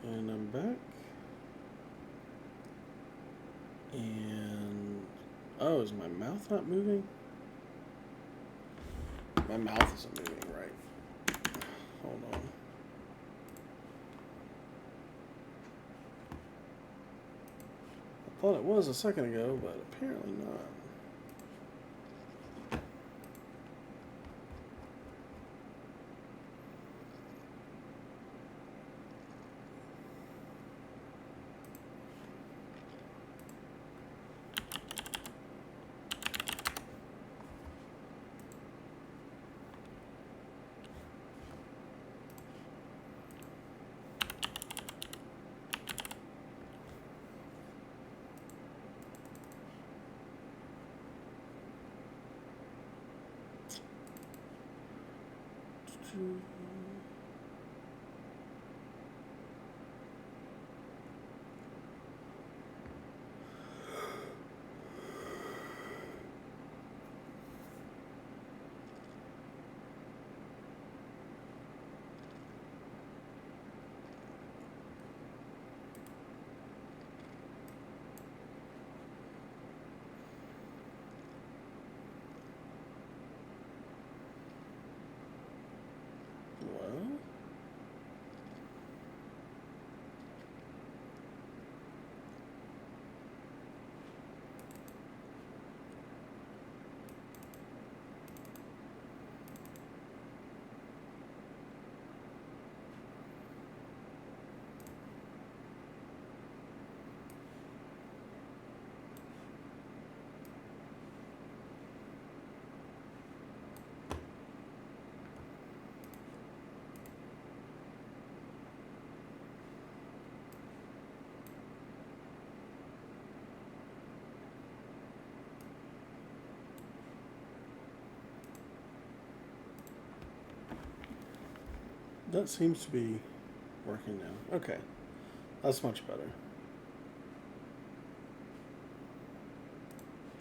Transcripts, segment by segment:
And I'm back. And oh, is my mouth not moving? My mouth isn't moving right. Hold on. I thought it was a second ago, but apparently not. Well, that seems to be working now. Okay, that's much better.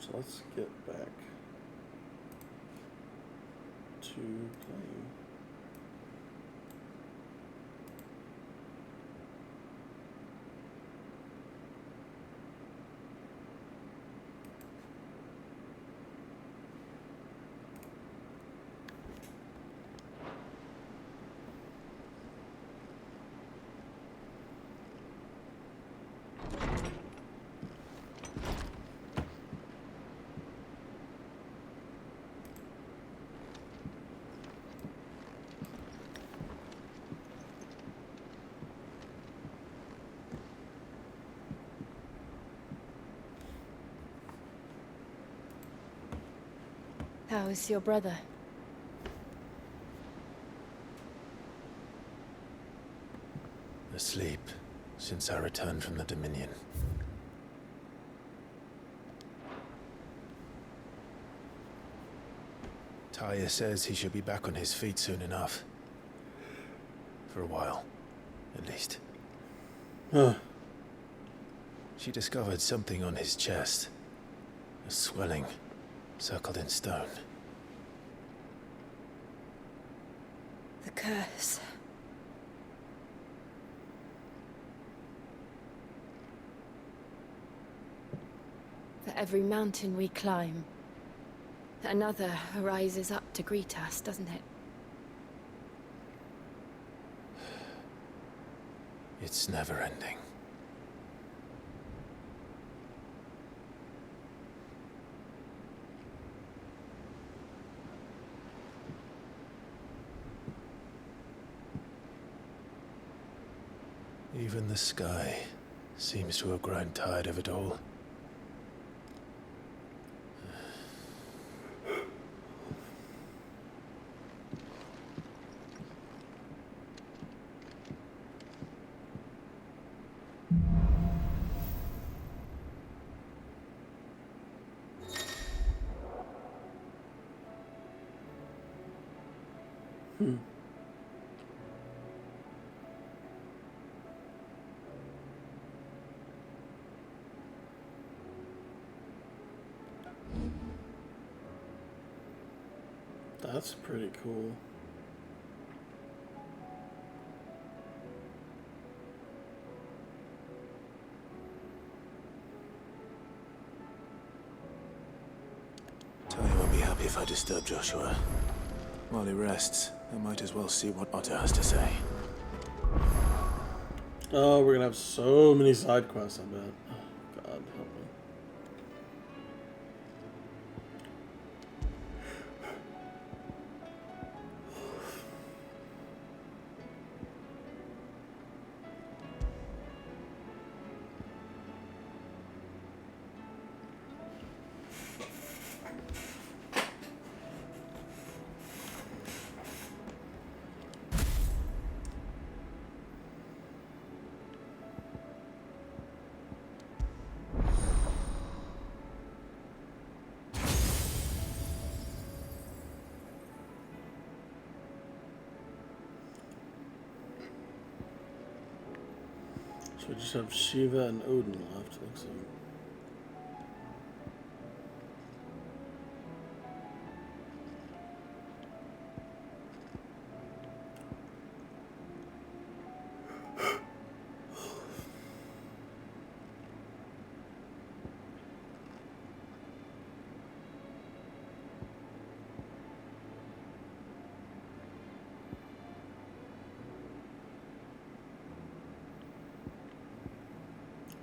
So let's get back to playing. How is your brother? Asleep, since I returned from the Dominion. Taya says he should be back on his feet soon enough. For a while, at least. Huh. She discovered something on his chest. A swelling, circled in stone. The curse. For every mountain we climb, another arises up to greet us, doesn't it? It's never ending. Even the sky seems to have grown tired of it all. That's pretty cool. If I disturb Joshua while he rests, I might as well see what Otto has to say. Oh, we're gonna have so many side quests, I bet. Oh, God, help me. So we just have Shiva and Odin left, looks like.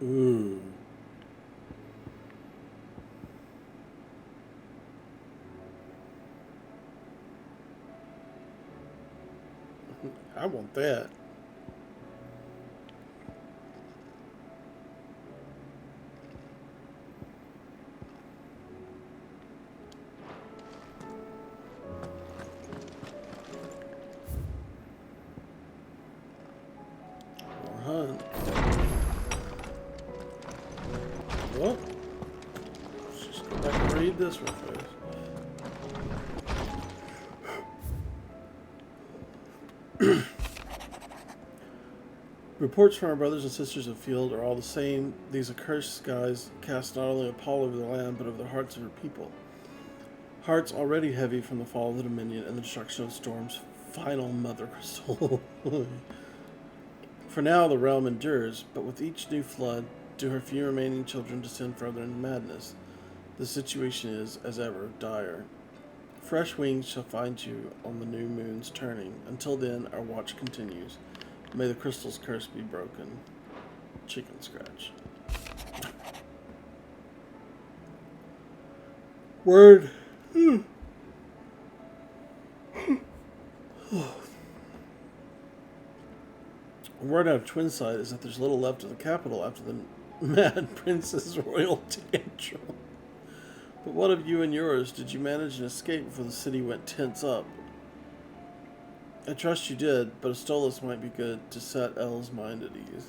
Ooh. I want that. More hunt. What? Let's just go back and read this real fast. Reports from our brothers and sisters afield are all the same. These accursed skies cast not only a pall over the land, but over the hearts of her people. Hearts already heavy from the fall of the Dominion and the destruction of Storm's final mother crystal. For now the realm endures, but with each new flood, do her few remaining children descend further into madness. The situation is, as ever, dire. Fresh wings shall find you on the new moon's turning. Until then, our watch continues. May the crystal's curse be broken. Chicken scratch. Word. Word out of Twinside is that there's little left of the capital after the Mad Prince's royal tantrum. But what of you and yours? Did you manage an escape before the city went tense up? I trust you did, but a Stolas might be good to set Elle's mind at ease.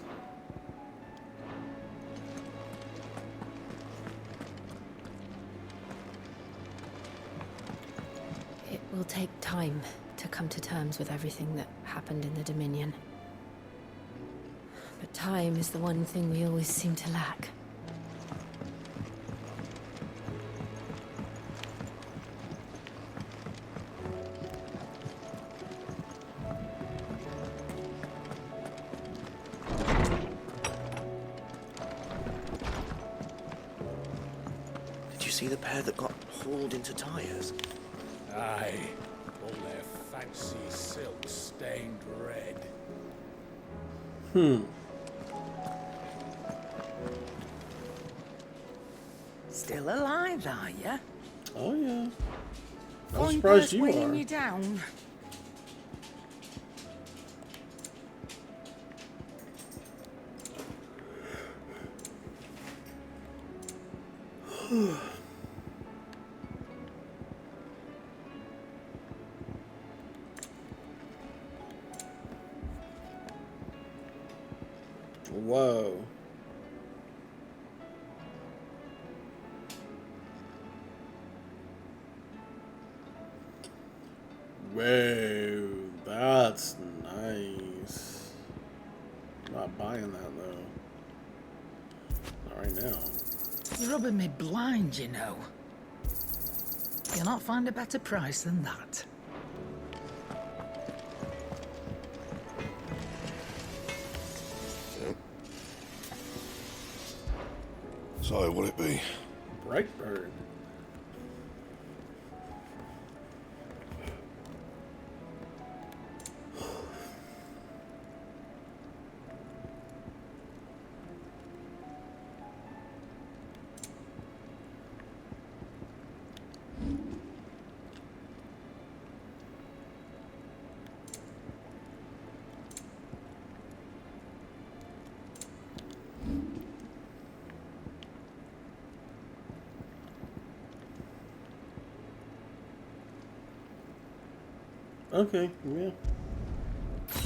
It will take time to come to terms with everything that happened in the Dominion. But time is the one thing we always seem to lack. Did you see the pair that got hauled into tires? Aye, all their fancy silks stained red. Still alive, are you? Oh yeah. I'm Fine surprised purse you weighing are. you down. Whoa. Whoa, that's nice. I'm not buying that though. Not right now. You're rubbing me blind, you know. You'll not find a better price than that. So, will it be? Brightburn. Okay, yeah.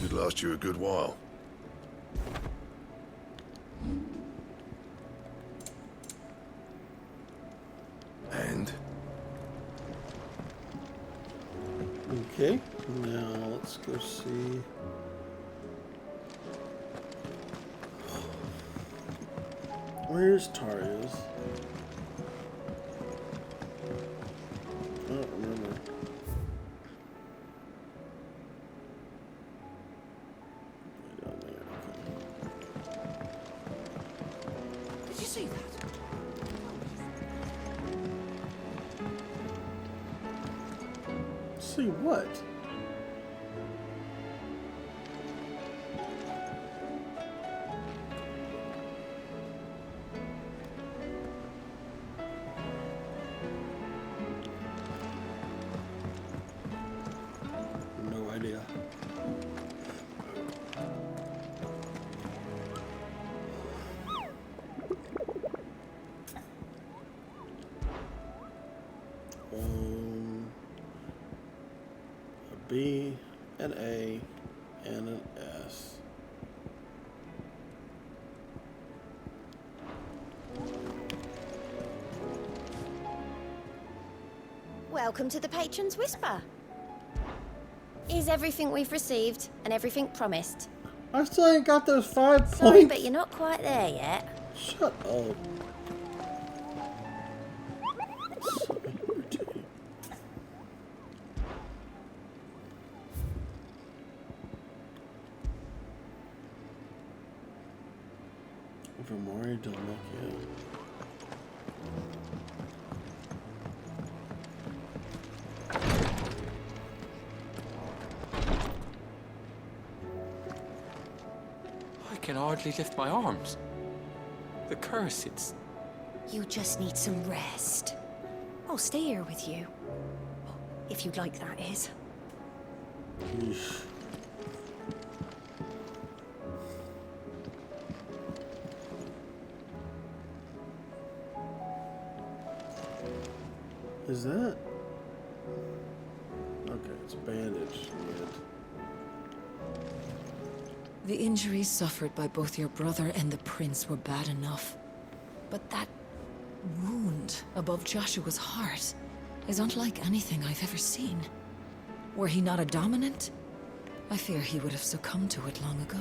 Should last you a good while. And? Okay, now let's go see. Where's Taria's? I don't remember. Way down there, okay. Did you see that? See what? No idea. A B, an A, and an S. Welcome to the Patron's Whisper. Is everything we've received and everything promised? I still ain't got those 5 Sorry, points. but you're not quite there yet. Shut up. So irritating. Vermori don't look yet. I can hardly lift my arms. The curse, it's... You just need some rest. I'll stay here with you. If you'd like, that is. Yeesh. Is that? Okay, it's bandaged. The injuries suffered by both your brother and the prince were bad enough. But that wound above Joshua's heart is unlike anything I've ever seen. Were he not a dominant, I fear he would have succumbed to it long ago.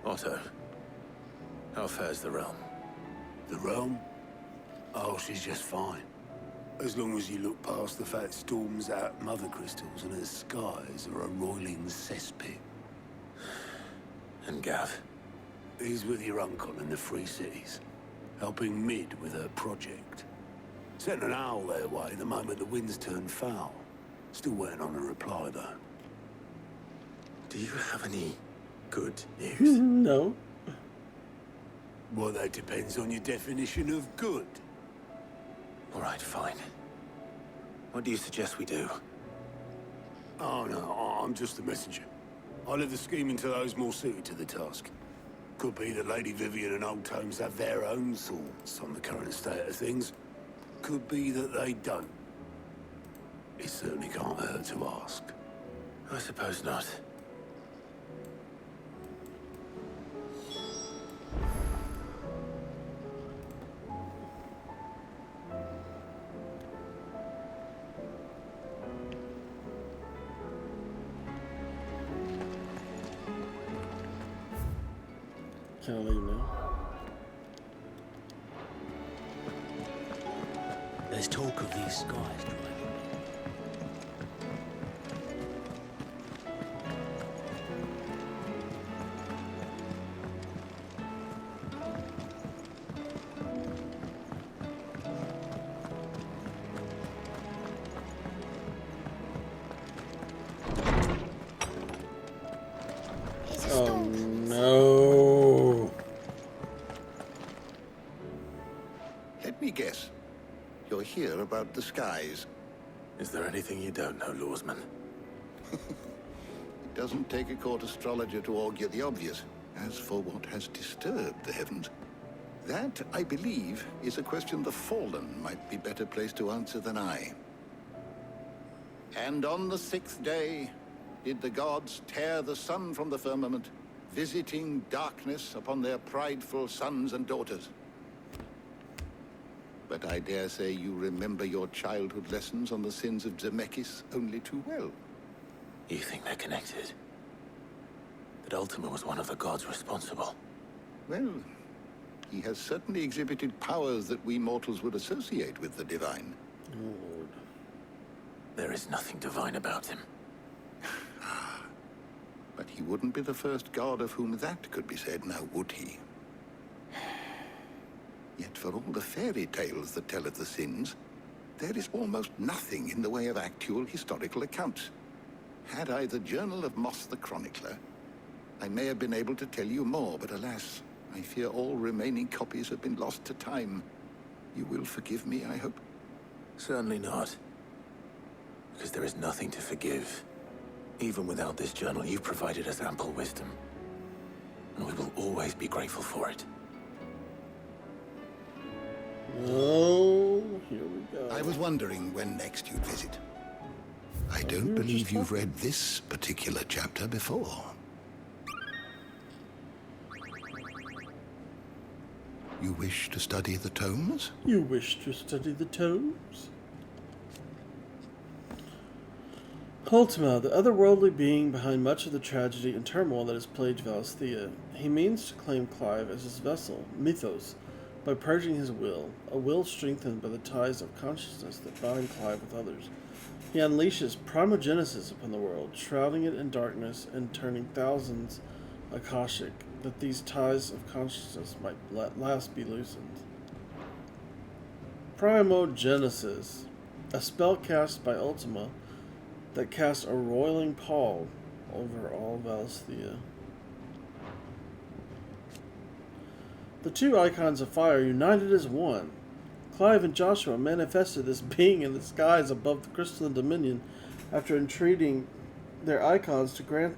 Otto, how fares the realm? The realm? Oh, she's just fine. As long as you look past the fat storms out mother crystals and her skies are a roiling cesspit. And Gav? He's with your uncle in the Free Cities, helping Mid with her project. Sent an owl their way the moment the winds turned foul. Still waiting on a reply, though. Do you have any good news? No. Well, that depends on your definition of good. All right, fine. What do you suggest we do? Oh, no, I'm just the messenger. I leave the scheming to those more suited to the task. Could be that Lady Vivian and Old Tomes have their own thoughts on the current state of things. Could be that they don't. It certainly can't hurt to ask. I suppose not. Can I leave now? There's talk of these skies driving me. me guess. You're here about the skies. Is there anything you don't know, Lawsman? It doesn't take a court astrologer to augur the obvious. As for what has disturbed the heavens, that, I believe, is a question the Fallen might be better placed to answer than I. And on the 6th day, did the gods tear the sun from the firmament, visiting darkness upon their prideful sons and daughters. But I dare say you remember your childhood lessons on the sins of Zemeckis only too well. You think they're connected? That Ultima was one of the gods responsible? Well, he has certainly exhibited powers that we mortals would associate with the divine. Lord. There is nothing divine about him. But he wouldn't be the first god of whom that could be said, now would he? Yet for all the fairy tales that tell of the sins, there is almost nothing in the way of actual historical accounts. Had I the Journal of Moss the Chronicler, I may have been able to tell you more, but alas, I fear all remaining copies have been lost to time. You will forgive me, I hope? Certainly not. Because there is nothing to forgive. Even without this journal, you've provided us ample wisdom. And we will always be grateful for it. Oh, here we go. I was wondering when next you'd visit. I don't believe you've read this particular chapter before. You wish to study the tomes? You wish to study the tomes? Ultima, the otherworldly being behind much of the tragedy and turmoil that has plagued Valisthea. He means to claim Clive as his vessel, Mythos, by purging his will, a will strengthened by the ties of consciousness that bind Clive with others. He unleashes primogenesis upon the world, shrouding it in darkness and turning thousands Akashic, that these ties of consciousness might at last be loosened. Primogenesis, a spell cast by Ultima that casts a roiling pall over all Valisthea. The two icons of fire united as one. Clive and Joshua manifested this being in the skies above the crystalline dominion after entreating their icons to grant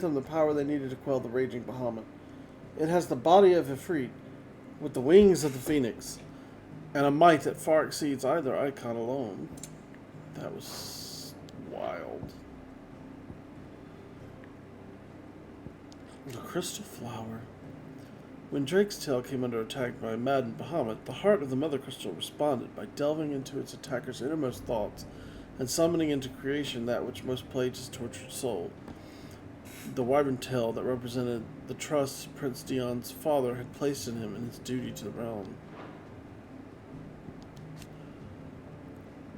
them the power they needed to quell the raging Bahamut. It has the body of Ifrit, with the wings of the phoenix, and a might that far exceeds either icon alone. That was wild. The crystal flower. When Drake's tail came under attack by a maddened Bahamut, the heart of the Mother Crystal responded by delving into its attacker's innermost thoughts and summoning into creation that which most plagued his tortured soul. The wyvern tail that represented the trust Prince Dion's father had placed in him and his duty to the realm.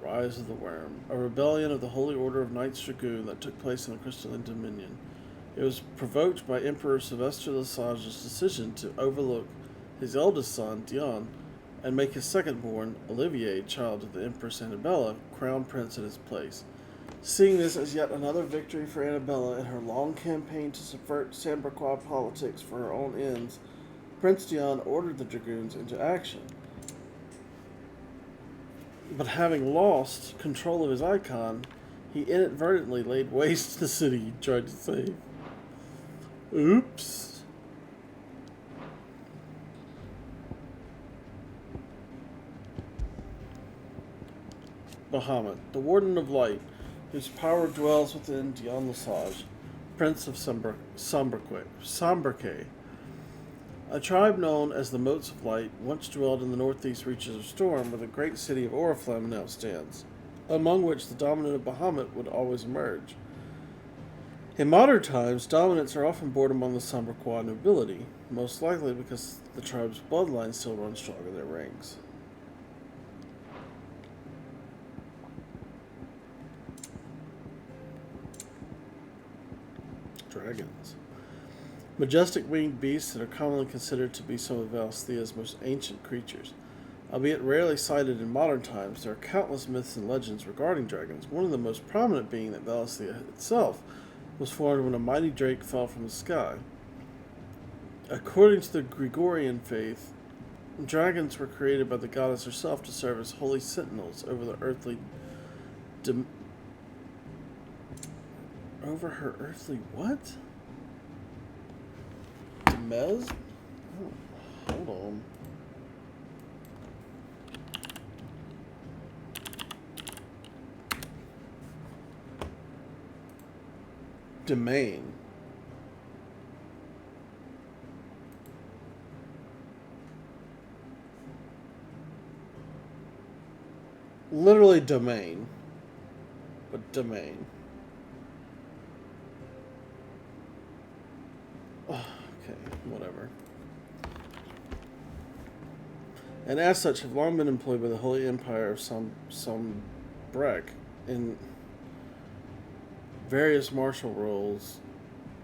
Rise of the Worm, a rebellion of the Holy Order of Knights Dragoon that took place in the Crystalline Dominion. It was provoked by Emperor Sylvester Lesage's decision to overlook his eldest son, Dion, and make his second-born, Olivier, child of the Empress Annabella, crown prince in his place. Seeing this as yet another victory for Annabella in her long campaign to subvert Samberquois politics for her own ends, Prince Dion ordered the Dragoons into action. But having lost control of his icon, he inadvertently laid waste to the city he tried to save. Oops. Bahamut, the Warden of Light, whose power dwells within Dion Lesage, Prince of Somberque. A tribe known as the Motes of Light once dwelled in the northeast reaches of Storm, where the great city of Oriflamme now stands, among which the dominant of Bahamut would always emerge. In modern times, dominants are often born among the Somberquois nobility, most likely because the tribe's bloodline still runs strong in their ranks. Dragons. Majestic winged beasts that are commonly considered to be some of Valisthea's most ancient creatures. Albeit rarely sighted in modern times, there are countless myths and legends regarding dragons, one of the most prominent being that Valisthea itself was formed when a mighty drake fell from the sky. According to the Gregorian faith, Dragons were created by the goddess herself to serve as holy sentinels over the earthly over her earthly what? Demez? Oh, hold on. Domain. Literally domain. But domain. Oh, okay, whatever. And as such have long been employed by the Holy Empire of Sombrek in various martial roles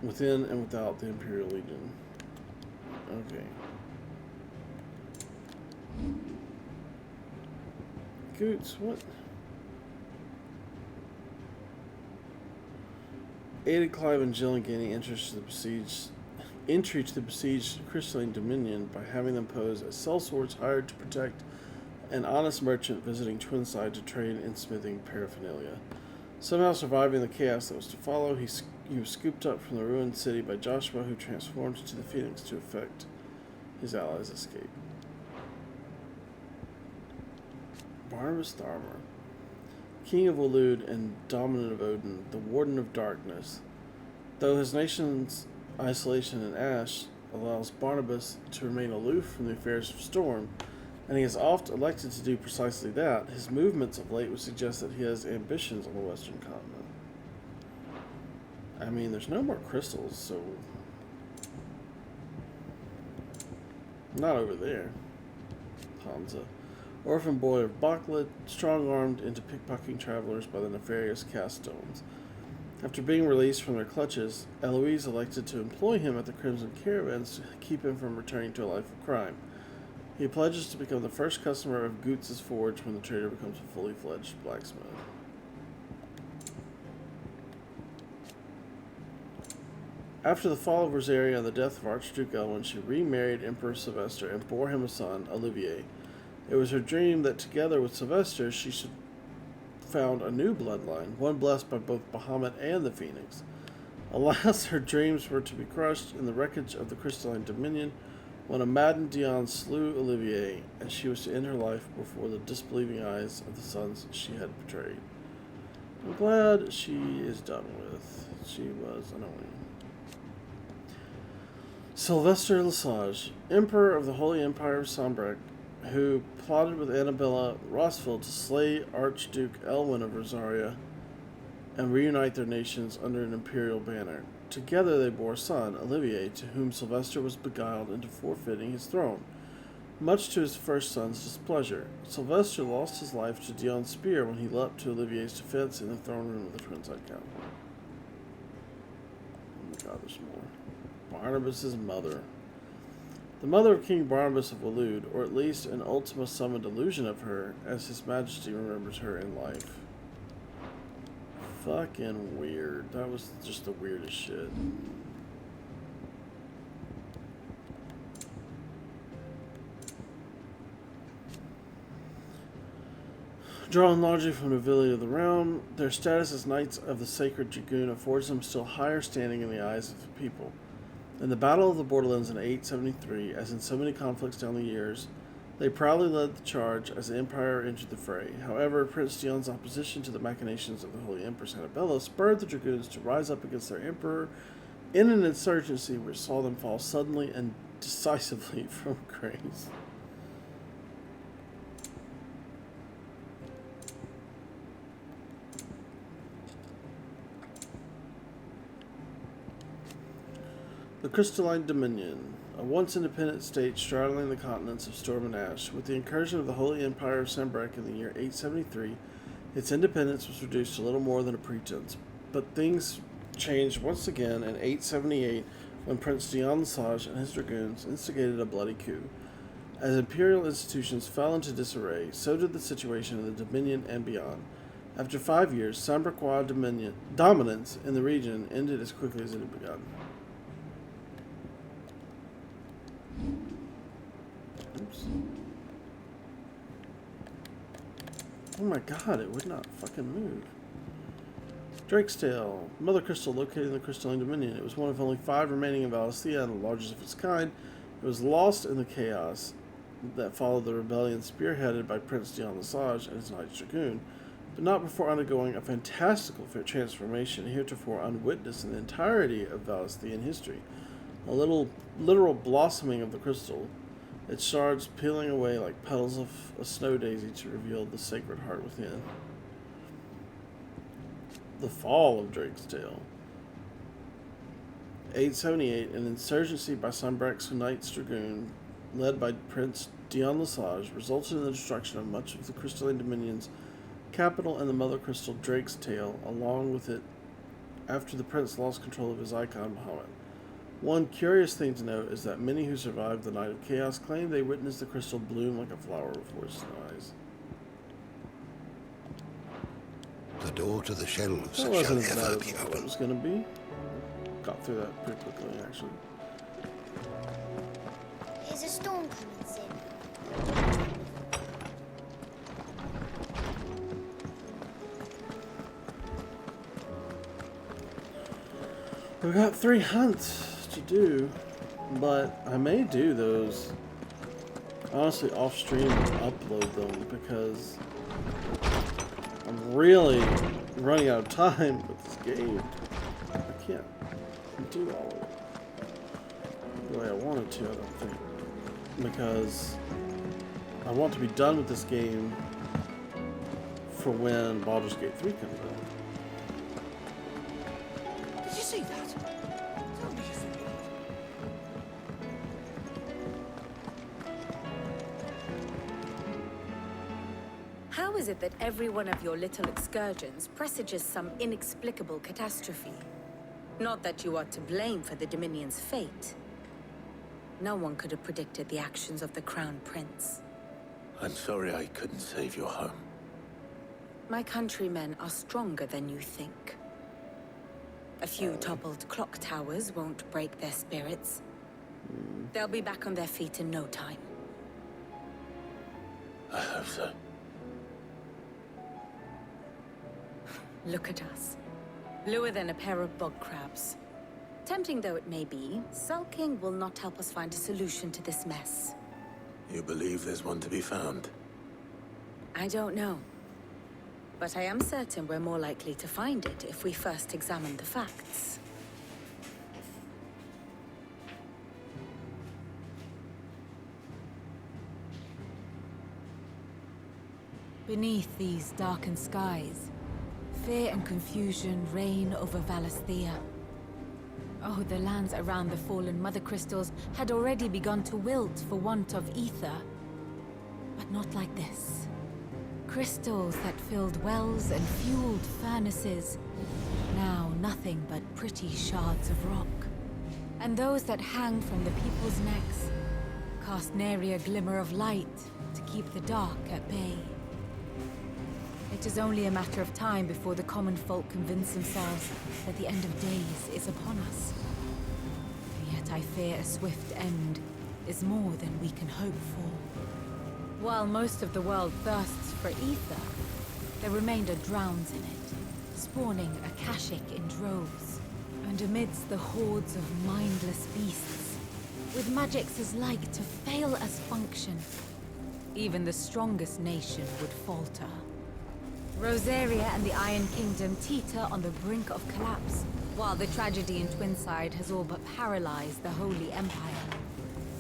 within and without the Imperial Legion. Okay. Goots, what? Aided Clive and Jill in gaining entry to the besieged crystalline dominion by having them pose as sellswords hired to protect an honest merchant visiting Twinside to trade in smithing paraphernalia. Somehow surviving the chaos that was to follow, he was scooped up from the ruined city by Joshua, who transformed into the Phoenix to effect his allies' escape. Barnabas Tharmer, King of Waloed and Dominant of Odin, the Warden of Darkness. Though his nation's isolation and ash allows Barnabas to remain aloof from the affairs of Storm, and he has oft elected to do precisely that, his movements of late would suggest that he has ambitions on the Western continent. I mean, there's no more crystals, so... Not over there. Hansa. Orphan boy of Baklit, strong-armed into pickpocketing travelers by the nefarious Caststones. After being released from their clutches, Eloise elected to employ him at the Crimson Caravans to keep him from returning to a life of crime. He pledges to become the first customer of Goots' forge when the trader becomes a fully fledged blacksmith. After the fall of Rosaria and the death of Archduke Elwin, she remarried Emperor Sylvester and bore him a son, Olivier. It was her dream that together with Sylvester she should found a new bloodline, one blessed by both Bahamut and the Phoenix. Alas, her dreams were to be crushed in the wreckage of the Crystalline Dominion when a maddened Dion slew Olivier, and she was to end her life before the disbelieving eyes of the sons she had betrayed. I'm glad she is done with. She was annoying. Sylvester Lesage, Emperor of the Holy Empire of Sombrek, who plotted with Annabella Rossville to slay Archduke Elwin of Rosaria and reunite their nations under an imperial banner. Together they bore a son, Olivier, to whom Sylvester was beguiled into forfeiting his throne. Much to his first son's displeasure, Sylvester lost his life to Dion's spear when he leapt to Olivier's defense in the throne room of the Twinside Castle. Oh my god, there's more. Barnabas' mother. The mother of King Barnabas of Waloed, or at least an Ultima summoned illusion of her, as His Majesty remembers her in life. Fucking weird. That was just the weirdest shit. Drawn largely from the Villa of the Realm, their status as Knights of the Sacred Dragoon affords them still higher standing in the eyes of the people. In the Battle of the Borderlands in 873, as in so many conflicts down the years, they proudly led the charge as the Empire entered the fray. However, Prince Dion's opposition to the machinations of the Holy Empress Annabella spurred the Dragoons to rise up against their Emperor in an insurgency which saw them fall suddenly and decisively from grace. The Crystalline Dominion, a once independent state straddling the continents of Storm and Ash. With the incursion of the Holy Empire of Sambrek in the year 873, its independence was reduced to little more than a pretense. But things changed once again in 878 when Prince Dion Lesage and his dragoons instigated a bloody coup. As imperial institutions fell into disarray, so did the situation in the Dominion and beyond. After 5 years, Sambrequois dominance in the region ended as quickly as it had begun. Oops. Oh my god, it would not fucking move. Drake's Tail. Mother Crystal located in the Crystalline Dominion. It was one of only 5 remaining in Valisthea and the largest of its kind. It was lost in the chaos that followed the rebellion spearheaded by Prince Dion Lesage and his Knights Dragoon, but not before undergoing a fantastical transformation heretofore unwitnessed in the entirety of Valisthean history. A literal blossoming of the crystal, its shards peeling away like petals of a snow daisy to reveal the sacred heart within. The fall of Drake's Tail. 878, an insurgency by Sombrex Knights Dragoon, led by Prince Dion Lesage, resulted in the destruction of much of the Crystalline Dominion's capital and the Mother Crystal Drake's Tail, along with it after the prince lost control of his icon, Bahamut. One curious thing to note is that many who survived the Night of Chaos claim they witnessed the crystal bloom like a flower before its eyes. The door to the shelves That shall wasn't as bad ever as be I thought it open. was going to be. Got through that pretty quickly, actually. There's a storm coming soon. We've got 3 hunts to do, but I may do those honestly off stream and upload them because I'm really running out of time with this game. I can't do all of it the way I wanted to, I don't think, because I want to be done with this game for when Baldur's Gate 3 comes out. Did you see that? Tell me you think that. How is it that every one of your little excursions presages some inexplicable catastrophe? Not that you are to blame for the Dominion's fate. No one could have predicted the actions of the Crown Prince. I'm sorry I couldn't save your home. My countrymen are stronger than you think. A few toppled clock towers won't break their spirits. They'll be back on their feet in no time. I hope so. Look at us. Bluer than a pair of bog crabs. Tempting though it may be, sulking will not help us find a solution to this mess. You believe there's one to be found? I don't know. But I am certain we're more likely to find it if we first examine the facts. Beneath these darkened skies, fear and confusion reign over Valisthea. Oh, the lands around the fallen Mother Crystals had already begun to wilt for want of ether. But not like this. Crystals that filled wells and fueled furnaces. Now nothing but pretty shards of rock. And those that hang from the people's necks cast nary a glimmer of light to keep the dark at bay. It is only a matter of time before the common folk convince themselves that the end of days is upon us. And yet I fear a swift end is more than we can hope for. While most of the world thirsts for ether, the remainder drowns in it, spawning Akashic in droves. And amidst the hordes of mindless beasts, with magics as like to fail as function, even the strongest nation would falter. Rosaria and the Iron Kingdom teeter on the brink of collapse, while the tragedy in Twinside has all but paralyzed the Holy Empire.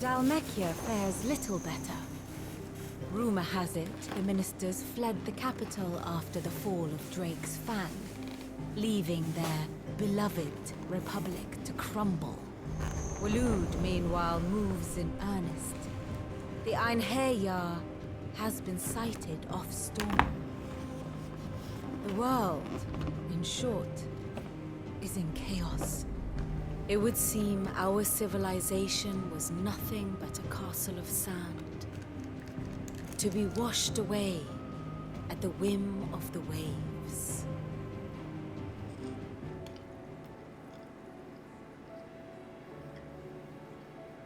Dalmekia fares little better. Rumor has it the ministers fled the capital after the fall of Drake's Fang, leaving their beloved republic to crumble. Waloed, meanwhile, moves in earnest. The Einherjar has been sighted off-storm. The world, in short, is in chaos. It would seem our civilization was nothing but a castle of sand, to be washed away at the whim of the waves.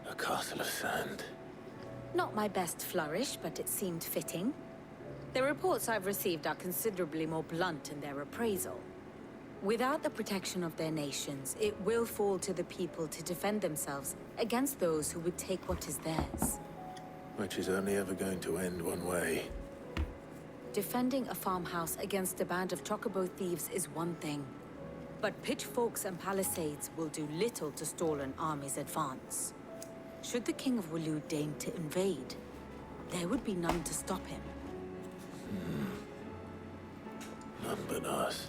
A castle of sand. Not my best flourish, but it seemed fitting. The reports I've received are considerably more blunt in their appraisal. Without the protection of their nations, it will fall to the people to defend themselves against those who would take what is theirs. Which is only ever going to end one way. Defending a farmhouse against a band of chocobo thieves is one thing. But pitchforks and palisades will do little to stall an army's advance. Should the King of Wulu deign to invade, there would be none to stop him. None but us.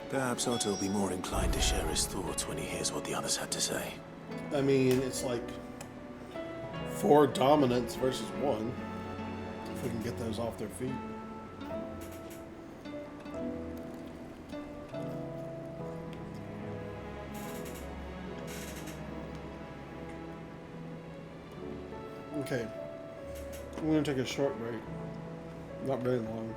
Perhaps Otto will be more inclined to share his thoughts when he hears what the others had to say. I mean, it's like 4 dominants versus 1. If we can get those off their feet. Okay. I'm gonna take a short break. Not very long.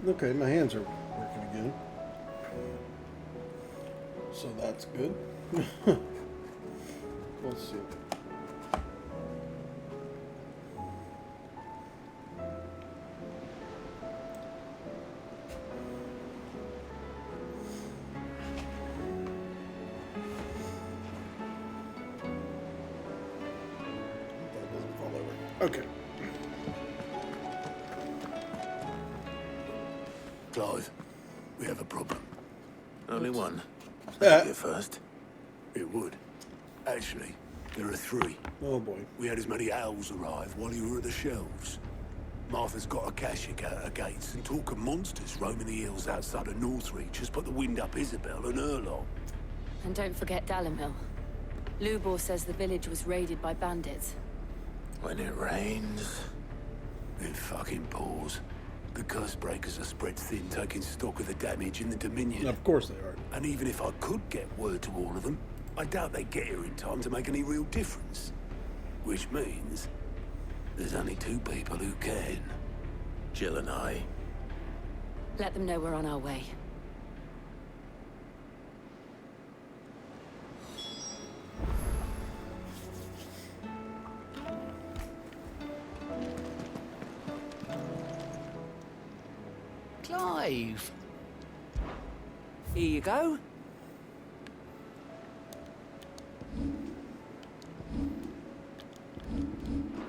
Okay, my hands are working again. So that's good. Let's see. That doesn't fall over. Okay. Clive, we have a problem. Only one. Yeah. Here first. It would. Actually, there are three. Oh boy. We had as many owls arrive while you were at the shelves. Martha's got a Kashik at her gates, and talk of monsters roaming the hills outside of Northreach has put the wind up Isabel and her lot. And don't forget Dalimil. Lubor says the village was raided by bandits. When it rains. It fucking pours. The curse breakers are spread thin, taking stock of the damage in the Dominion. Of course they are. And even if I could get word to all of them, I doubt they'd get here in time to make any real difference. Which means there's only two people who can. Jill and I. Let them know we're on our way. Clive. Here you go.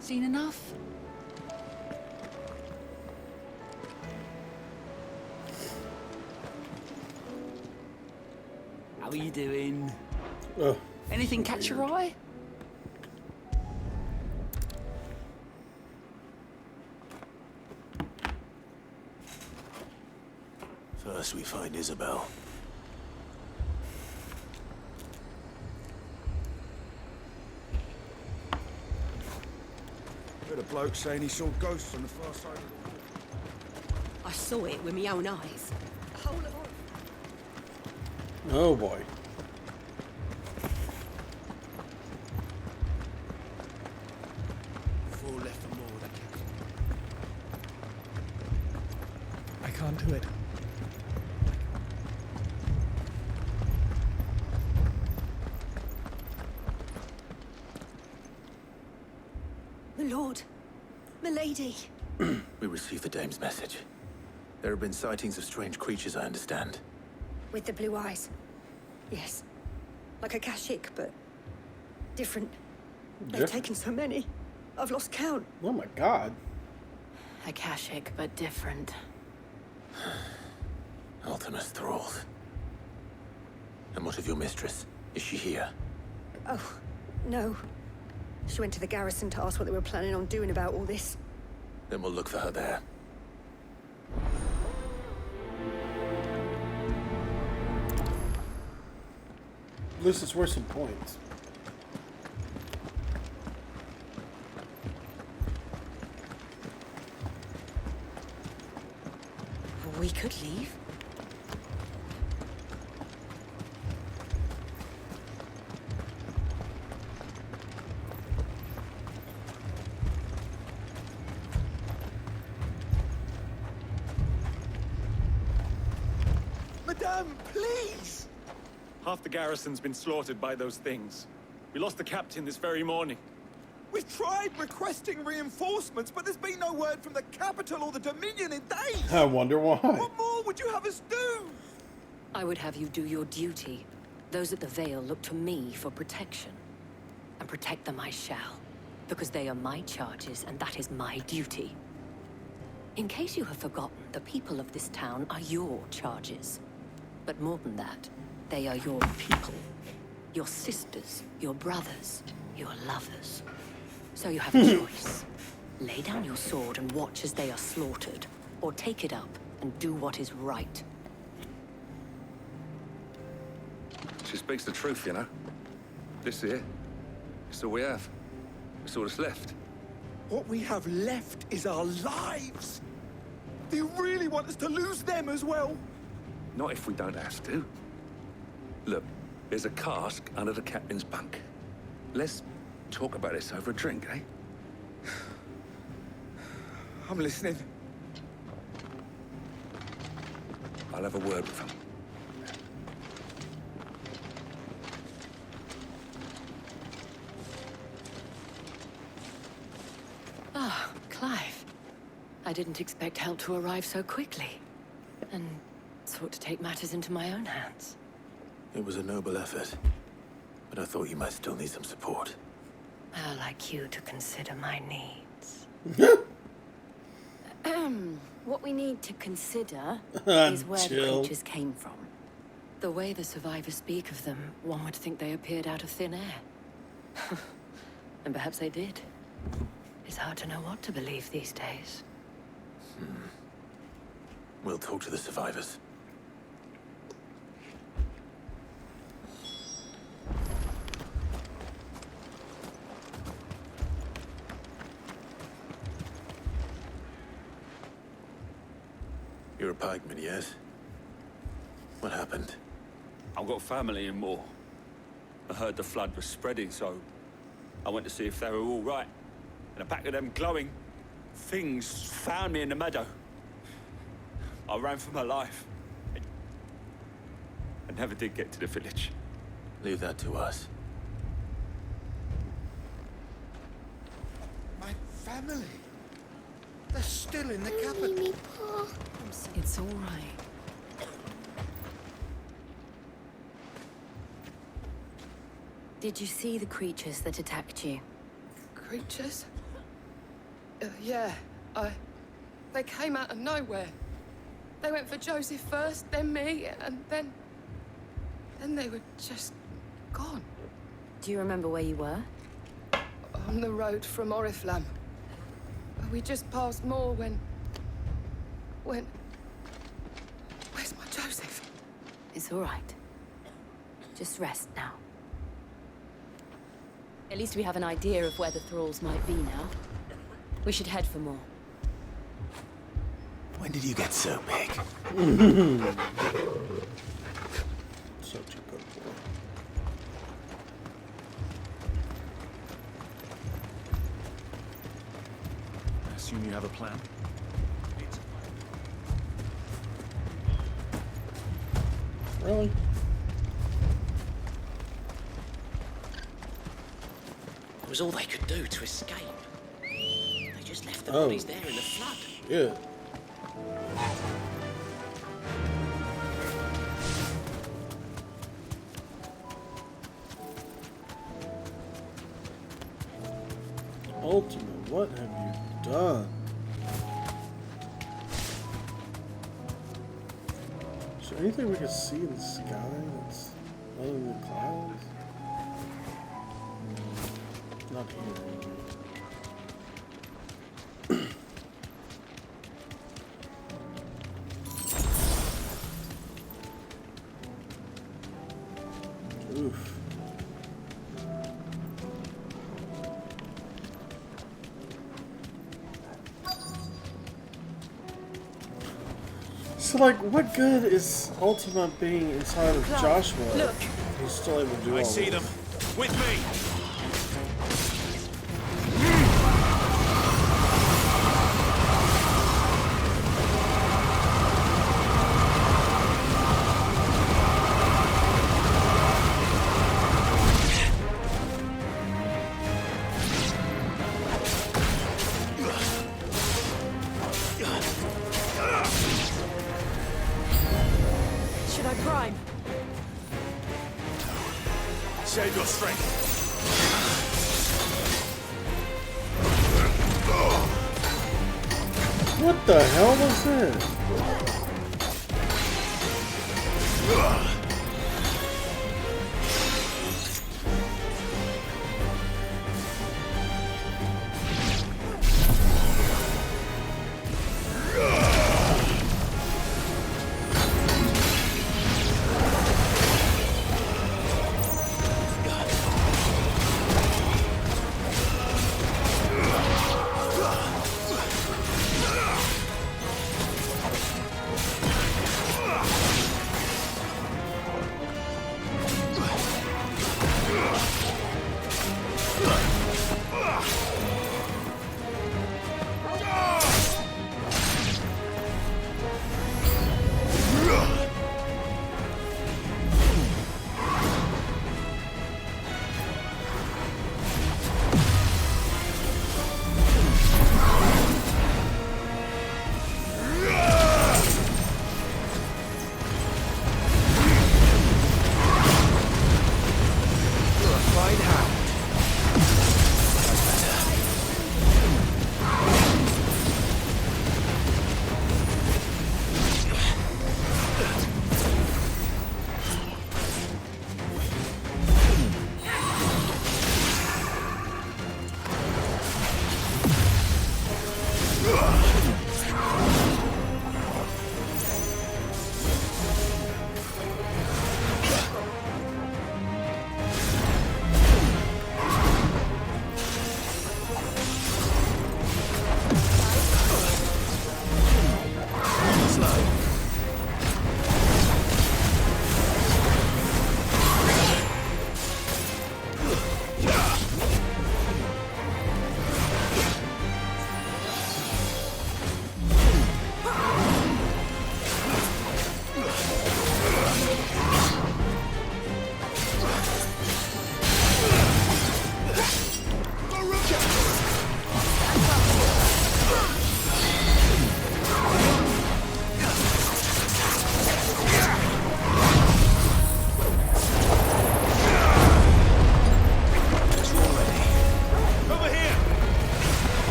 Seen enough? How are you doing? Anything catch your eye? First we find Isabel. Heard a bloke saying he saw ghosts on the far side of the wall. I saw it with my own eyes. A whole lot. Oh boy. Four left and more, that I can't do it. My lord. My lady. We received the dame's message. There have been sightings of strange creatures, I understand. With the blue eyes. Yes. Like a Kashik, but different. They've taken so many. I've lost count. Oh my god. A Kashik, but different. Ultimus thralls. And what of your mistress? Is she here? Oh, no. She went to the garrison to ask what they were planning on doing about all this. Then we'll look for her there. At least it's worth some points. We could leave. Madame, please! Half the garrison's been slaughtered by those things. We lost the captain this very morning. We've tried requesting reinforcements, but there's been no word from the capital or the Dominion in days! I wonder why. What more would you have us do? I would have you do your duty. Those at the Vale look to me for protection. And protect them I shall. Because they are my charges, and that is my duty. In case you have forgotten, the people of this town are your charges. But more than that, they are your people. Your sisters, your brothers, your lovers. So you have a choice. Lay down your sword and watch as they are slaughtered, or take it up and do what is right. She speaks the truth, you know. This here, it's all we have. It's all that's left. What we have left is our lives! Do you really want us to lose them as well? Not if we don't have to. Look, there's a cask under the captain's bunk. Let's talk about this over a drink, eh? I'm listening. I'll have a word with him. Ah, Clive. I didn't expect help to arrive so quickly. And sought to take matters into my own hands. It was a noble effort, but I thought you might still need some support. I'd like you to consider my needs. What we need to consider is where the creatures came from. The way the survivors speak of them, one would think they appeared out of thin air. And perhaps they did. It's hard to know what to believe these days. We'll talk to the survivors. You're a pikeman, yes? What happened? I've got family in Moor. I heard the flood was spreading, so I went to see if they were all right. And a pack of them glowing things found me in the meadow. I ran for my life. I never did get to the village. Leave that to us. My family. They're still in the capital. It's all right. Did you see the creatures that attacked you? Creatures? Yeah, they came out of nowhere. They went for Joseph first, then me, and then they were just gone. Do you remember where you were? On the road from Oriflamme. We just passed Moor when... Where's my Joseph? It's all right. Just rest now. At least we have an idea of where the thralls might be now. We should head for more. When did you get so big? Such a good boy. I assume you have a plan? Really? It was all they could do to escape. They just left the bodies there in the flood. Yeah. Ultima, what have you done? Is there anything we can see in the sky that's other than the clouds? Not here. Oof. So, like, what good is Ultima being inside of Joshua? Look. He's still able to do all I see this. them. With me. Should I prime? Save your strength. What the hell was that?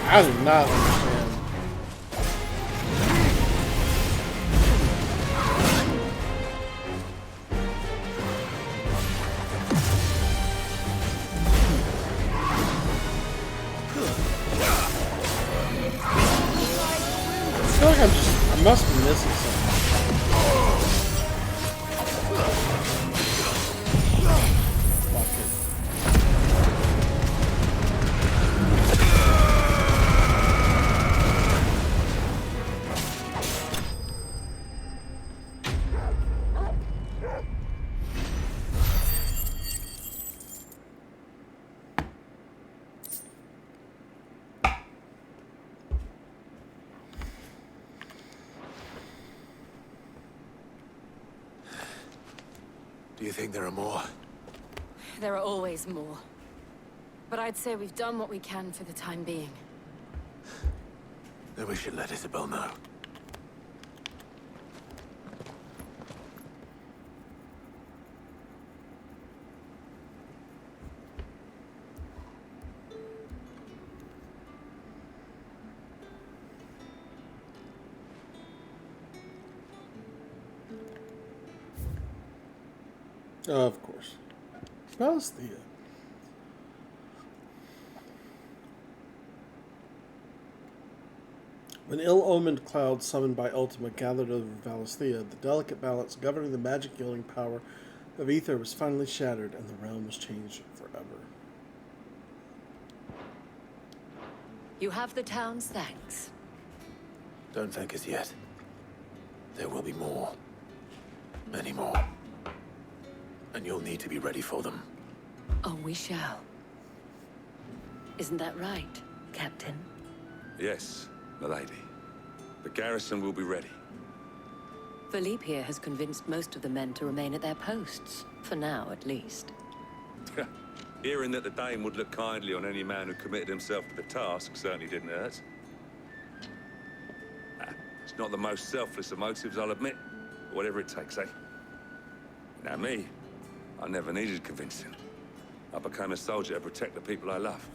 I do not understand. I feel like I must be missing something. Do you think there are more? There are always more. But I'd say we've done what we can for the time being. Then we should let Isabel know. Of course. Valesthea. When ill-omened clouds summoned by Ultima gathered over Valesthea, the delicate balance governing the magic-yielding power of ether was finally shattered, and the realm was changed forever. You have the town's thanks. Don't thank us yet. There will be more. Many more. And you'll need to be ready for them. Oh, we shall. Isn't that right, Captain? Yes, milady. The garrison will be ready. Philippe here has convinced most of the men to remain at their posts. For now, at least. Hearing that the Dame would look kindly on any man who committed himself to the task certainly didn't hurt. It's not the most selfless of motives, I'll admit. But whatever it takes, eh? Now me, I never needed convincing. I became a soldier to protect the people I love.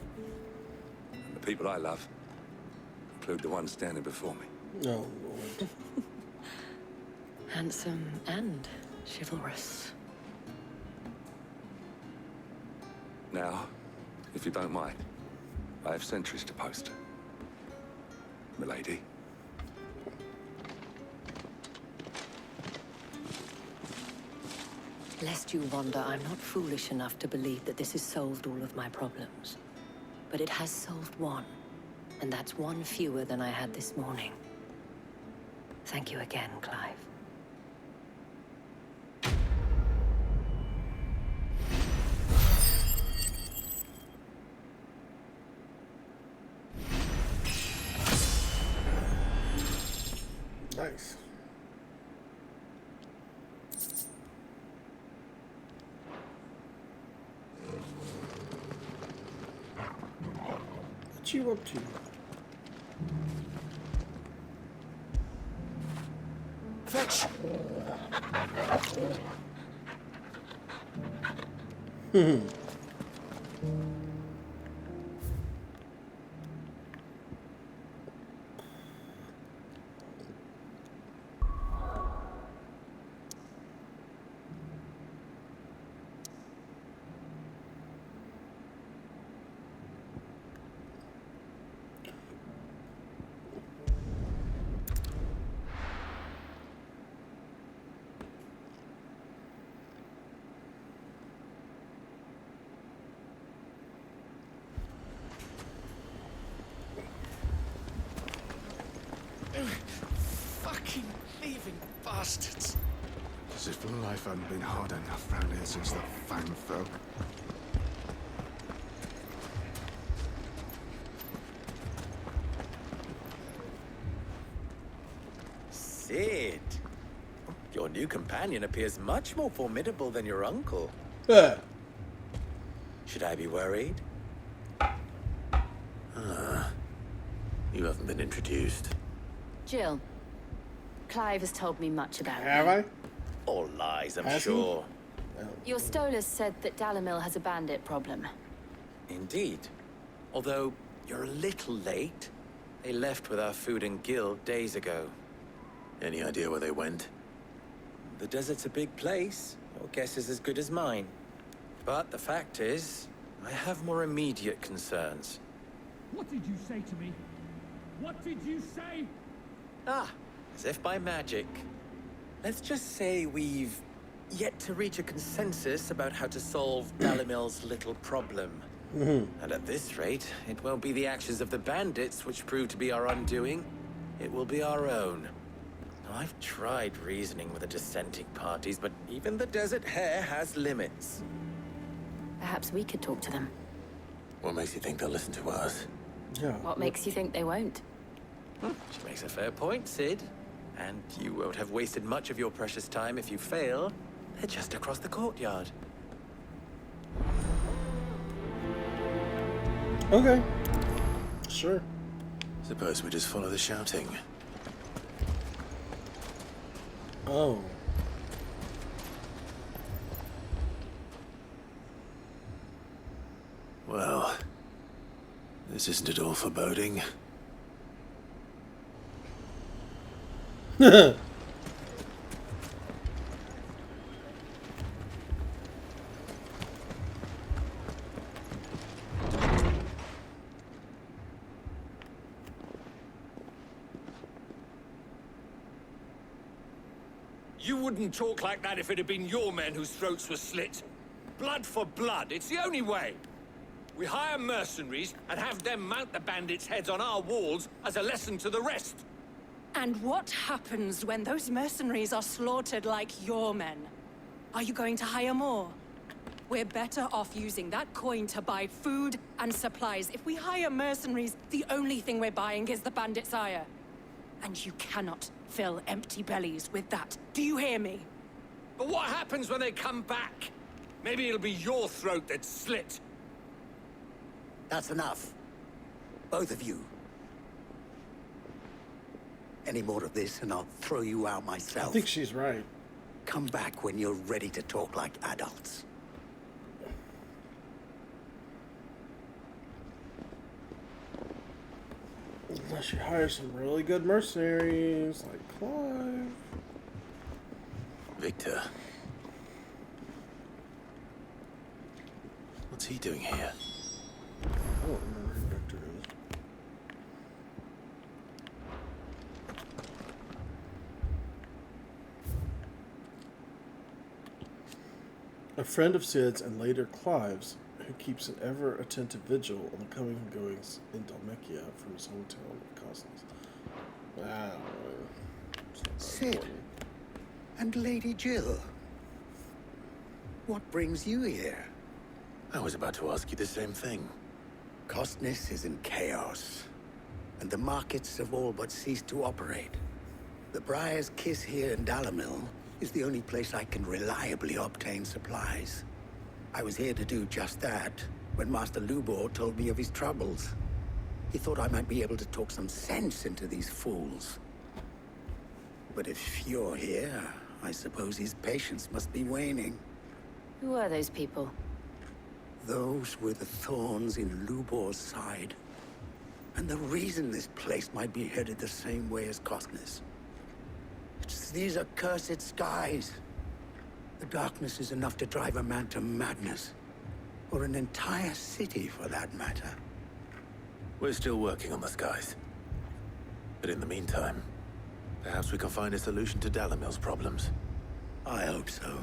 And the people I love include the ones standing before me. Oh, Lord. Handsome and chivalrous. Now, if you don't mind, I have sentries to post. Milady. Lest you wonder, I'm not foolish enough to believe that this has solved all of my problems. But it has solved one, and that's one fewer than I had this morning. Thank you again, Clive. Nice. What you up to? Fetch! Fucking thieving bastards. As if life hadn't been hard enough round here since the Fang fell. Sid. Your new companion appears much more formidable than your uncle. Should I be worried? You haven't been introduced. Jill. Clive has told me much about Have you. I? All lies, I'm Has he? sure. Your Stolas said that Dalamil has a bandit problem. Indeed. Although, you're a little late. They left with our food and guild days ago. Any idea where they went? The desert's a big place. Your guess is as good as mine. But the fact is, I have more immediate concerns. What did you say to me? What did you say? Ah, as if by magic. Let's just say we've yet to reach a consensus about how to solve Dalamil's little problem. And at this rate, it won't be the actions of the bandits which prove to be our undoing. It will be our own. Now, I've tried reasoning with the dissenting parties, but even the Desert Hare has limits. Perhaps we could talk to them. What makes you think they'll listen to us? Yeah. What makes you think they won't? She makes a fair point, Sid. And you won't have wasted much of your precious time if you fail. They're just across the courtyard. Okay. Sure. Suppose we just follow the shouting. Oh. Well, this isn't at all foreboding. You wouldn't talk like that if it had been your men whose throats were slit. Blood for blood, it's the only way. We hire mercenaries and have them mount the bandits' heads on our walls as a lesson to the rest. And what happens when those mercenaries are slaughtered like your men? Are you going to hire more? We're better off using that coin to buy food and supplies. If we hire mercenaries, the only thing we're buying is the bandits' ire. And you cannot fill empty bellies with that. Do you hear me? But what happens when they come back? Maybe it'll be your throat that's slit. That's enough. Both of you. Any more of this and I'll throw you out myself. I think she's right. Come back when you're ready to talk like adults. Unless you hire some really good mercenaries, like Clive. Victor. What's he doing here? I don't remember who Victor is. A friend of Sid's and later Clive's, who keeps an ever-attentive vigil on the coming and goings in Dhalmekia from his hometown of Cosmos. Wow. Sid. And Lady Jill. What brings you here? I was about to ask you the same thing. Costness is in chaos, and the markets have all but ceased to operate. The Briar's Kiss here in Dalamil is the only place I can reliably obtain supplies. I was here to do just that when Master Lubor told me of his troubles. He thought I might be able to talk some sense into these fools. But if you're here, I suppose his patience must be waning. Who are those people? Those were the thorns in Lubor's side. And the reason this place might be headed the same way as Costness. It's these accursed skies. The darkness is enough to drive a man to madness. Or an entire city, for that matter. We're still working on the skies. But in the meantime, perhaps we can find a solution to Dalamil's problems. I hope so.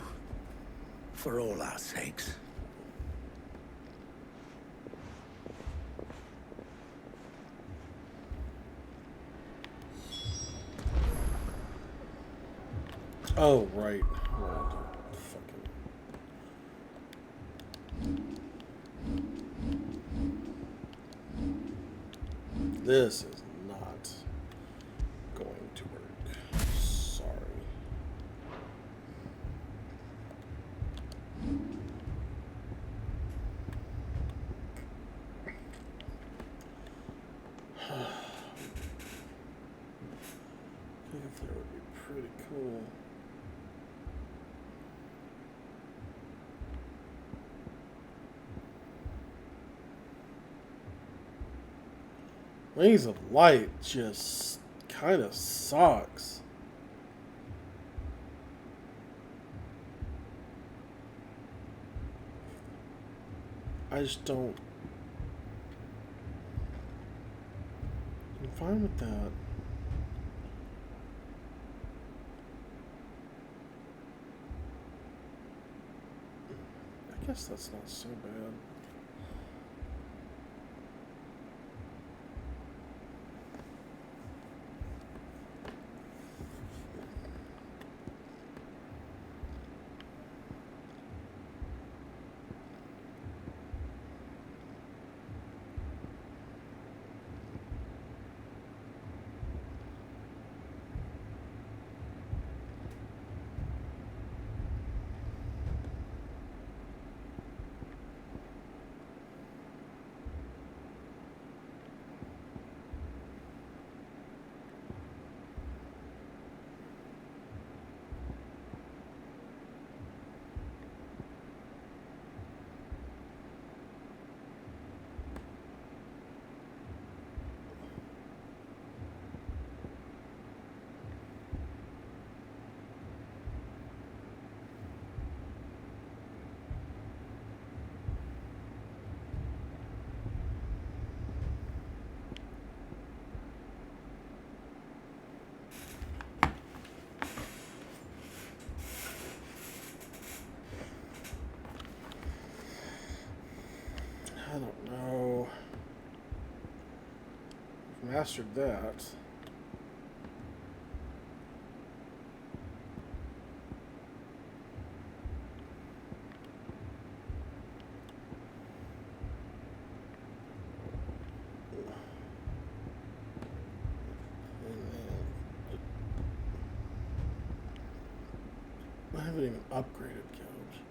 For all our sakes. Oh, right. Well, this is not going to work. Sorry. I think that would be pretty cool. Wings of Light just kind of sucks. I just don't. I'm fine with that. I guess that's not so bad. I don't know. I've mastered that. I haven't even upgraded Gouge.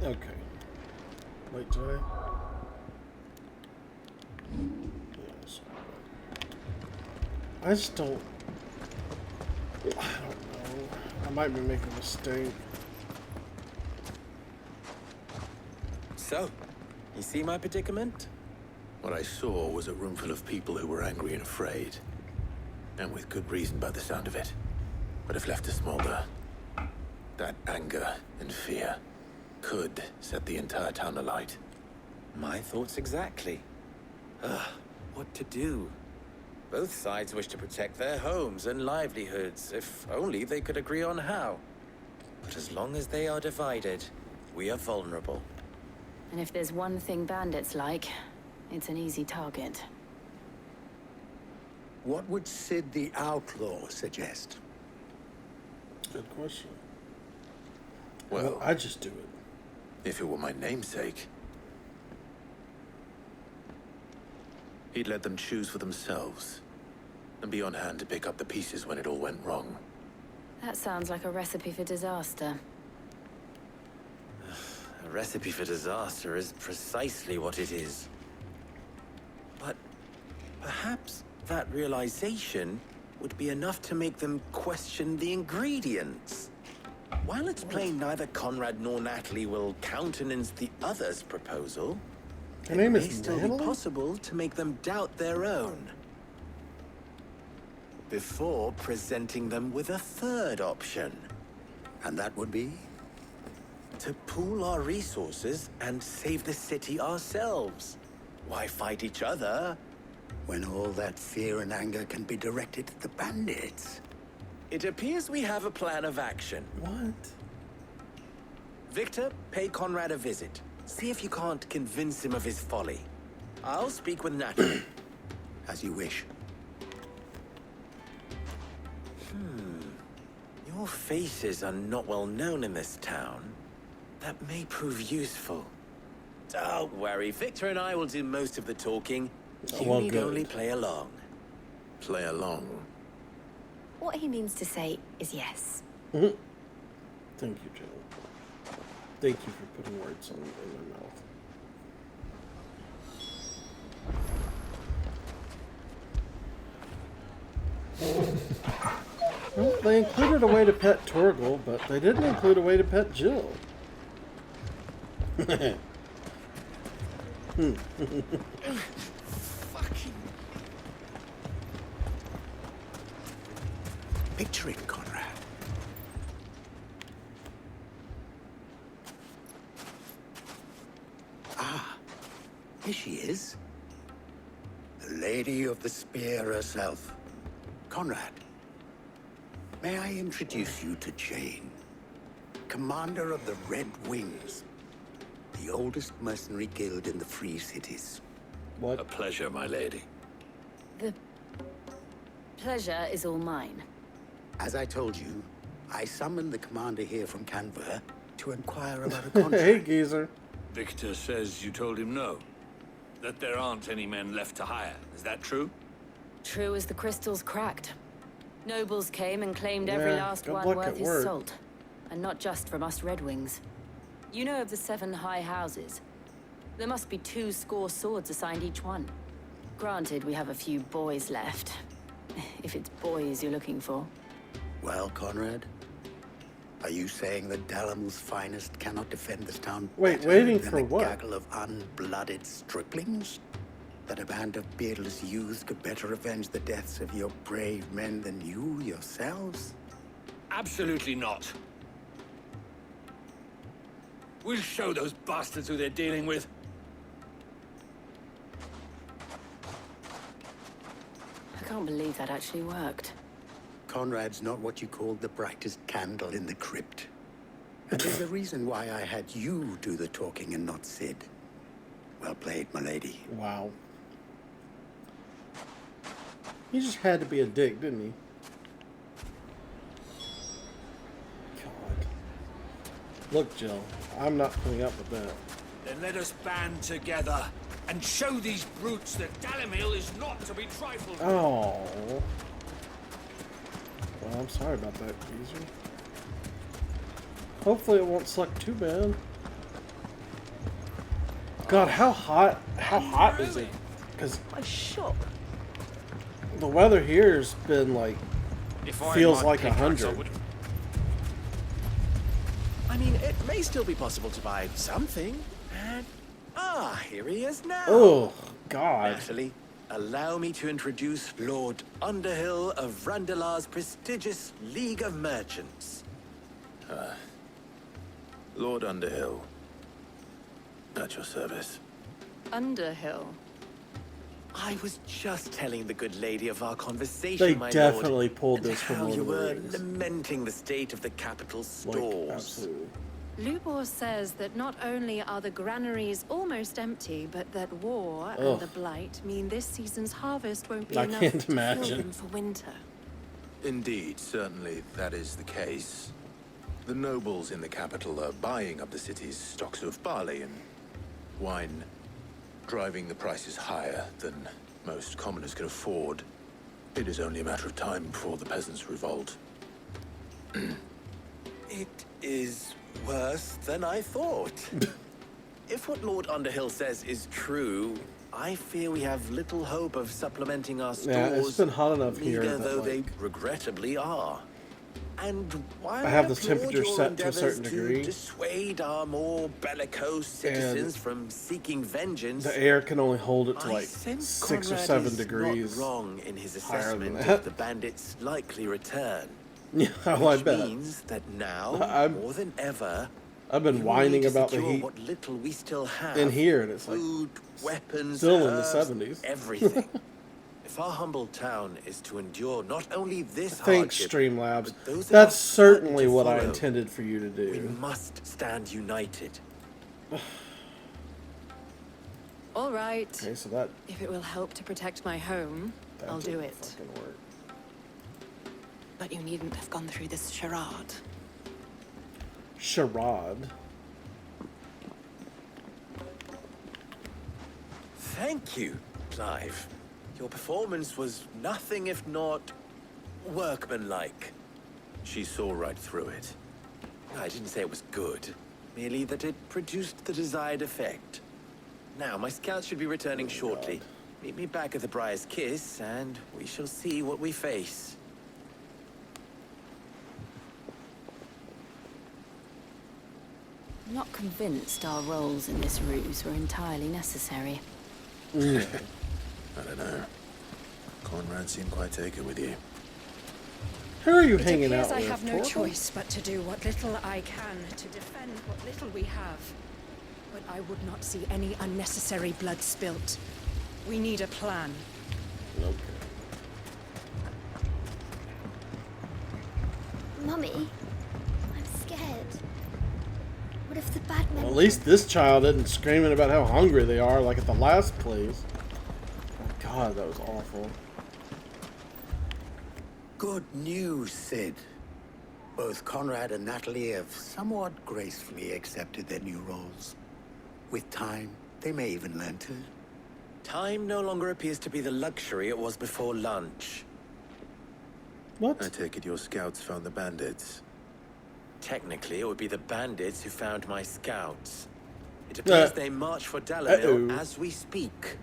Okay. Wait, do I? Yes. I just don't. I don't know. I might be making a mistake. So, you see my predicament? What I saw was a room full of people who were angry and afraid. And with good reason by the sound of it. But if left to smolder, that anger and fear could set the entire town alight. My thoughts exactly. What to do? Both sides wish to protect their homes and livelihoods, if only they could agree on how. But as long as they are divided, we are vulnerable. And if there's one thing bandits like, it's an easy target. What would Sid the Outlaw suggest? Good question. Well, I just do it. If it were my namesake, he'd let them choose for themselves and be on hand to pick up the pieces when it all went wrong. That sounds like a recipe for disaster. A recipe for disaster is precisely what it is. But perhaps that realization would be enough to make them question the ingredients. While it's plain neither Conrad nor Natalie will countenance the other's proposal, Her name it may is still Natalie? be possible to make them doubt their own. Before presenting them with a third option. And that would be? To pool our resources and save the city ourselves. Why fight each other? When all that fear and anger can be directed at the bandits. It appears we have a plan of action. What? Victor, pay Conrad a visit. See if you can't convince him of his folly. I'll speak with Natalie. As you wish. Your faces are not well known in this town. That may prove useful. Don't worry, Victor and I will do most of the talking. You well, need good. only play along. Play along. What he means to say is yes. Thank you, Jill. Thank you for putting words in my mouth. Well, they included a way to pet Torgal, but they didn't include a way to pet Jill. Fucking. Picture it, Conrad. Ah, here she is. The Lady of the Spear herself. Conrad, may I introduce you to Jane, commander of the Red Wings, the oldest mercenary guild in the Free Cities. What? A pleasure, my lady. The pleasure is all mine. As I told you, I summoned the commander here from Canver to inquire about a contract. Hey, geezer. Victor says you told him no. That there aren't any men left to hire. Is that true? True as the crystals cracked. Nobles came and claimed every Yeah, last good one luck worth at his work. salt. And not just from us Red Wings. You know of the 7 high houses. There must be 2 swords assigned each one. Granted, we have a few boys left. If it's boys you're looking for. Well, Conrad, are you saying that Dalamil's finest cannot defend this town Wait, better waiting than for a what? gaggle of unblooded striplings? That a band of beardless youths could better avenge the deaths of your brave men than you yourselves? Absolutely not. We'll show those bastards who they're dealing with. I can't believe that actually worked. Conrad's not what you called the brightest candle in the crypt. And there's a reason why I had you do the talking and not Sid. Well played, my lady. Wow. He just had to be a dick, didn't he? God. Look, Jill, I'm not putting up with that. Then let us band together and show these brutes that Dalamil is not to be trifled with. Oh. Well, I'm sorry about that, geezer. Hopefully it won't suck too bad. God, how hot is it? Because I'm shocked. the weather here's been like, feels like 100. I mean, it may still be possible to buy something. And here he is now. Oh, God. Natalie, allow me to introduce Lord Underhill of Randalar's prestigious League of Merchants. Lord Underhill. At your service. Underhill. I was just telling the good lady of our conversation, They my definitely lord, pulled and this from how Lord you of the were Rings. lamenting the state of the capital's Like, stores. absolutely. Lubor says that not only are the granaries almost empty, but that war Ugh. and the blight mean this season's harvest won't be I enough can't to fill imagine. them for winter. Indeed, certainly that is the case. The nobles in the capital are buying up the city's stocks of barley and wine, driving the prices higher than most commoners can afford. It is only a matter of time before the peasants revolt. It is worse than I thought. If what Lord Underhill says is true, I fear we have little hope of supplementing our stores. Yeah, it's been hot enough here meager that, though like, they regrettably are. And while I have I this applaud temperature your set to a certain endeavors degree. to dissuade our more bellicose citizens from seeking vengeance, The air can only hold it to I like sense 6 or Conrad 7 is degrees not wrong in his higher than assessment that. of the bandits' likely return. Yeah, I Which bet. means that now, more than ever, I've been we will whining need to about the secure heat what little we still have in here, and it's like food, weapons, still in the herbs, 70s. everything. If our humble town is to endure not only this Thanks, hardship, Streamlabs. but those that That's are certain certainly to what I follow, intended for you to do. we must stand united. All right. Okay, so that If it will help to protect my home, I'll do it. fucking work. But you needn't have gone through this charade. Charade. Thank you, Clive. Your performance was nothing if not workmanlike. She saw right through it. I didn't say it was good, merely that it produced the desired effect. Now, my scouts should be returning shortly. Meet me back at the Briar's Kiss, and we shall see what we face. I'm not convinced our roles in this ruse were entirely necessary. I don't know. Conrad seemed quite taken with you. Who are you It hanging appears out I with? have no Torvald? choice but to do what little I can to defend what little we have. But I would not see any unnecessary blood spilt. We need a plan. Okay. Mummy, I'm scared. What if the bad men... Well, at least this child isn't screaming about how hungry they are like at the last place. Oh, God, that was awful. Good news, Sid. Both Conrad and Natalie have somewhat gracefully accepted their new roles. With time, they may even learn to. Time no longer appears to be the luxury it was before lunch. What? I take it your scouts found the bandits. Technically, it would be the bandits who found my scouts. It appears they march for Dalamil as we speak.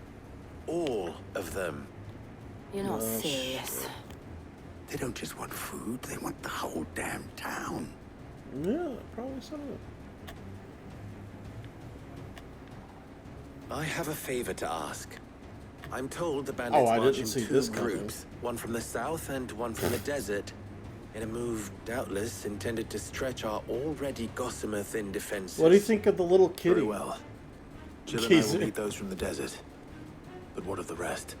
All of them. You're not serious. Shit. They don't just want food, they want the whole damn town. Yeah, probably so. I have a favor to ask. I'm told the bandits I march didn't in see two this coming. groups, one from the south and one from the desert, in a move doubtless intended to stretch our already gossamer-thin defenses. What do you think of the little kitty? Very well. Jill and I will meet those from the desert. But what of the rest?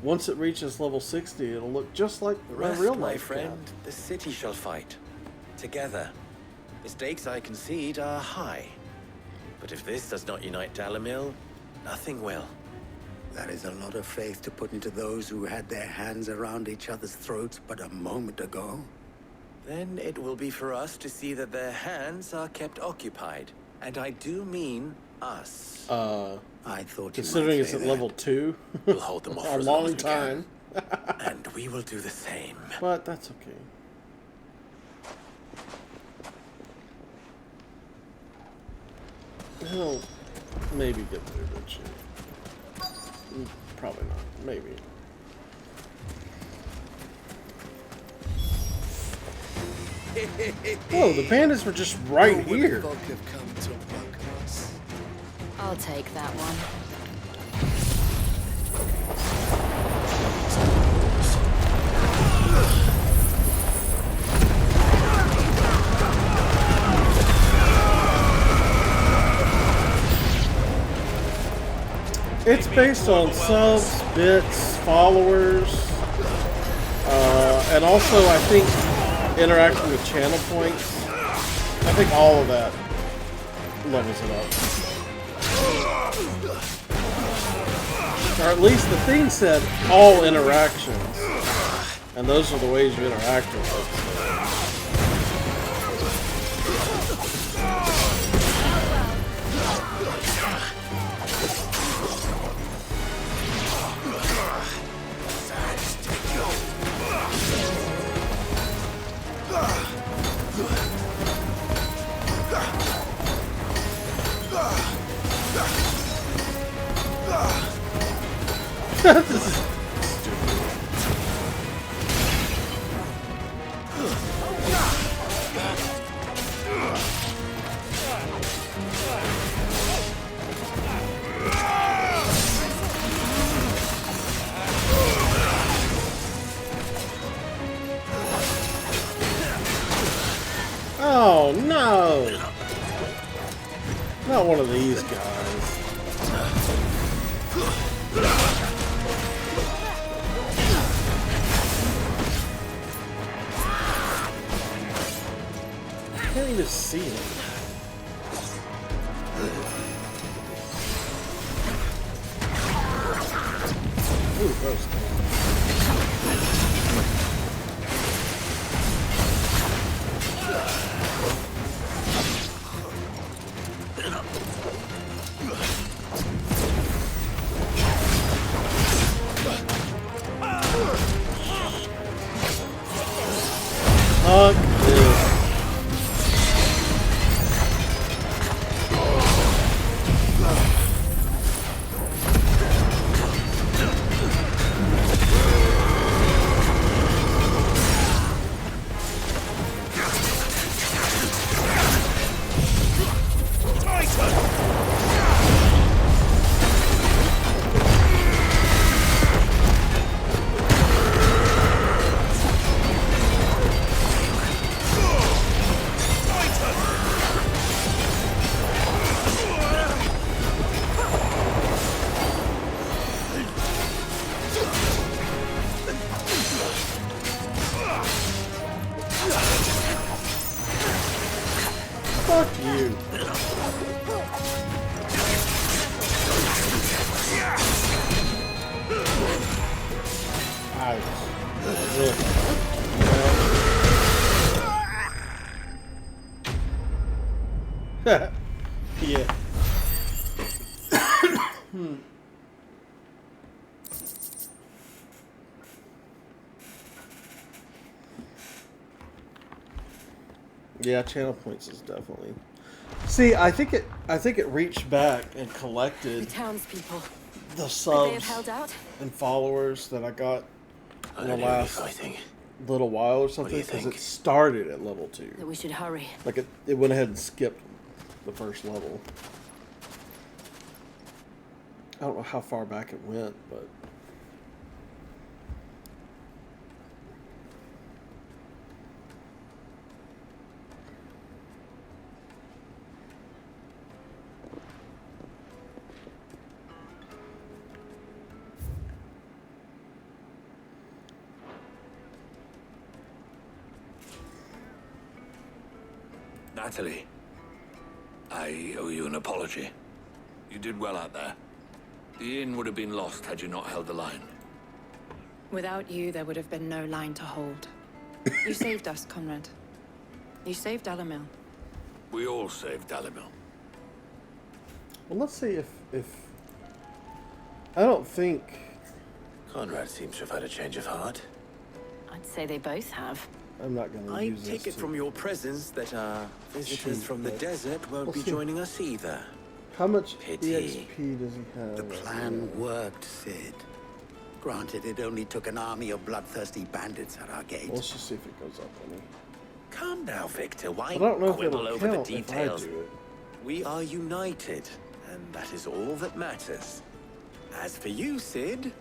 Once it reaches level 60, it'll look just like The my rest, real my life friend, the city shall fight. Together. The stakes, I concede, are high. But if this does not unite Dalamil, nothing will. That is a lot of faith to put into those who had their hands around each other's throats but a moment ago. Then it will be for us to see that their hands are kept occupied. And I do mean us. I thought considering it's at level 2, We'll hold them off a for as long long as we can. time. And we will do the same. But that's okay. He'll maybe get there eventually. Probably not. Maybe. Oh, the bandits were just right here. I'll take that one. It's based on subs, bits, followers, and also I think interacting with channel points. I think all of that levels it up. Or at least the thing said all interactions. And those are the ways you interact with it. This is stupid. Oh no! Not one of these guys. I can't even see him. Ooh, gross. Fuck this. Fuck you. Yeah. Yeah, channel points is definitely. See, I think it reached back and collected The townspeople. the Could they have subs held out? and followers that I got in the I know last you're fighting. little while or do something, you because think? it started at level 2. That we should hurry. Like it went ahead and skipped the first level. I don't know how far back it went, but Natalie, I owe you an apology. You did well out there. The inn would have been lost had you not held the line. Without you, there would have been no line to hold. You saved us, Conrad. You saved Dalamil. We all saved Dalimil. well, let's see if I don't think Conrad seems to have had a change of heart. I'd say they both have. I'm not going to I use take this it from your presence that our visitors Shoot, from the but desert won't we'll be see. joining us either. How much Pity. EXP does he have? The plan worked, Sid. Granted, it only took an army of bloodthirsty bandits at our gate. Let's just see if it goes up on me. Calm now, Victor. Why I don't know if quibble it'll over the count if I details? do it. We are united, and that is all that matters. As for you, Sid,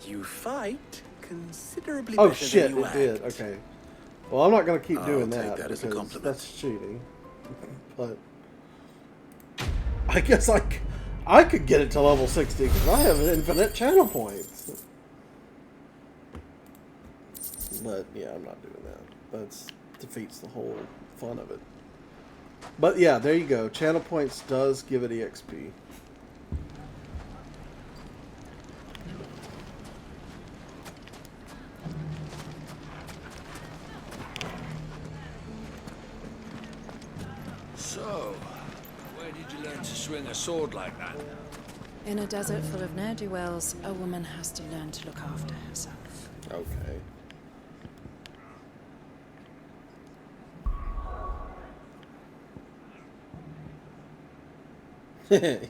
you fight considerably Oh better shit, than you it act. did. Okay. Well, I'm not going to keep doing take that, that as a because compliment. that's cheating. But I guess I could get it to level 60 because I have infinite channel points. But yeah, I'm not doing that. That defeats the whole fun of it. But yeah, there you go. Channel points does give it EXP. So, where did you learn to swing a sword like that? In a desert full of ne'er-do-wells, a woman has to learn to look after herself. Okay.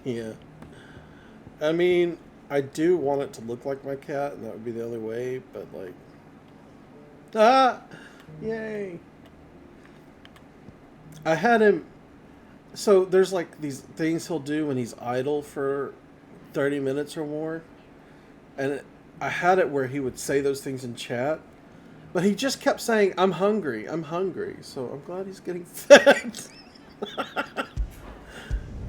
Yeah. I mean, I do want it to look like my cat, and that would be the only way, but like... Ah! Yay! I had him... So, there's like these things he'll do when he's idle for 30 minutes or more. And I had it where he would say those things in chat. But he just kept saying, I'm hungry, I'm hungry. So I'm glad he's getting fed.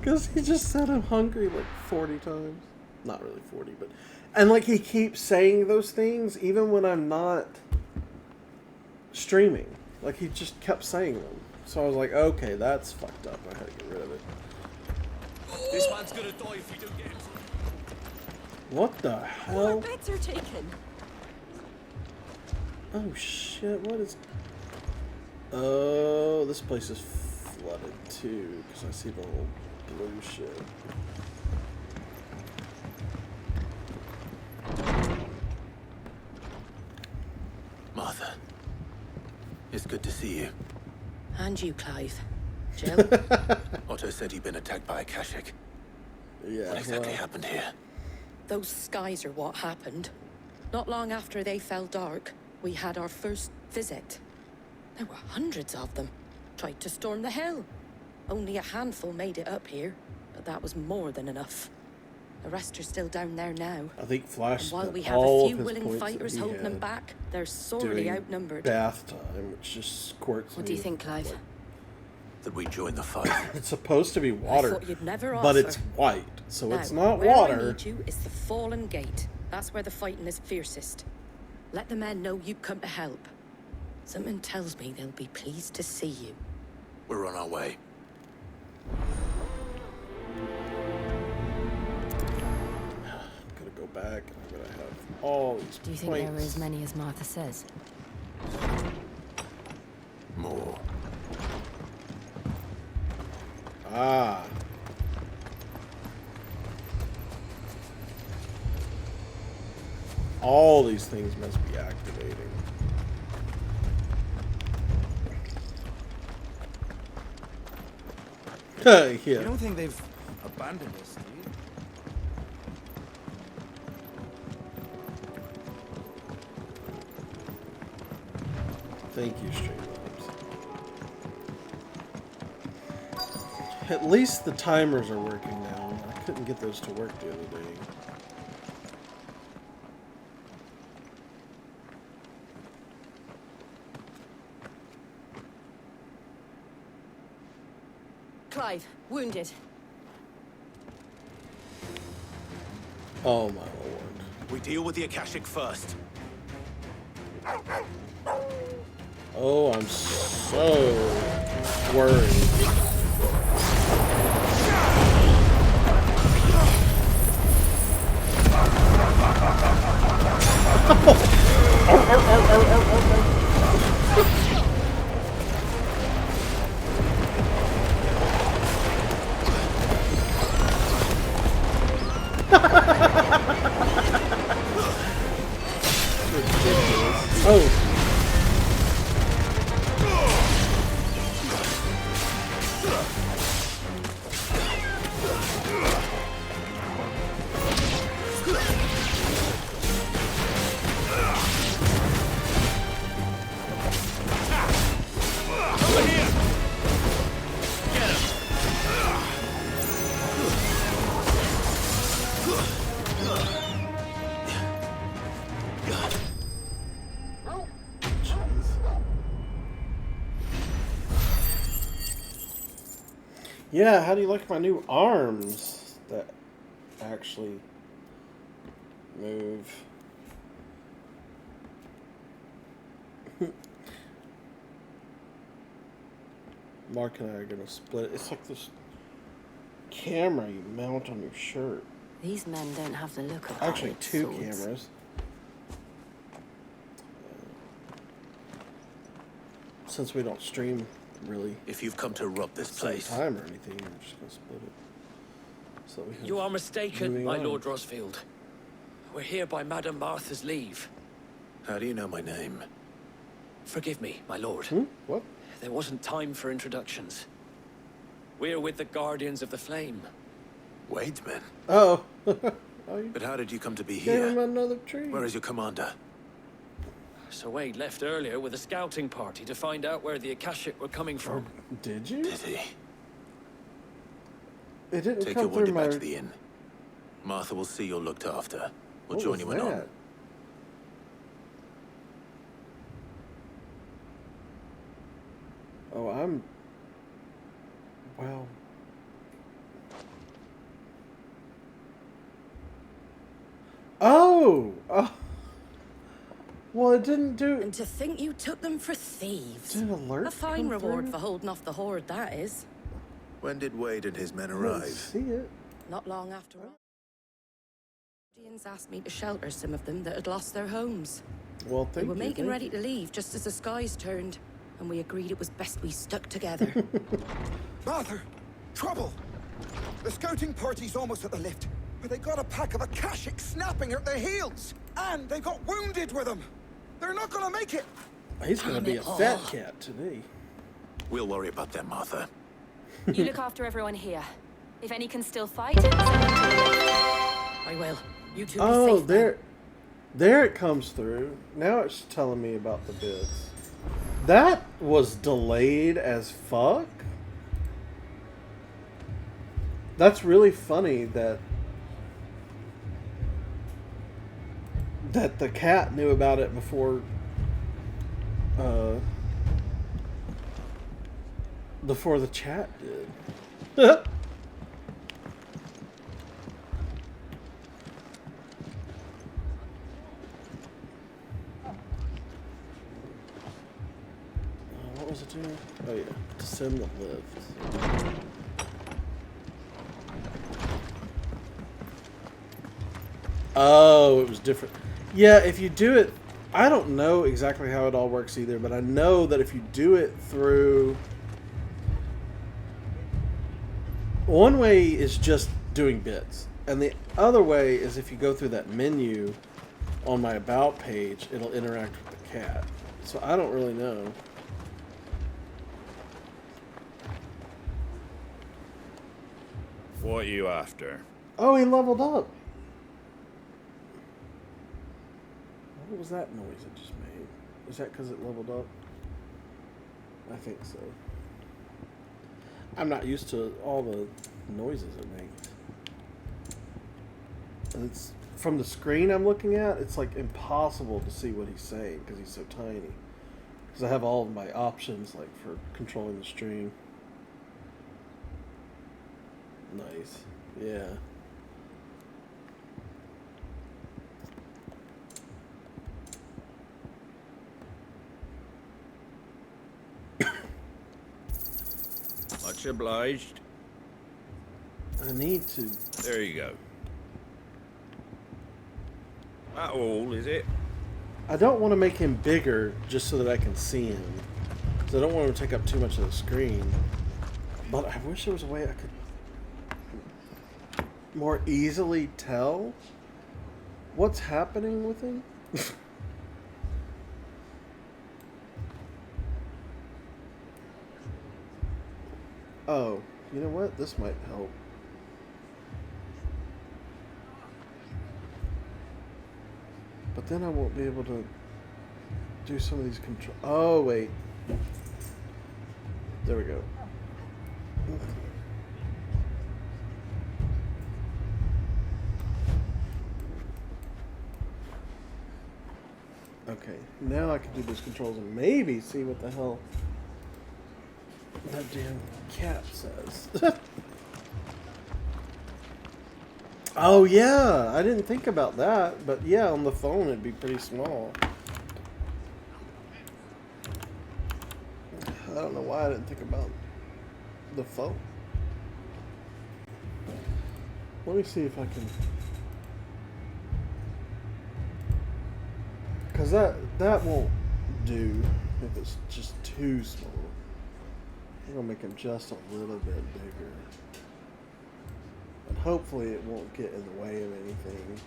Because he just said I'm hungry like 40 times. Not really 40, but... And like he keeps saying those things even when I'm not streaming. Like he just kept saying them. So I was like, okay, that's fucked up. I had to get rid of it. This man's gonna die if you don't get him. What the hell? More beds are taken. Oh shit, what is... Oh, this place is flooded too, because I see the whole blue shit. Martha, it's good to see you. And you, Clive. Jill? Otto said you'd been attacked by a Akashic. Yeah, What exactly happened here? Those skies are what happened. Not long after they fell dark, we had our first visit. There were hundreds of them. Tried to storm the hill. Only a handful made it up here, but that was more than enough. The rest are still down there now. I think Flash And while spent we have all a few of his willing points fighters that he holding them had back, they're sorely doing outnumbered. bath time, which just squirts What me do you think, Clive? like- That we join the fight. It's supposed to be water, thought you'd never but offer. it's white, so Now, it's not where I water. need you is the Fallen Gate. That's where the fighting is fiercest. Let the men know you come to help. Something tells me they'll be pleased to see you. We're on our way. I'm gonna go back and I'm gonna have all these Do you think points. there were as many as Martha says? More. Ah. All these things must be activating. Yeah. You don't think they've abandoned us, do you? Thank you, Streamlabs. At least the timers are working now. I couldn't get those to work the other day. Clive, wounded. Oh my lord. We deal with the Akashic first. Oh, I'm so worried. Oh. Yeah, how do you like my new arms that actually move? Mark and I are gonna split. It's like this camera you mount on your shirt. These men don't have the look of Actually, hired two swords. cameras. Since we don't stream really. If you've come to rob this same place, time or anything, we're just gonna split it. So we can You are mistaken, moving my on. Lord Rosfield. We're here by Madame Martha's leave. how do you know my name? Forgive me, my lord. What? There wasn't time for introductions. We're with the Guardians of the Flame. Wade's men. Oh. But how did you come to be Gave him here? another tree. Where is your commander? Sir Wade left earlier with a scouting party to find out where the Akashic were coming from. Did you? Did he? It didn't Take come your through wounded my... back to the inn. Martha will see you're looked after. We'll What join was you in on. that? Oh, I'm... Wow. Oh! Oh! Well, it didn't do... And to think you took them for thieves. Did an alert A fine come reward through? for holding off the horde, that is. When did Wade and his men I didn't arrive? see it. Not long after all. Guardians asked me to shelter some of them that had lost their homes. Well, They thank were you. making thank ready you. to leave just as the skies turned, and we agreed it was best we stuck together. Arthur! Trouble! The scouting party's almost at the lift, but they got a pack of Akashic snapping at their heels! And they got wounded with them! They're not gonna make it! He's gonna be a fat cat today. We'll worry about them, Martha. You look after everyone here. If any can still fight, send them to the lift. I will. You two Oh, be safe. then. there it comes through. Now it's telling me about the bids. That was delayed as fuck. That's really funny that the cat knew about it before the chat did. What was it doing? Oh yeah, descend the lift. Oh, it was different. Yeah, if you do it, I don't know exactly how it all works either, but I know that if you do it through... One way is just doing bits, and the other way is if you go through that menu on my About page, it'll interact with the cat. So I don't really know. What are you after? Oh, he leveled up. What was that noise it just made? Is that because it leveled up? I think so. I'm not used to all the noises it makes. And it's from the screen I'm looking at, it's like impossible to see what he's saying because he's so tiny. Because I have all of my options like for controlling the stream. Nice. Yeah. Much obliged. I need to... There you go. That all, is it? I don't want to make him bigger just so that I can see him. So I don't want him to take up too much of the screen. But I wish there was a way I could more easily tell what's happening with him. Oh, you know what? This might help. But then I won't be able to do some of these control. Oh, wait. There we go. Okay, now I can do those controls and maybe see what the hell that damn cat says. Oh yeah, I didn't think about that, but yeah, on the phone it'd be pretty small. I don't know why I didn't think about the phone. Let me see if I can... Because that won't do if it's just too small. I'm going to make him just a little bit bigger. And hopefully it won't get in the way of anything.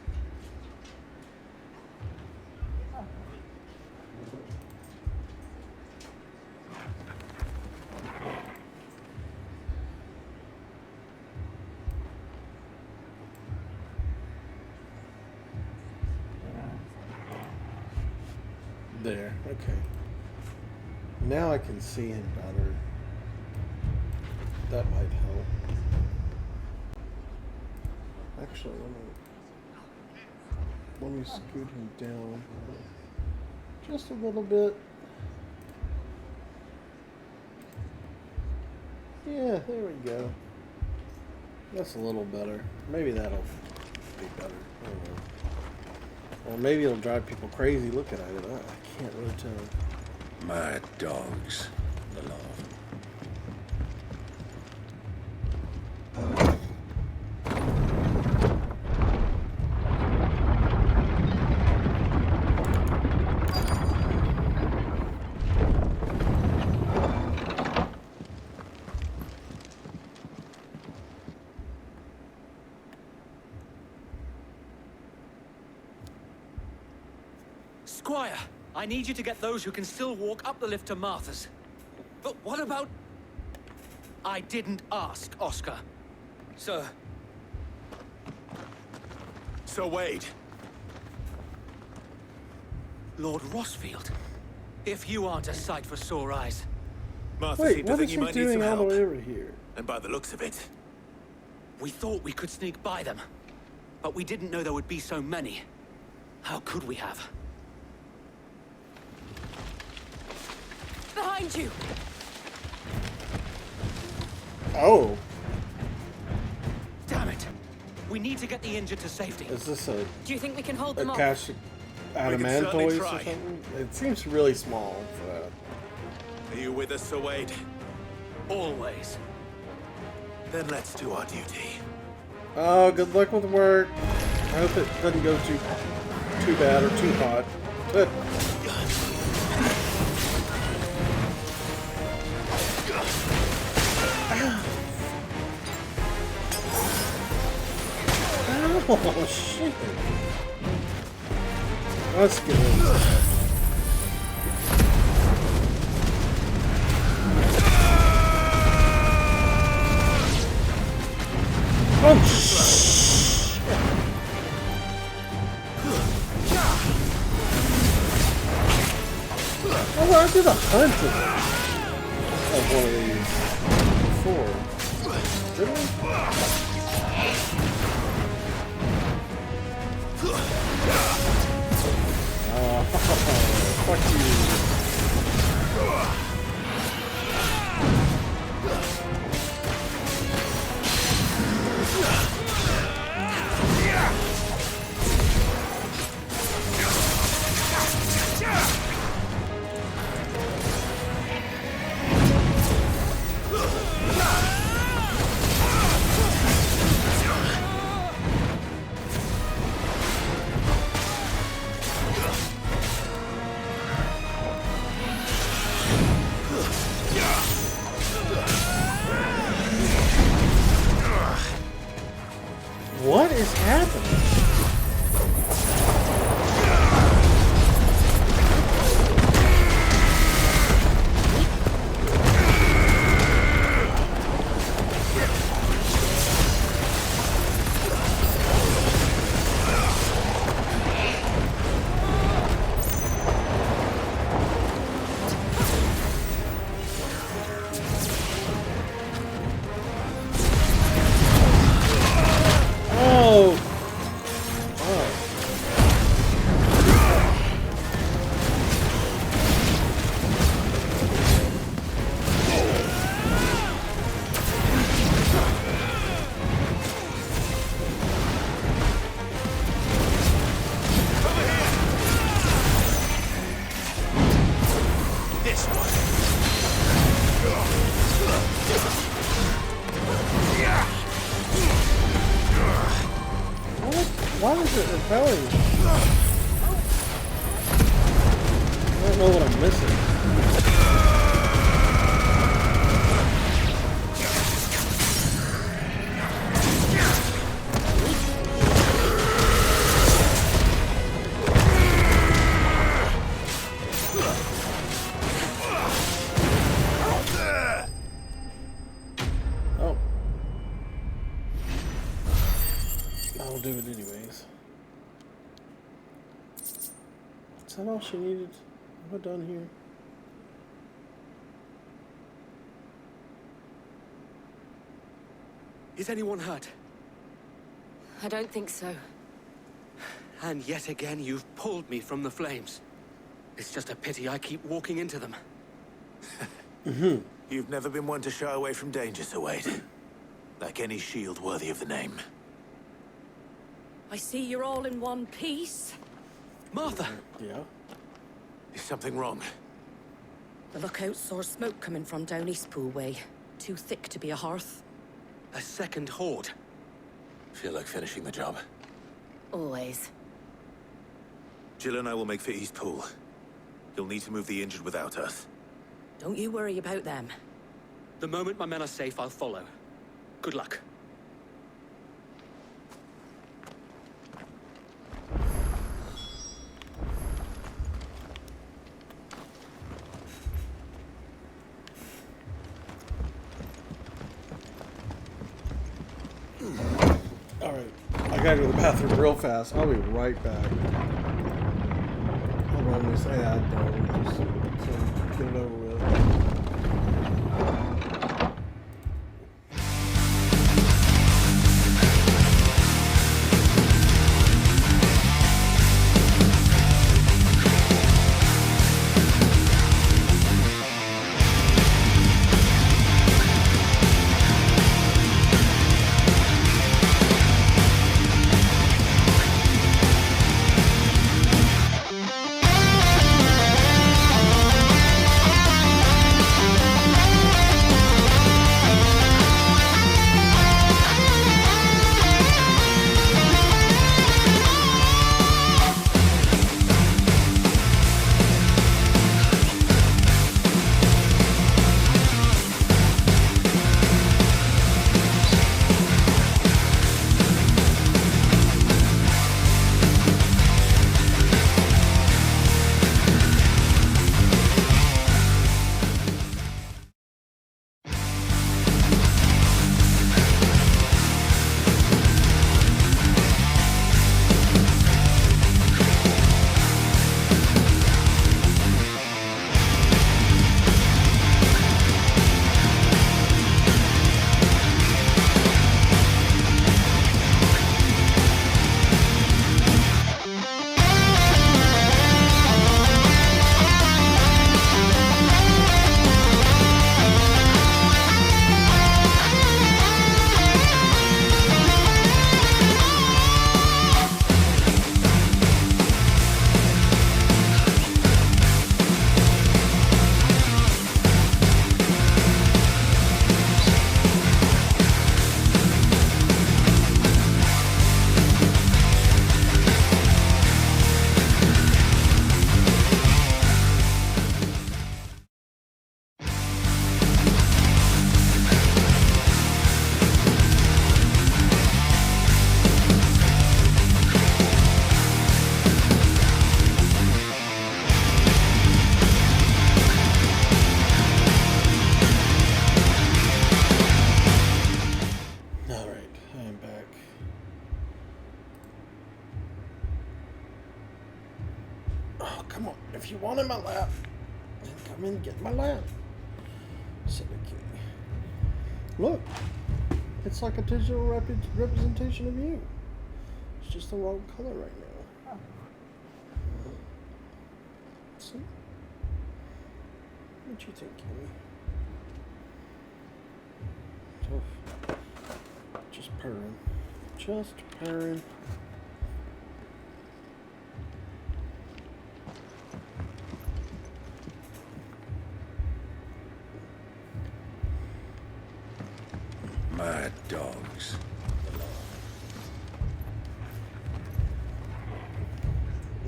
There, okay. Now I can see him better. That might help. Actually, let me scoot him down just a little bit. Yeah, there we go. That's a little better. Maybe that'll be better. I don't know. Or maybe it'll drive people crazy looking at it. I can't really tell. Mad dogs. The law. Squire, I need you to get those who can still walk up the lift to Martha's. But what about... I didn't ask, Oscar. Sir. Sir Wade. Lord Rossfield. If you aren't a sight for sore eyes. Martha Wait, seemed to what think is you he might need some doing all the help. way over here? And by the looks of it, We thought we could sneak by them. But we didn't know there would be so many. How could we have? Behind you! Oh. Damn it! We need to get the injured to safety. Is this a Do you think we can hold them off? cache certainly adamantoise or try. something? It seems really small for that. are you with us, Sir Wade? Always. Then let's do our duty. Oh, good luck with work. I hope it doesn't go too bad or too hot. Good. Oh, shit. That's good. Oh, shit. Oh, I did a hunt of one of these before. Didn't we? Fuck you. What is happening? Oh! This one. Why is it repelling? I don't know what I'm missing. Oh. I'll do it anyways. Is that all she needed? Am I done here? Is anyone hurt? I don't think so. And yet again, you've pulled me from the flames. It's just a pity I keep walking into them. You've never been one to shy away from danger, Sir Wade. Like any shield worthy of the name. I see you're all in one piece. Martha! Yeah? Is something wrong? The lookout saw smoke coming from down Eastpool way. Too thick to be a hearth. A second horde. Feel like finishing the job. Always. Jill and I will make for Eastpool. You'll need to move the injured without us. Don't you worry about them. The moment my men are safe, I'll follow. Good luck. Alright, I gotta go to the bathroom real fast. I'll be right back. I'll run this ad though, just so get it over with. Come on, if you want in my lap, then come in and get in my lap. Silly kitty. Look, it's like a digital representation of you. It's just the wrong color right now. See? What you think, Kimmy? Tough. Just purring. Just purring. Mad dogs.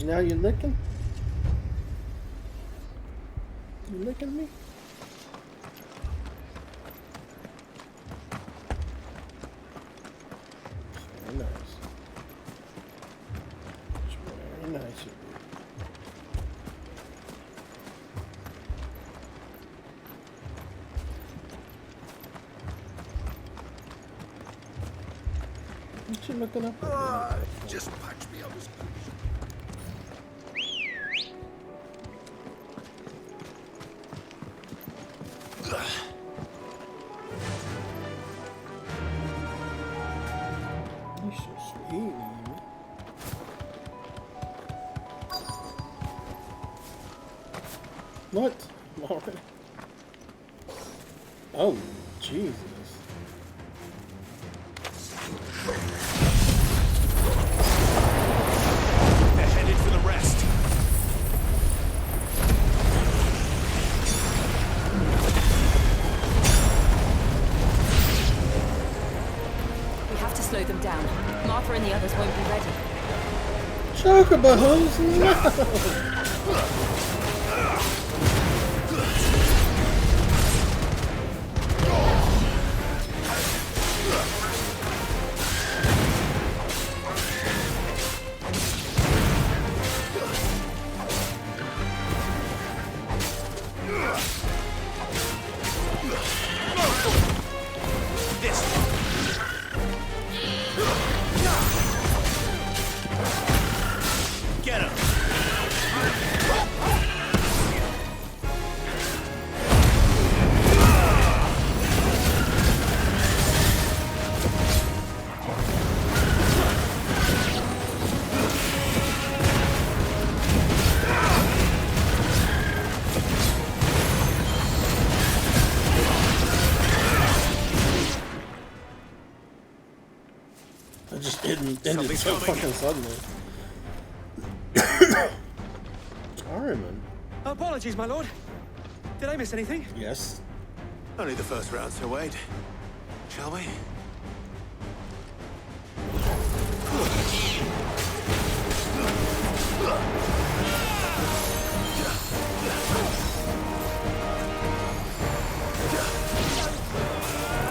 Now you're licking? You licking me? Very nice. It's very nice of you. What you looking up at? Just punch me on this. You're so sweet, man. What? Already? Oh, Jesus. They're headed for the rest. We have to slow them down. Martha and the others won't be ready. Chocobos, no! Get him! It just ended so fucking suddenly. Ariman. Apologies, my lord. Did I miss anything? Yes. Only the first round, Sir Wade. Shall we?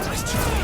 Nice try.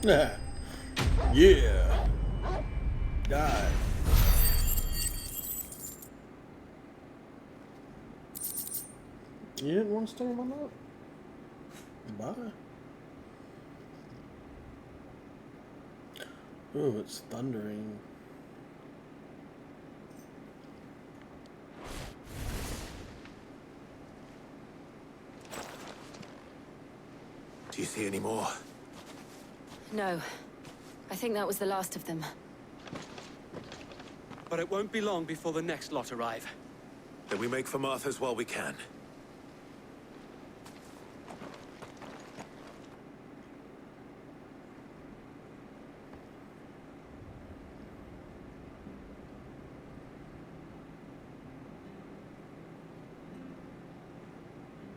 Yeah. Yeah. Die. You didn't want to stay on that? Bye. Ooh, it's thundering. Do you see any more? No. I think that was the last of them. But it won't be long before the next lot arrive. Then we make for Martha's while we can.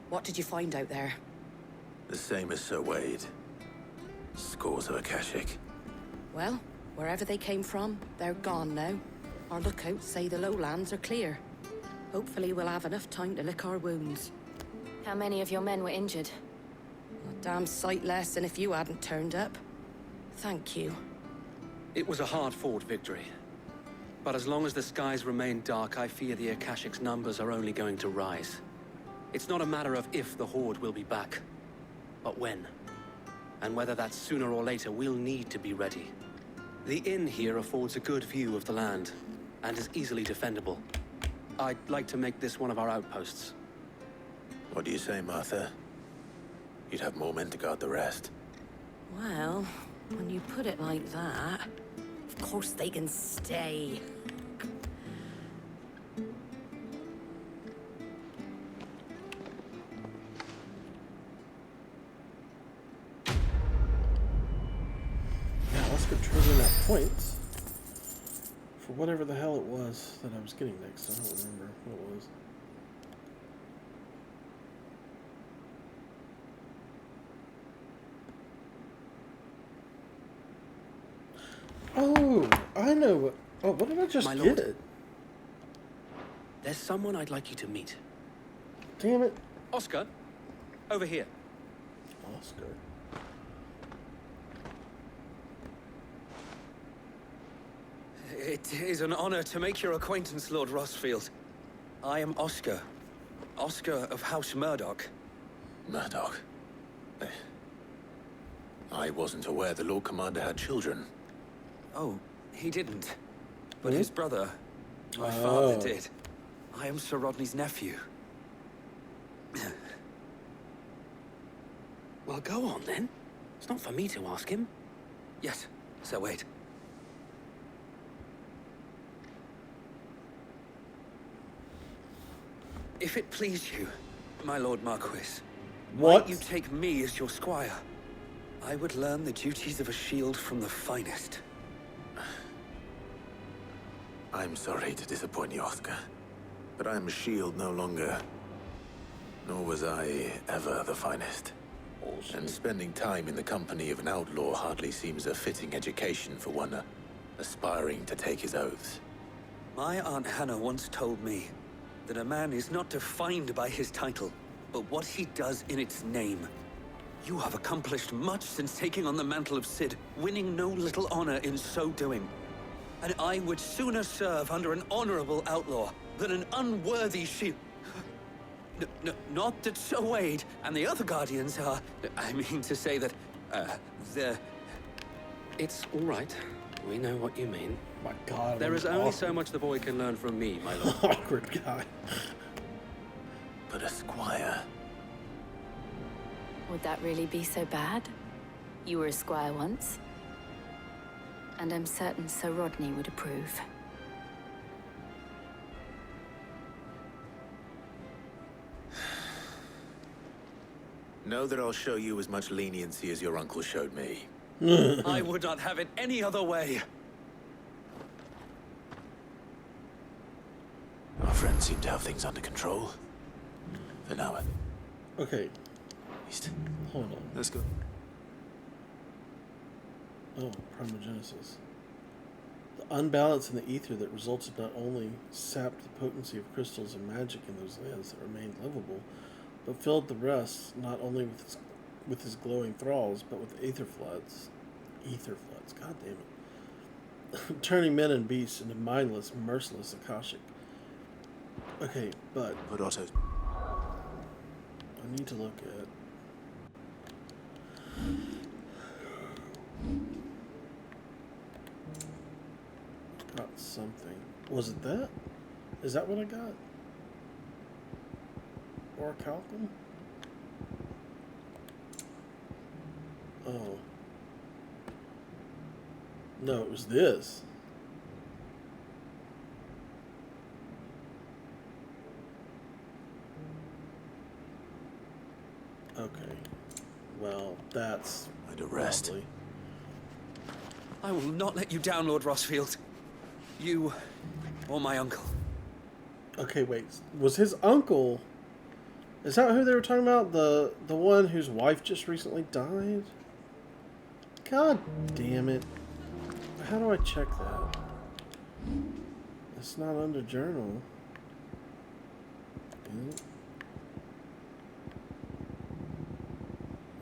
What did you find out there? The same as Sir Wade. Scores of Akashic. Well, wherever they came from, they're gone now. Our lookouts say the lowlands are clear. Hopefully we'll have enough time to lick our wounds. How many of your men were injured? A damn sight less than if you hadn't turned up. Thank you. It was a hard-fought victory. But as long as the skies remain dark, I fear the Akashic's numbers are only going to rise. It's not a matter of if the Horde will be back, but when. And whether that's sooner or later, we'll need to be ready. The inn here affords a good view of the land, and is easily defendable. I'd like to make this one of our outposts. What do you say, Martha? You'd have more men to guard the rest. Well, when you put it like that, of course they can stay. points for whatever the hell it was that I was getting next. I don't remember what it was. Oh, I know what. Oh, what did I just My get? lord. There's someone I'd like you to meet. Damn it. Oscar, over here. Oscar. It is an honor to make your acquaintance, Lord Rossfield. I am Oscar. Oscar of House Murdoch. Murdoch? I wasn't aware the Lord Commander had children. Oh, he didn't. But his brother, my father, did. I am Sir Rodney's nephew. Well, go on then. It's not for me to ask him. Yes, so wait. If it please you, my Lord Marquis, what? Might you take me as your squire? I would learn the duties of a shield from the finest. I'm sorry to disappoint you, Oscar, but I'm a shield no longer. Nor was I ever the finest. And spending time in the company of an outlaw hardly seems a fitting education for one aspiring to take his oaths. My Aunt Hannah once told me that a man is not defined by his title, but what he does in its name. You have accomplished much since taking on the mantle of Cid, winning no little honor in so doing. And I would sooner serve under an honorable outlaw than an unworthy shield. Not that Sir Wade and the other guardians are... I mean to say that, they're... It's all right. We know what you mean. My God, there is only so much the boy can learn from me, my lord. Awkward guy. But a squire. Would that really be so bad? You were a squire once. And I'm certain Sir Rodney would approve. Know that I'll show you as much leniency as your uncle showed me. I would not have it any other way. Our friends seem to have things under control. For now. Okay. Hold on. Let's go. Oh, Primogenesis. The unbalance in the ether that resulted not only sapped the potency of crystals and magic in those lands that remained livable, but filled the rest not only with his glowing thralls, but with aether floods. Ether floods, god damn it. Turning men and beasts into mindless, merciless Akashic. Okay, but also I need to look at got something. Was it that? Is that what I got? Orichalcum? Oh. No, it was this. Okay. Well, that's I'd arrest. Probably. I will not let you down, Lord Rossfield. You or my uncle. Okay, wait. Was his uncle... Is that who they were talking about? The one whose wife just recently died? God damn it. How do I check that? It's not under journal. Is it?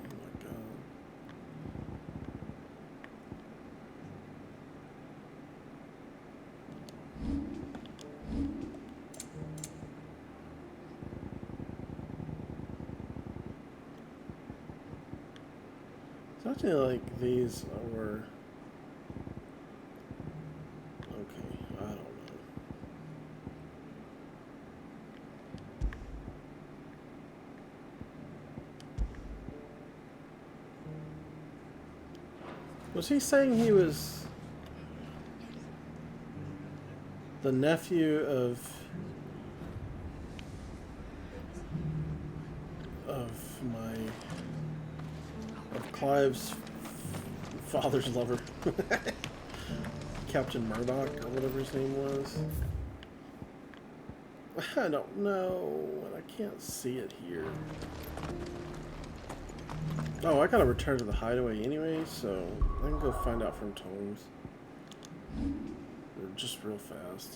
Oh my god. It's actually like these were... Okay, I don't know. Was he saying he was the nephew of Clive's father's lover? Captain Murdoch, or whatever his name was. I don't know, and I can't see it here. Oh, I gotta return to the hideaway anyway, so I can go find out from Tomes. Or just real fast,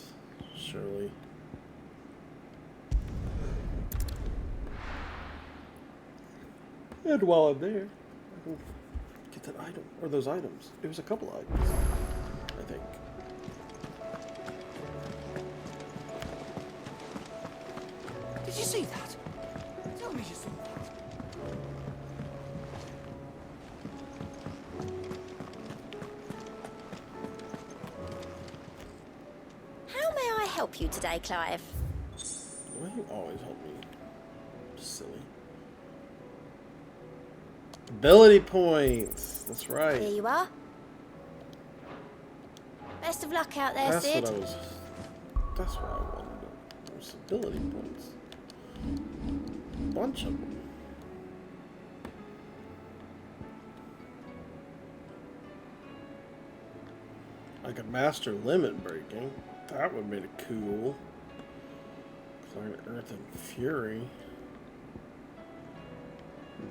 surely. And while I'm there, I can get that item, or those items. It was a couple items, I think. Did you see that? Tell me you saw that. How may I help you today, Clive? Why do you always help me? Silly. Ability points. That's right. Here you are. Best of luck out there, That's Sid. what I was. That's what I wanted. Those ability points. Bunch of them. I could master limit breaking. That would make it cool. Clear Earth and Fury.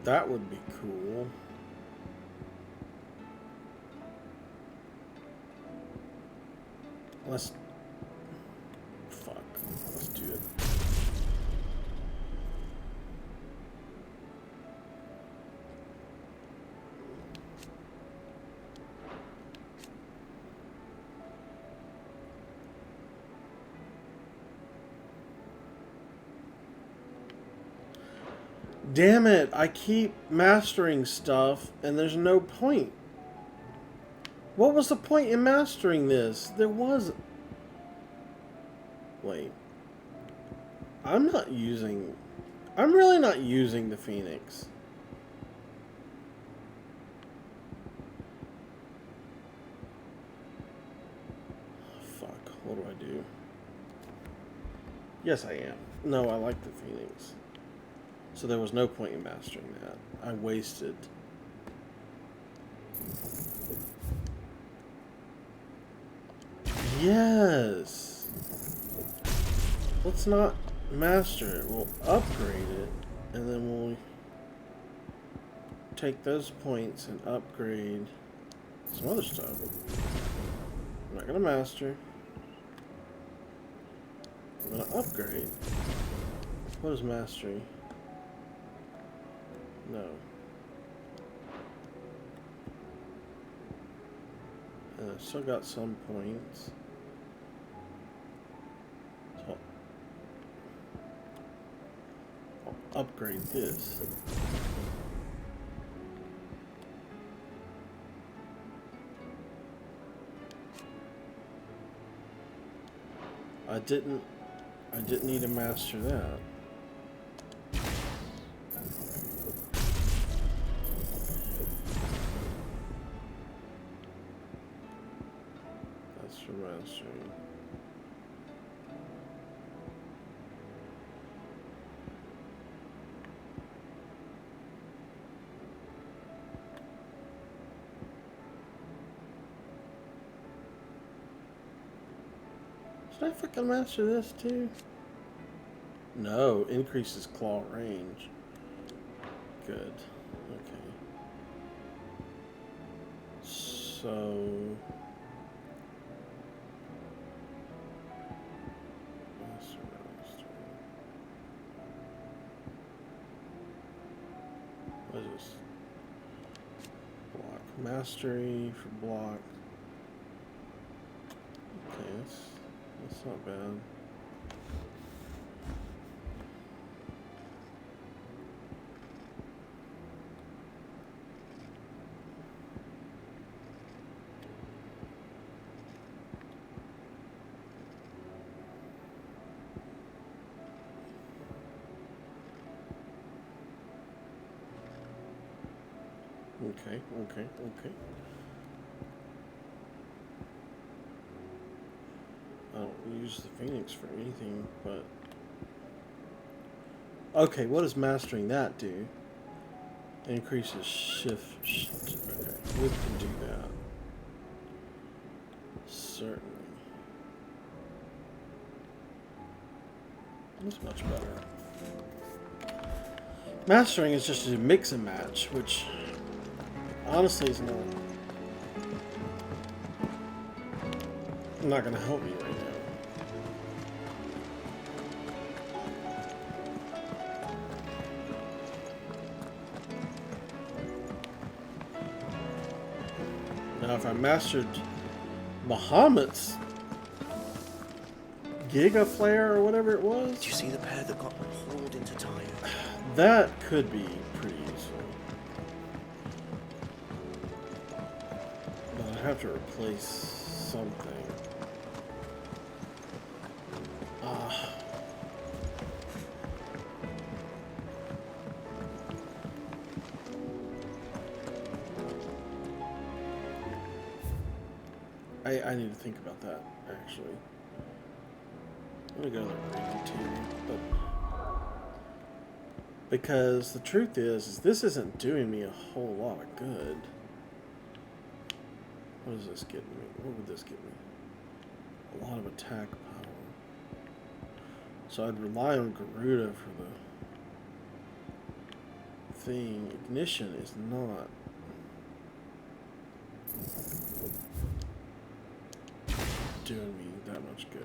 That would be cool. Let's... Fuck. Let's do it. Damn it, I keep mastering stuff and there's no point. What was the point in mastering this? There was... Wait. I'm really not using the Phoenix. Fuck, what do I do? Yes, I am. No, I like the Phoenix. So there was no point in mastering that. I wasted. Yes. Let's not master it. We'll upgrade it, and then we'll take those points and upgrade some other stuff. I'm not gonna master. I'm gonna upgrade. What is mastery? No. And I've still got some points. So I'll upgrade this. I didn't need to master that. That's for mastering. Should I fucking master this too? No, increases claw range. Good. Okay. So... What is this? Block. Mastery for block. Okay, that's not bad. Okay. I don't use the Phoenix for anything, but... Okay, what does mastering that do? Increases shift... Okay, we can do Certainly. That's much better. Mastering is just a mix and match, which honestly is not going to help me right now. Now, if I mastered Bahamut's Giga Flare or whatever it was, Did you see the pair that got hauled into Tyre? that could be pretty useful. But I have to replace something. I need to think about that, actually. I'm gonna go to the reading team, but because the truth is this isn't doing me a whole lot of good. What does this get me? What would this get me? A lot of attack power. So I'd rely on Garuda for the thing. Ignition is not doing me that much good.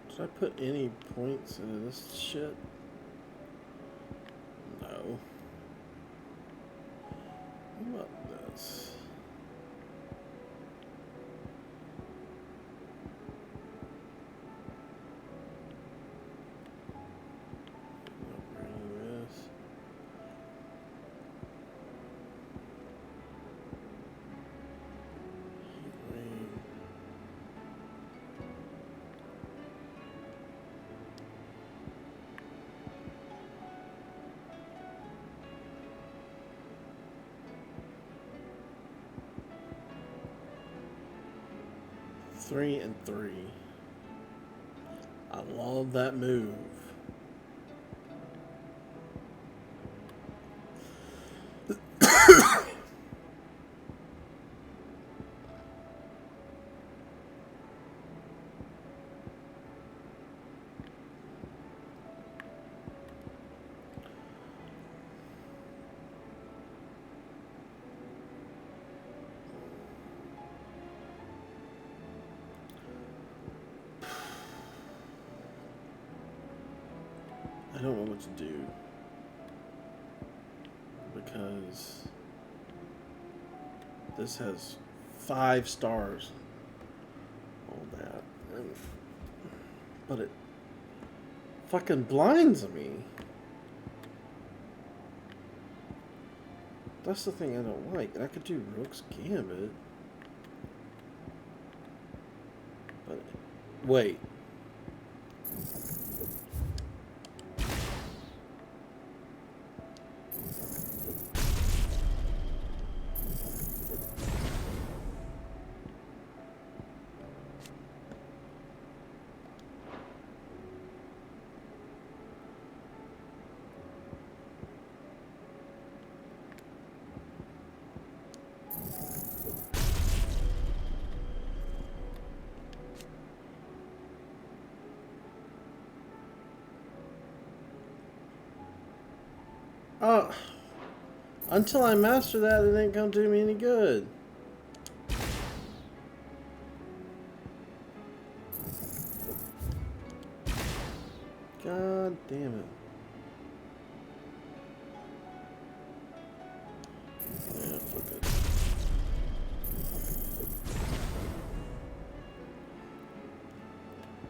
Did I put any points into this shit? No. What about this? Three and 3. I love that move. I don't know what to do because this has 5 stars. All that, but it fucking blinds me. That's the thing I don't like. And I could do Rook's Gambit, but wait. Until I master that, it ain't gonna do me any good. God damn it. Yeah, fuck it.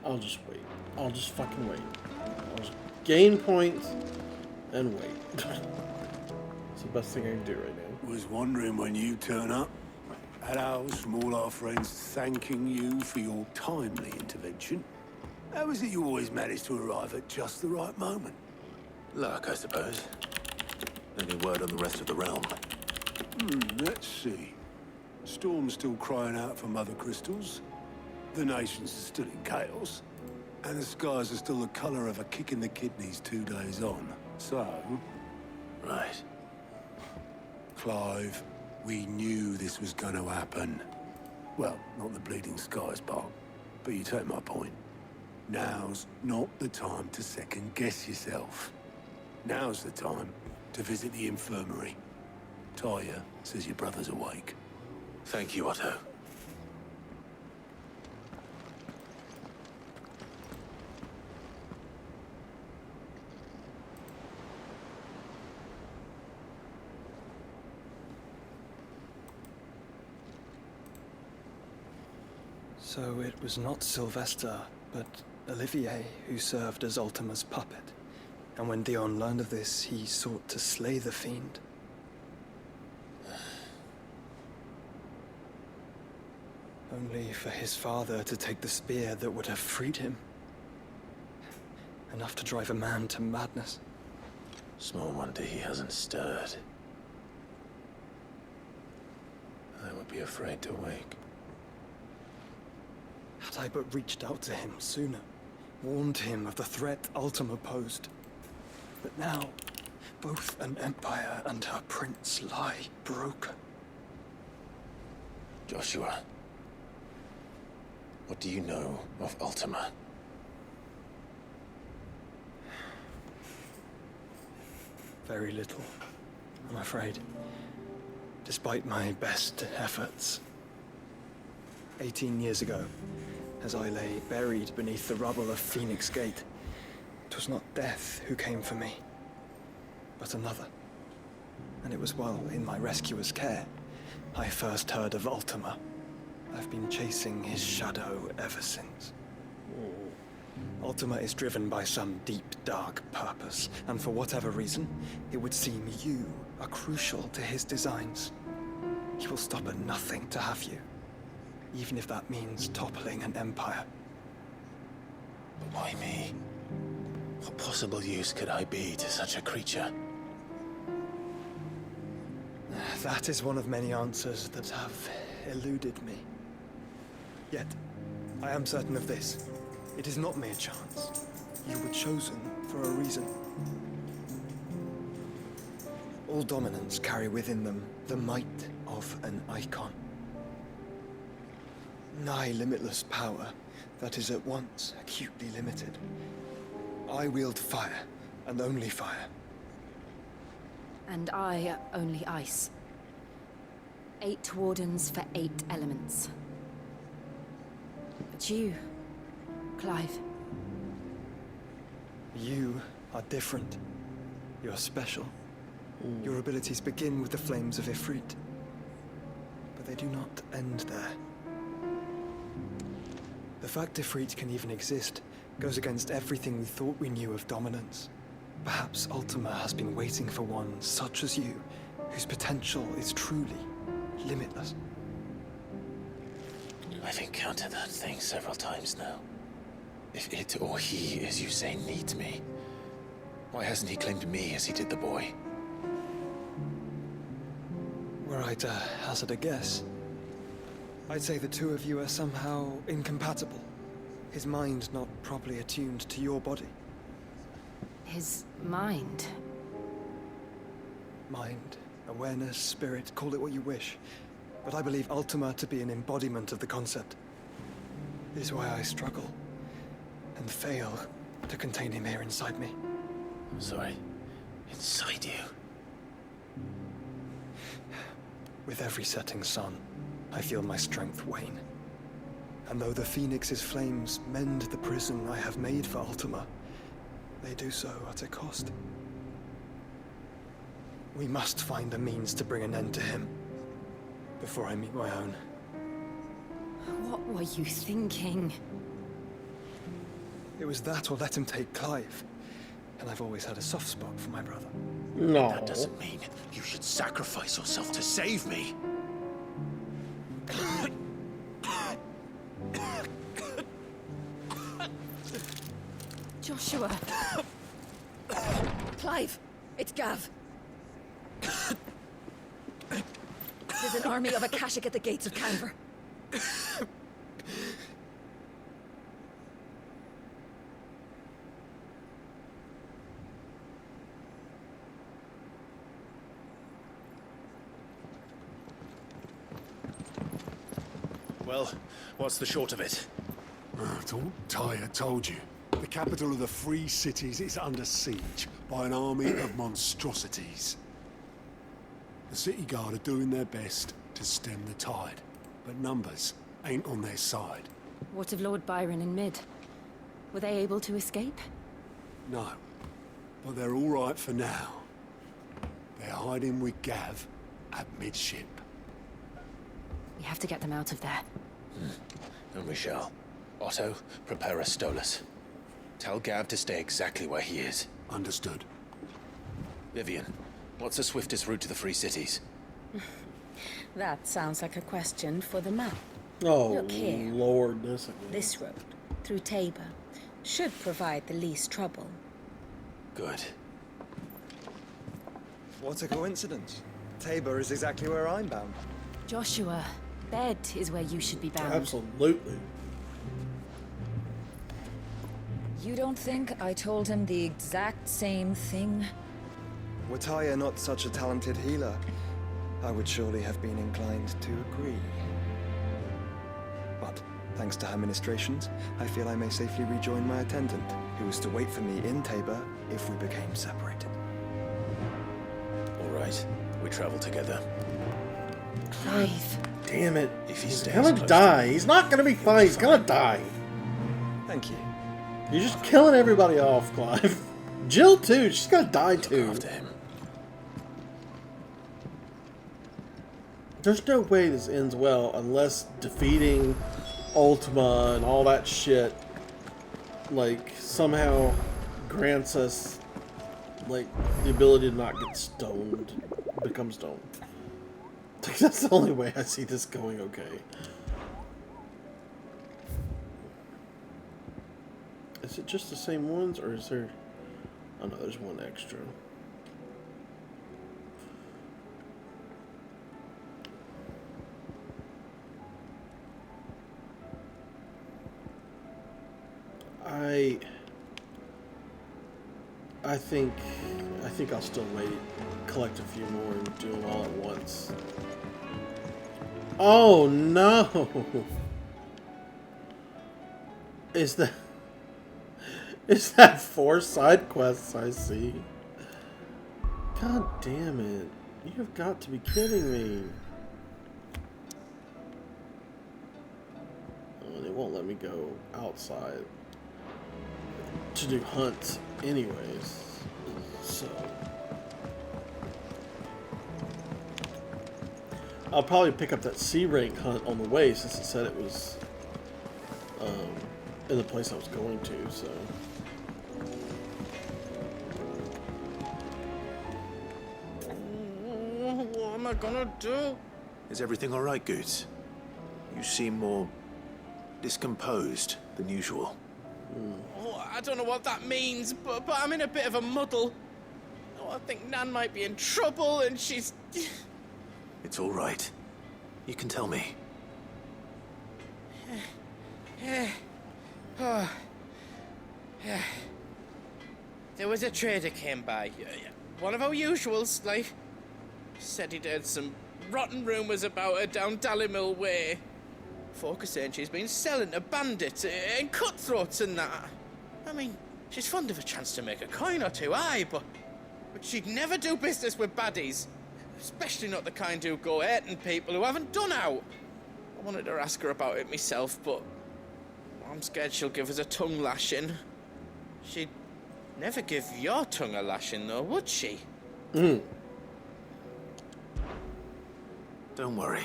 I'll just wait. I'll just fucking wait. I'll just gain points and wait. It's the best thing I can do right now. Was wondering when you turn up. Hello, from all our friends thanking you for your timely intervention. How is it you always manage to arrive at just the right moment? Luck, I suppose. Any word on the rest of the realm? Let's see. Storm's still crying out for mother crystals. The nations are still in chaos, and the skies are still the colour of a kick in the kidneys 2 days on. So... Right. Clive, we knew this was going to happen. Well, not the bleeding skies part, but you take my point. Now's not the time to second-guess yourself. Now's the time to visit the infirmary. Talia says your brother's awake. Thank you, Otto. So it was not Sylvester, but Olivier who served as Ultima's puppet. And when Dion learned of this, he sought to slay the fiend. Only for his father to take the spear that would have freed him. Enough to drive a man to madness. Small wonder he hasn't stirred. I would be afraid to wake. Had I but reached out to him sooner, warned him of the threat Ultima posed. But now, both an empire and her prince lie broken. Joshua, what do you know of Ultima? Very little, I'm afraid. Despite my best efforts. 18 years ago, as I lay buried beneath the rubble of Phoenix Gate, it was not death who came for me, but another. And it was while in my rescuer's care, I first heard of Ultima. I've been chasing his shadow ever since. Ultima is driven by some deep, dark purpose, and for whatever reason, it would seem you are crucial to his designs. He will stop at nothing to have you, even if that means toppling an empire. But why me? What possible use could I be to such a creature? That is one of many answers that have eluded me. Yet, I am certain of this. It is not mere chance. You were chosen for a reason. All dominants carry within them the might of an icon. Nigh limitless power that is at once acutely limited. I wield fire, and only fire. And I only ice. 8 wardens for 8 elements. But you, Clive. You are different. You're special. Your abilities begin with the flames of Ifrit. But they do not end there. The fact Ifrit can even exist goes against everything we thought we knew of dominance. Perhaps Ultima has been waiting for one such as you, whose potential is truly limitless. I've encountered that thing several times now. If it or he, as you say, needs me, why hasn't he claimed me as he did the boy? Were I to hazard a guess, I'd say the two of you are somehow incompatible. His mind not properly attuned to your body. His mind? Mind, awareness, spirit, call it what you wish. But I believe Ultima to be an embodiment of the concept. It is why I struggle and fail to contain him here inside me. I'm sorry. Inside you? With every setting sun, I feel my strength wane. And though the Phoenix's flames mend the prison I have made for Ultima, they do so at a cost. We must find a means to bring an end to him before I meet my own. What were you thinking? It was that or let him take Clive. And I've always had a soft spot for my brother. No. That doesn't mean you should sacrifice yourself to save me. Joshua! Clive! It's Gav! There's an army of Akashic at the gates of Canver. Well, what's the short of it? Thought Ty had told you. The capital of the Free Cities is under siege by an army of monstrosities. The city guard are doing their best to stem the tide, but numbers ain't on their side. What of Lord Byron and Mid? Were they able to escape? No, but they're all right for now. They're hiding with Gav at midship. We have to get them out of there. And we shall. Otto, prepare a Stolas. Tell Gav to stay exactly where he is. Understood. Vivian, what's the swiftest route to the Free Cities? That sounds like a question for the map. Oh, Look here. Lord, this again. This road, through Tabor, should provide the least trouble. Good. What a coincidence. Tabor is exactly where I'm bound. Joshua, Bed is where you should be bound. Absolutely. You don't think I told him the exact same thing? Were Tyre not such a talented healer, I would surely have been inclined to agree. But, thanks to her ministrations, I feel I may safely rejoin my attendant, who is to wait for me in Tabor if we became separated. All right, we travel together. Clive. Damn it. If he He's stays gonna close die. He's not gonna be fine. He's gonna die. Thank you. You're just killing everybody off, Clive. Jill, too. She's gonna die, too. After him. There's no way this ends well unless defeating Ultima and all that shit, like, somehow grants us, like, the ability to not get stoned, become stoned. That's the only way I see this going okay. Is it just the same ones, or is there... Oh no, there's one extra. I think I'll still wait, collect a few more, and do them all at once. Oh no! Is that 4 side quests I see? God damn it! You've got to be kidding me! Oh, and it won't let me go outside to do hunts anyways, so I'll probably pick up that C rank hunt on the way since it said it was in the place I was going to, so What am I gonna do? Is everything all right, Goots? You seem more discomposed than usual. Oh, I don't know what that means, but I'm in a bit of a muddle. Oh, I think Nan might be in trouble, and she's... It's all right. You can tell me. Oh. There was a trader came by. One of our usuals, like... Said he'd heard some rotten rumours about her down Dalimil Way. Folk are saying she's been selling to bandits and cutthroats and that. I mean, she's fond of a chance to make a coin or two, aye, but she'd never do business with baddies. Especially not the kind who go hurting people who haven't done out. I wanted to ask her about it myself, but I'm scared she'll give us a tongue lashing. She'd never give your tongue a lashing, though, would she? Don't worry.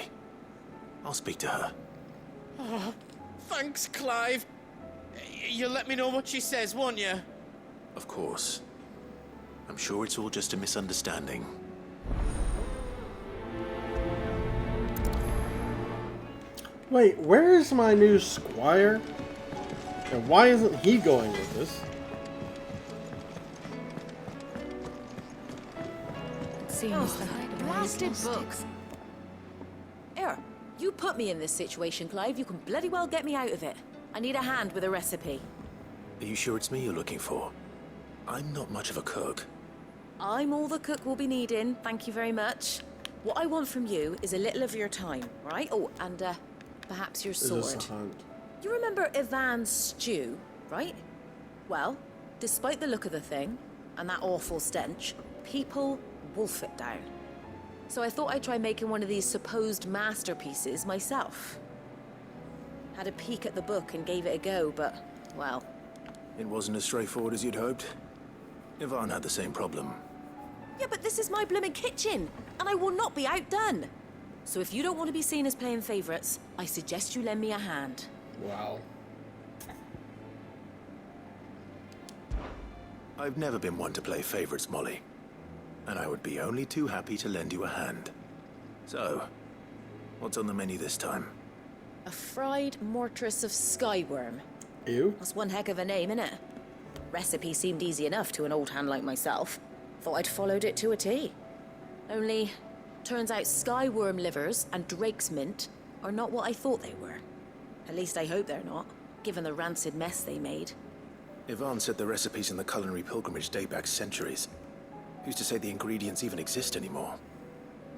I'll speak to her. Oh, thanks, Clive. You'll let me know what she says, won't you? Of course. I'm sure it's all just a misunderstanding. wait, where is my new squire? And why isn't he going with us? Seems the Blasted books. Here, you put me in this situation, Clive. You can bloody well get me out of it. I need a hand with a recipe. Are you sure it's me you're looking for? I'm not much of a cook. I'm all the cook will be needing, thank you very much. What I want from you is a little of your time, right? Oh, and Perhaps your Is this sword. a hunt? You remember Ivan's stew, right? Well, despite the look of the thing, and that awful stench, people wolf it down. So I thought I'd try making one of these supposed masterpieces myself. Had a peek at the book and gave it a go, but, well... It wasn't as straightforward as you'd hoped. Ivan had the same problem. Yeah, but this is my blimmin' kitchen, and I will not be outdone. So if you don't want to be seen as playing favorites, I suggest you lend me a hand. Wow. I've never been one to play favorites, Molly. And I would be only too happy to lend you a hand. So, what's on the menu this time? A fried mortress of skyworm. Ew. That's one heck of a name, innit? Recipe seemed easy enough to an old hand like myself. Thought I'd followed it to a T. Only, turns out skyworm livers and drake's mint are not what I thought they were. At least I hope they're not, given the rancid mess they made. Ivan said the recipes in the culinary pilgrimage date back centuries. Who's to say the ingredients even exist anymore?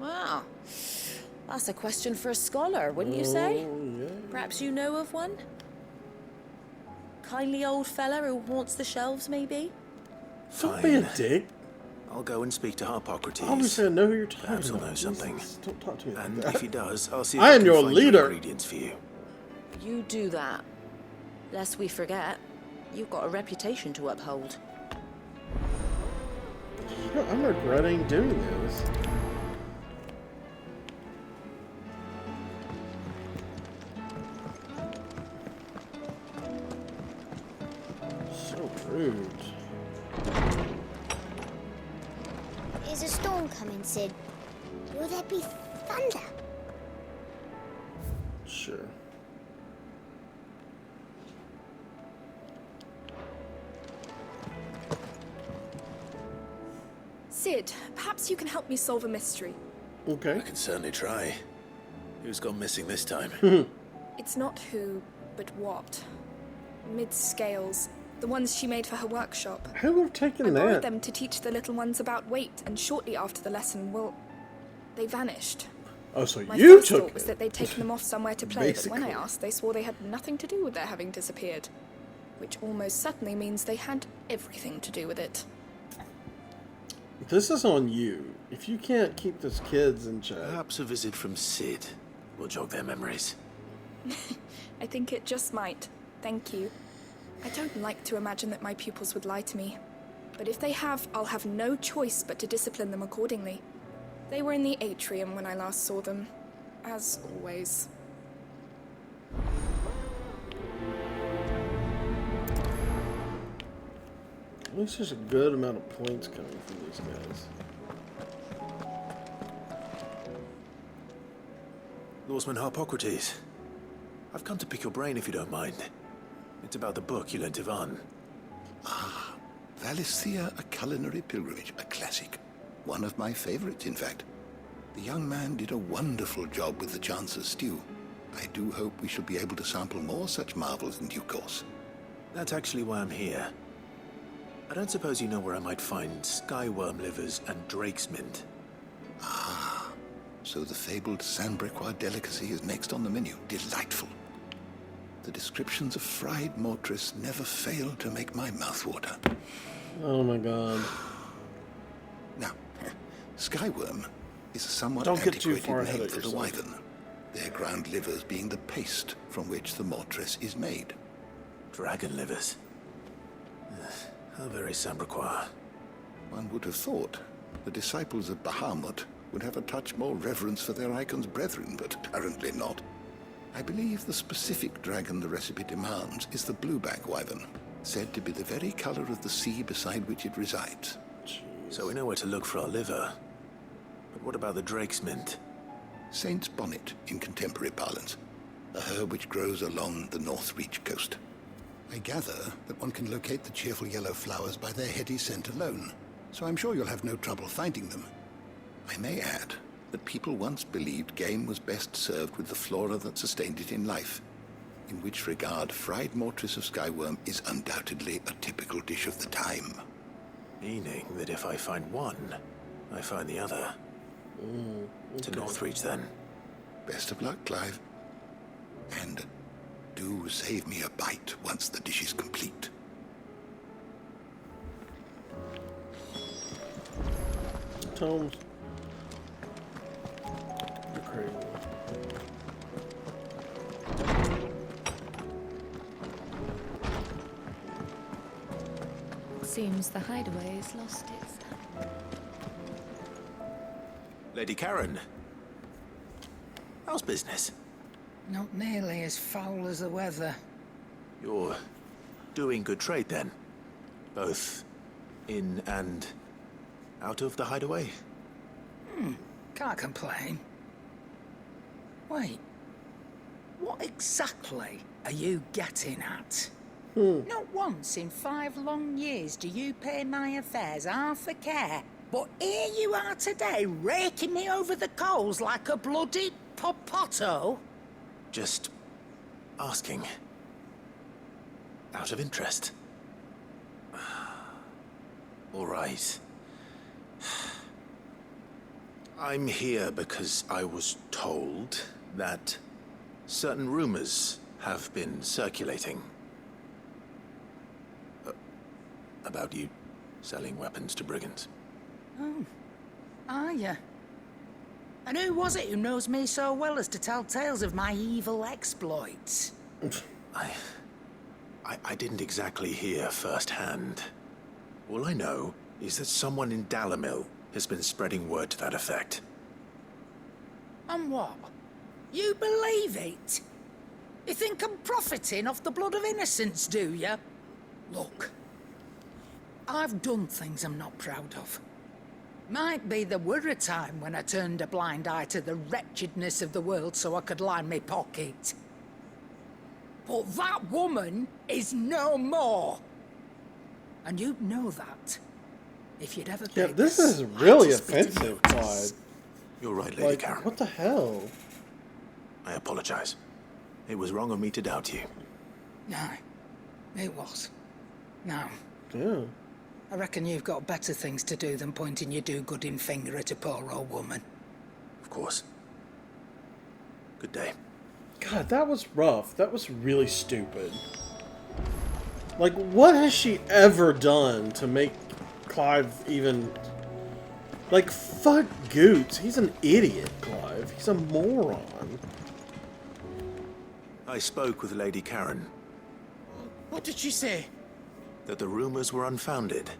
Wow. That's a question for a scholar, wouldn't you say? Yeah. Perhaps you know of one? Kindly old fella who haunts the shelves, maybe? Don't be a dick. I'll go and speak to Hippocrates. Obviously, I know who you're talking Perhaps he'll about. know something. Jesus, don't talk to me like And that. if he does, I'll see if I am can your find leader. ingredients for you. You do that. Lest we forget, you've got a reputation to uphold. You know, I'm regretting doing this. So rude. Is a storm coming, Sid? Will there be thunder? Sure. Sid, perhaps you can help me solve a mystery. Okay. I can certainly try. Who's gone missing this time? It's not who, but what. Mid-scales. The ones she made for her workshop. Who would have taken I borrowed that? them to teach the little ones about weight, and shortly after the lesson, well, they vanished. Oh, so My you first took thought was it. that they'd taken them off somewhere to play, but when I Basically. asked, they swore they had nothing to do with their having disappeared. Which almost certainly means they had everything to do with it. This is on you. If you can't keep those kids in check. Perhaps a visit from Sid will jog their memories. I think it just might. Thank you. I don't like to imagine that my pupils would lie to me. But if they have, I'll have no choice but to discipline them accordingly. They were in the atrium when I last saw them. As always. At least there's a good amount of points coming from these guys. Lawsman Hippocrates. I've come to pick your brain if you don't mind. It's about the book you lent Ivan. Ah, Valisthea, a culinary pilgrimage, a classic. One of my favorites, in fact. The young man did a wonderful job with the Chance's stew. I do hope we shall be able to sample more such marvels in due course. That's actually why I'm here. I don't suppose you know where I might find skyworm livers and drake's mint. Ah, so the fabled Sandbrequois delicacy is next on the menu. Delightful. The descriptions of fried mortress never fail to make my mouth water. Oh my god. Now, skyworm is a somewhat Don't get too antiquated far ahead name of for the yourself. wyvern. Their ground livers being the paste from which the mortress is made. Dragon livers. How very Sandbrequois. One would have thought the disciples of Bahamut would have a touch more reverence for their icon's brethren, but apparently not. I believe the specific dragon the recipe demands is the blueback wyvern, said to be the very color of the sea beside which it resides. So we know where to look for our liver. But what about the drake's mint? Saint's bonnet in contemporary parlance, a herb which grows along the North Reach coast. I gather that one can locate the cheerful yellow flowers by their heady scent alone, so I'm sure you'll have no trouble finding them. I may add that people once believed game was best served with the flora that sustained it in life, in which regard fried mortress of skyworm is undoubtedly a typical dish of the time. Meaning that if I find one, I find the other. To Northreach, then. Best of luck, Clive. And do save me a bite once the dish is complete. Tomes. You're crazy. Seems the hideaway has lost its... Lady Karen. How's business? Not nearly as foul as the weather. You're doing good trade then? Both in and out of the hideaway? Can't complain. Wait. What exactly are you getting at? Not once in 5 long years do you pay my affairs half a care. But here you are today, raking me over the coals like a bloody popoto. Just asking. Out of interest. All right. I'm here because I was told that certain rumors have been circulating about you selling weapons to brigands. Oh, are you? And who was it who knows me so well as to tell tales of my evil exploits? I didn't exactly hear firsthand. All I know is that someone in Dalimil has been spreading word to that effect. And what? You believe it? You think I'm profiting off the blood of innocents, do you? Look, I've done things I'm not proud of. Might be there were a time when I turned a blind eye to the wretchedness of the world so I could line my pocket. But that woman is no more. And you'd know that if you'd ever Yeah, paid this the is really slightest bit of offensive, notice. Clyde. You're right, Lady Like, Karen. what the hell? I apologize. It was wrong of me to doubt you. No, it was. No. Yeah. I reckon you've got better things to do than pointing your do-gooding finger at a poor old woman. Of course. Good day. God, that was rough. That was really stupid. Like, what has she ever done to make Clive even... Like, fuck Goots. He's an idiot, Clive. He's a moron. I spoke with Lady Karen. What did she say? That the rumors were unfounded,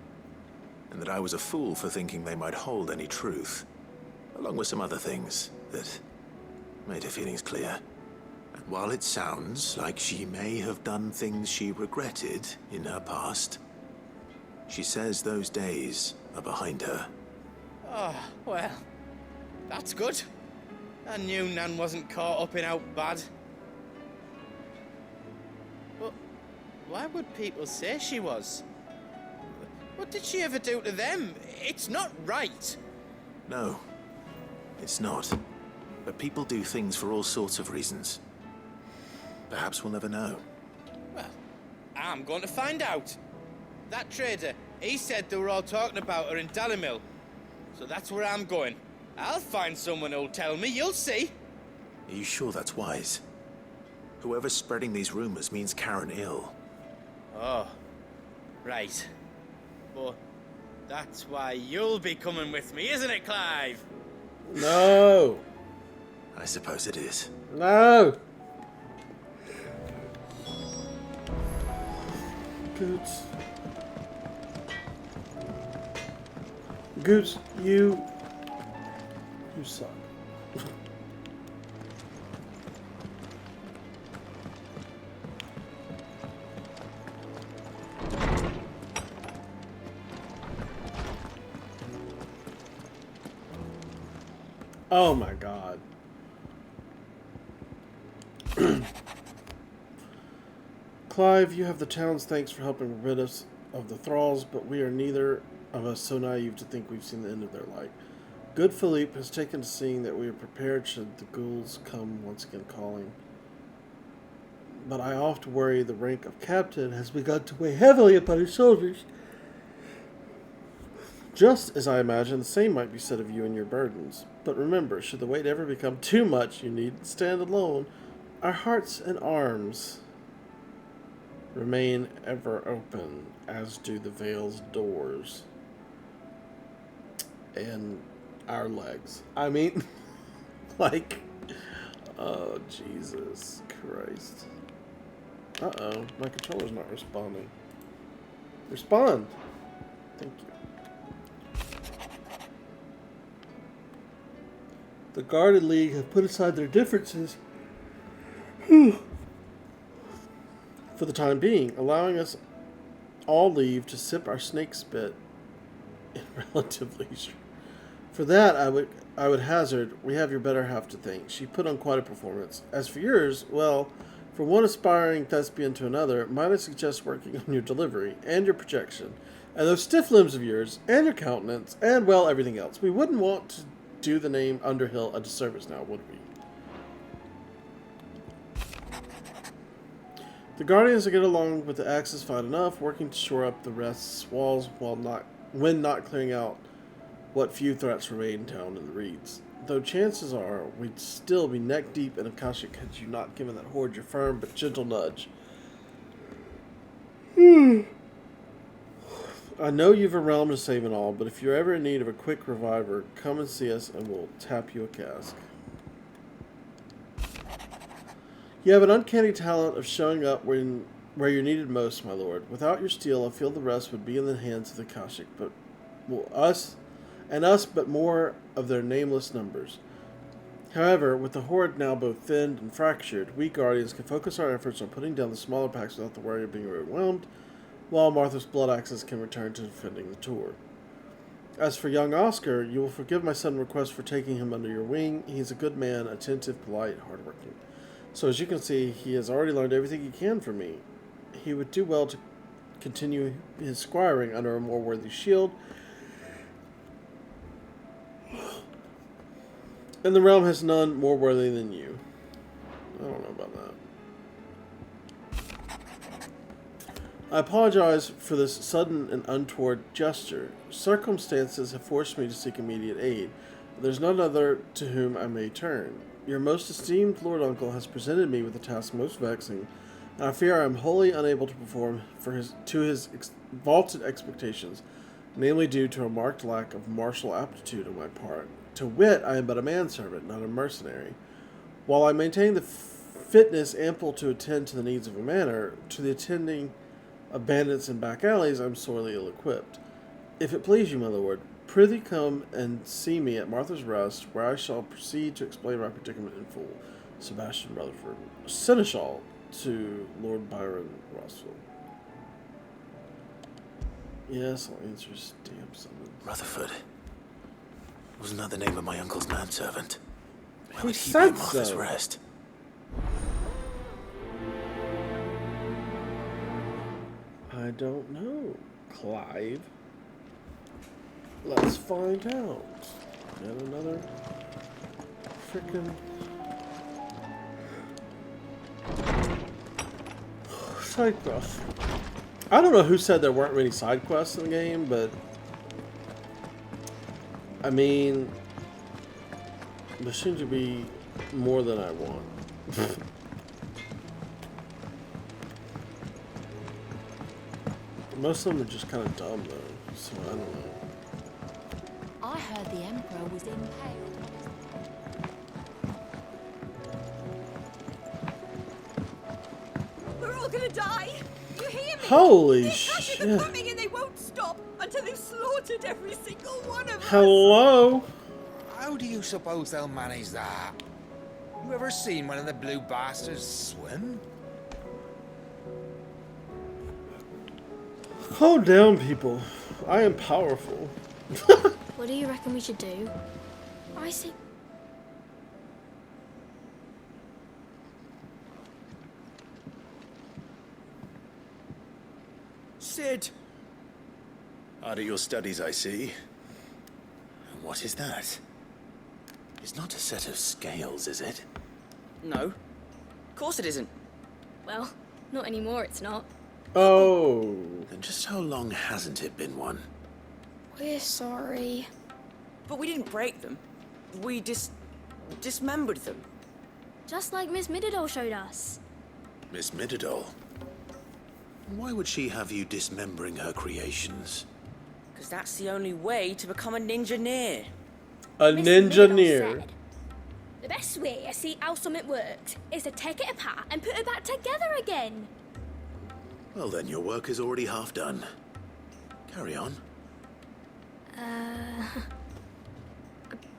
and that I was a fool for thinking they might hold any truth, along with some other things that made her feelings clear. And while it sounds like she may have done things she regretted in her past, she says those days are behind her. Oh, well, that's good. I knew Nan wasn't caught up in out bad. But why would people say she was? What did she ever do to them? It's not right. No, it's not. But people do things for all sorts of reasons. Perhaps we'll never know. Well, I'm going to find out. That trader, he said they were all talking about her in Dalimil. So that's where I'm going. I'll find someone who'll tell me, you'll see. Are you sure that's wise? Whoever's spreading these rumors means Karen ill. Oh, right. But that's why you'll be coming with me, isn't it, Clive? No. I suppose it is. No. Goots. Goots, you suck. Oh my god. Clive, you have the town's thanks for helping rid us of the thralls, but we are neither of us so naive to think we've seen the end of their light. Good Philippe has taken to seeing that we are prepared should the ghouls come once again calling. But I oft worry the rank of captain has begun to weigh heavily upon his shoulders. Just as I imagine the same might be said of you and your burdens. But remember, should the weight ever become too much, you needn't stand alone. Our hearts and arms remain ever open, as do the veil's doors. And our legs. I mean, like, oh, Jesus Christ. Uh-oh, my controller's not responding. Respond! Thank you. The Guarded League have put aside their differences for the time being, allowing us all leave to sip our snake spit in relative leisure. For that, I would hazard, we have your better half to thank. She put on quite a performance. As for yours, well, from one aspiring thespian to another, might I suggest working on your delivery, and your projection, and those stiff limbs of yours, and your countenance, and, well, everything else. We wouldn't want to do the name Underhill a disservice now, would we? The Guardians will get along with the Axis fine enough, working to shore up the rest's walls when not clearing out what few threats remain down in the reeds. Though chances are we'd still be neck deep in Akashic had you not given that horde your firm but gentle nudge. I know you've a realm to save and all, but if you're ever in need of a quick reviver, come and see us and we'll tap you a cask. You have an uncanny talent of showing up where you're needed most, my lord. Without your steel, I feel the rest would be in the hands of the Akashic, but us, but more of their nameless numbers. However, with the horde now both thinned and fractured, we Guardians can focus our efforts on putting down the smaller packs without the worry of being overwhelmed, while Martha's blood axes can return to defending the tour. As for young Oscar, you will forgive my sudden request for taking him under your wing. He is a good man, attentive, polite, hardworking. So as you can see, he has already learned everything he can from me. He would do well to continue his squiring under a more worthy shield, and the realm has none more worthy than you. I don't know about that. I apologize for this sudden and untoward gesture. Circumstances have forced me to seek immediate aid. There's none other to whom I may turn. Your most esteemed Lord Uncle has presented me with a task most vexing, and I fear I am wholly unable to perform to his vaulted expectations, namely due to a marked lack of martial aptitude on my part. To wit, I am but a manservant, not a mercenary. While I maintain the fitness ample to attend to the needs of a manor, to the attending of bandits and back alleys I am sorely ill-equipped. If it please you, my lord, prithee come and see me at Martha's Rest, where I shall proceed to explain my predicament in full. Sebastian Rutherford, Seneschal to Lord Byron Rossville. Yes, I'll answer his damn summons. Rutherford. Wasn't that the name of my uncle's manservant? Where would he be said at Martha's so. Rest? I don't know, Clive. Let's find out. Yet another frickin' side quest. I don't know who said there weren't many side quests in the game, but I mean, there seems to be more than I want. Most of them are just kind of dumb, though, so I don't know. I heard the Emperor was impaled. We're all gonna die! You hear me? Holy the Akashic shit. are coming and they won't stop until they've slaughtered every single one of us! Hello? How do you suppose they'll manage that? You ever seen one of the blue bastards swim? Calm down, people. I am powerful. What do you reckon we should do? I see. Sid! Hard at your studies, I see. And what is that? It's not a set of scales, is it? No. Of course it isn't. Well, not anymore, it's not. Oh. Then just how long hasn't it been one? We're sorry. But we didn't break them. We dismembered them. Just like Miss Mididol showed us. Miss Mididol? Why would she have you dismembering her creations? Because that's the only way to become a ninja-neer. A Miss ninja Mididol near. said, the best way to see how something works is to take it apart and put it back together again. Well then, your work is already half done. Carry on.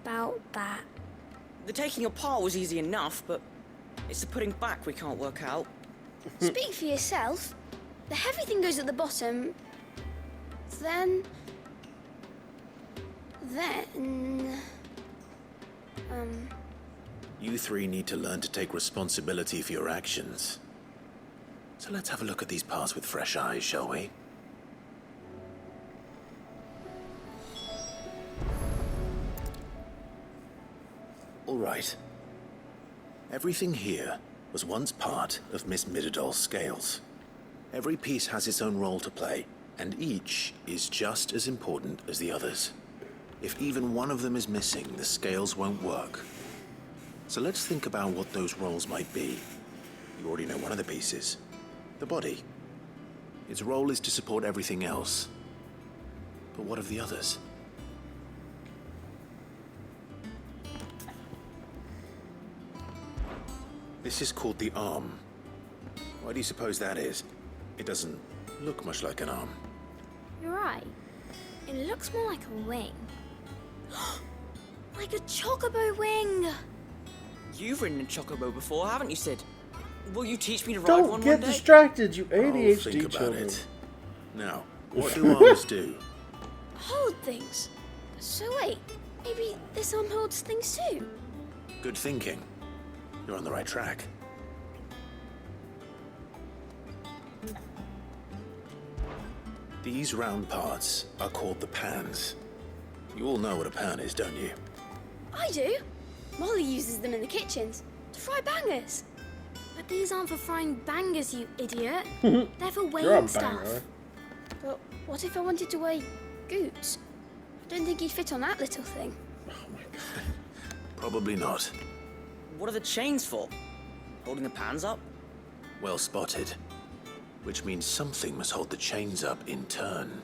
About that. The taking apart was easy enough, but it's the putting back we can't work out. Speak for yourself. The heavy thing goes at the bottom. Then... You three need to learn to take responsibility for your actions. So let's have a look at these parts with fresh eyes, shall we? All right. Everything here was once part of Miss Mididol's scales. Every piece has its own role to play, and each is just as important as the others. If even one of them is missing, the scales won't work. So let's think about what those roles might be. You already know one of the pieces. The body. Its role is to support everything else. But what of the others? This is called the arm. Why do you suppose that is? It doesn't look much like an arm. You're right. It looks more like a wing. Like a chocobo wing! You've ridden a chocobo before, haven't you, Sid? Will you teach me to ride Don't one get day? distracted, you Oh, ADHD think about children. it. Now, what do arms do? Hold things. So wait, maybe this arm holds things too? Good thinking. You're on the right track. These round parts are called the pans. You all know what a pan is, don't you? I do. Molly uses them in the kitchens to fry bangers. But these aren't for frying bangers, you idiot. They're for You're a weighing stuff. banger. But what if I wanted to weigh Goots? I don't think he'd fit on that little thing. Probably not. What are the chains for? Holding the pans up? Well spotted. Which means something must hold the chains up in turn.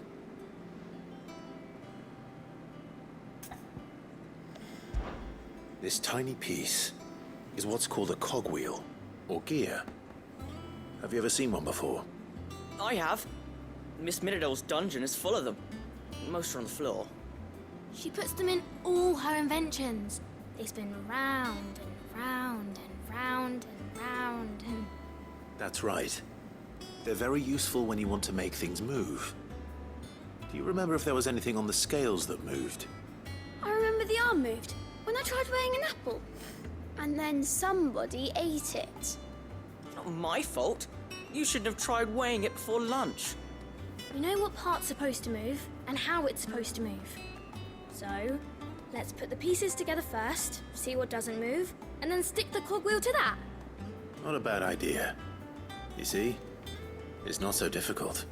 This tiny piece is what's called a cogwheel, or gear. Have you ever seen one before? I have. Miss Mididol's dungeon is full of them. Most are on the floor. She puts them in all her inventions. They spin round and round and round and round and... That's right. They're very useful when you want to make things move. Do you remember if there was anything on the scales that moved? I remember the arm moved when I tried weighing an apple. And then somebody ate it. Not my fault. You shouldn't have tried weighing it before lunch. We know what part's supposed to move and how it's supposed to move. So, let's put the pieces together first, see what doesn't move, and then stick the cogwheel to that. Not a bad idea. You see? It's not so difficult.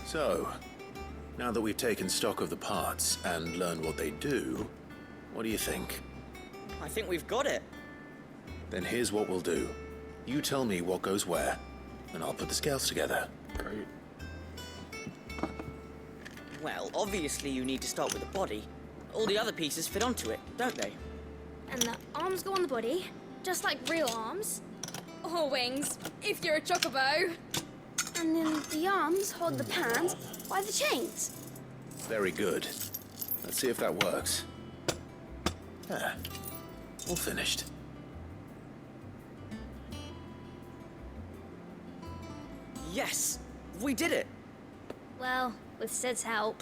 So, now that we've taken stock of the parts and learned what they do, what do you think? I think we've got it. Then here's what we'll do. You tell me what goes where, and I'll put the scales together. Great. Well, obviously you need to start with the body. All the other pieces fit onto it, don't they? And the arms go on the body, just like real arms. Or wings, if you're a chocobo. And then the arms hold the pans by the chains. Very good. Let's see if that works. Ah, all finished. Yes! We did it! Well, with Sid's help.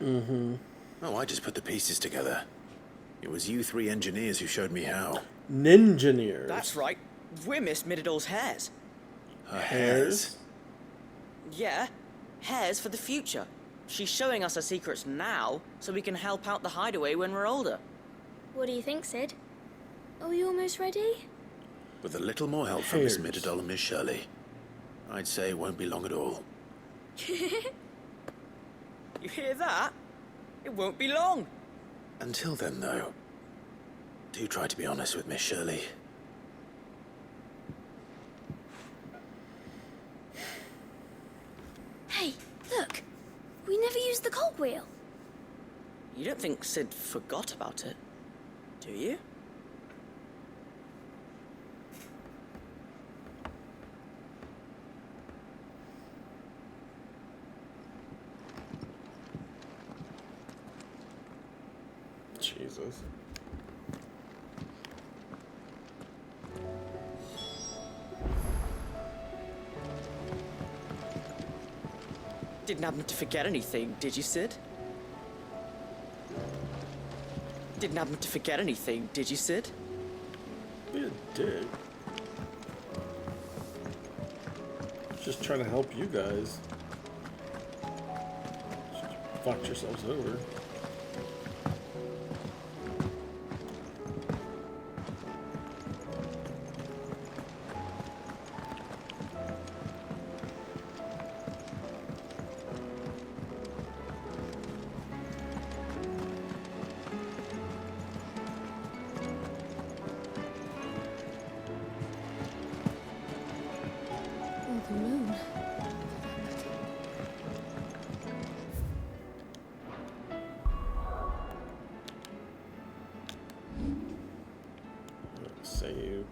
Oh, I just put the pieces together. It was you three engineers who showed me how. Ningineers. That's right. We're Miss Mididol's hares. Her hairs? Yeah, hares for the future. She's showing us her secrets now, so we can help out the hideaway when we're older. What do you think, Sid? Are we almost ready? With a little more help from Miss Mididol and Miss Shirley, I'd say it won't be long at all. You hear that? It won't be long. Until then, though, Do try to be honest with me, Shirley. Hey, look. We never used the cogwheel. You don't think Sid forgot about it, do you? Jesus. Didn't happen to forget anything, did you, Sid? Didn't happen to forget anything, did you, Sid? Be a dick. Just trying to help you guys. Just fucked yourselves over. The moon. Saved.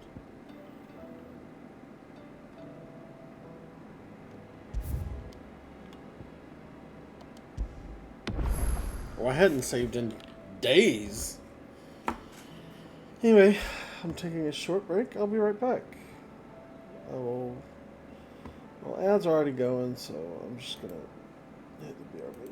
Well, I hadn't saved in days. Anyway, I'm taking a short break. I'll be right back. I will. Well, ads are already going, so I'm just gonna hit the BRB.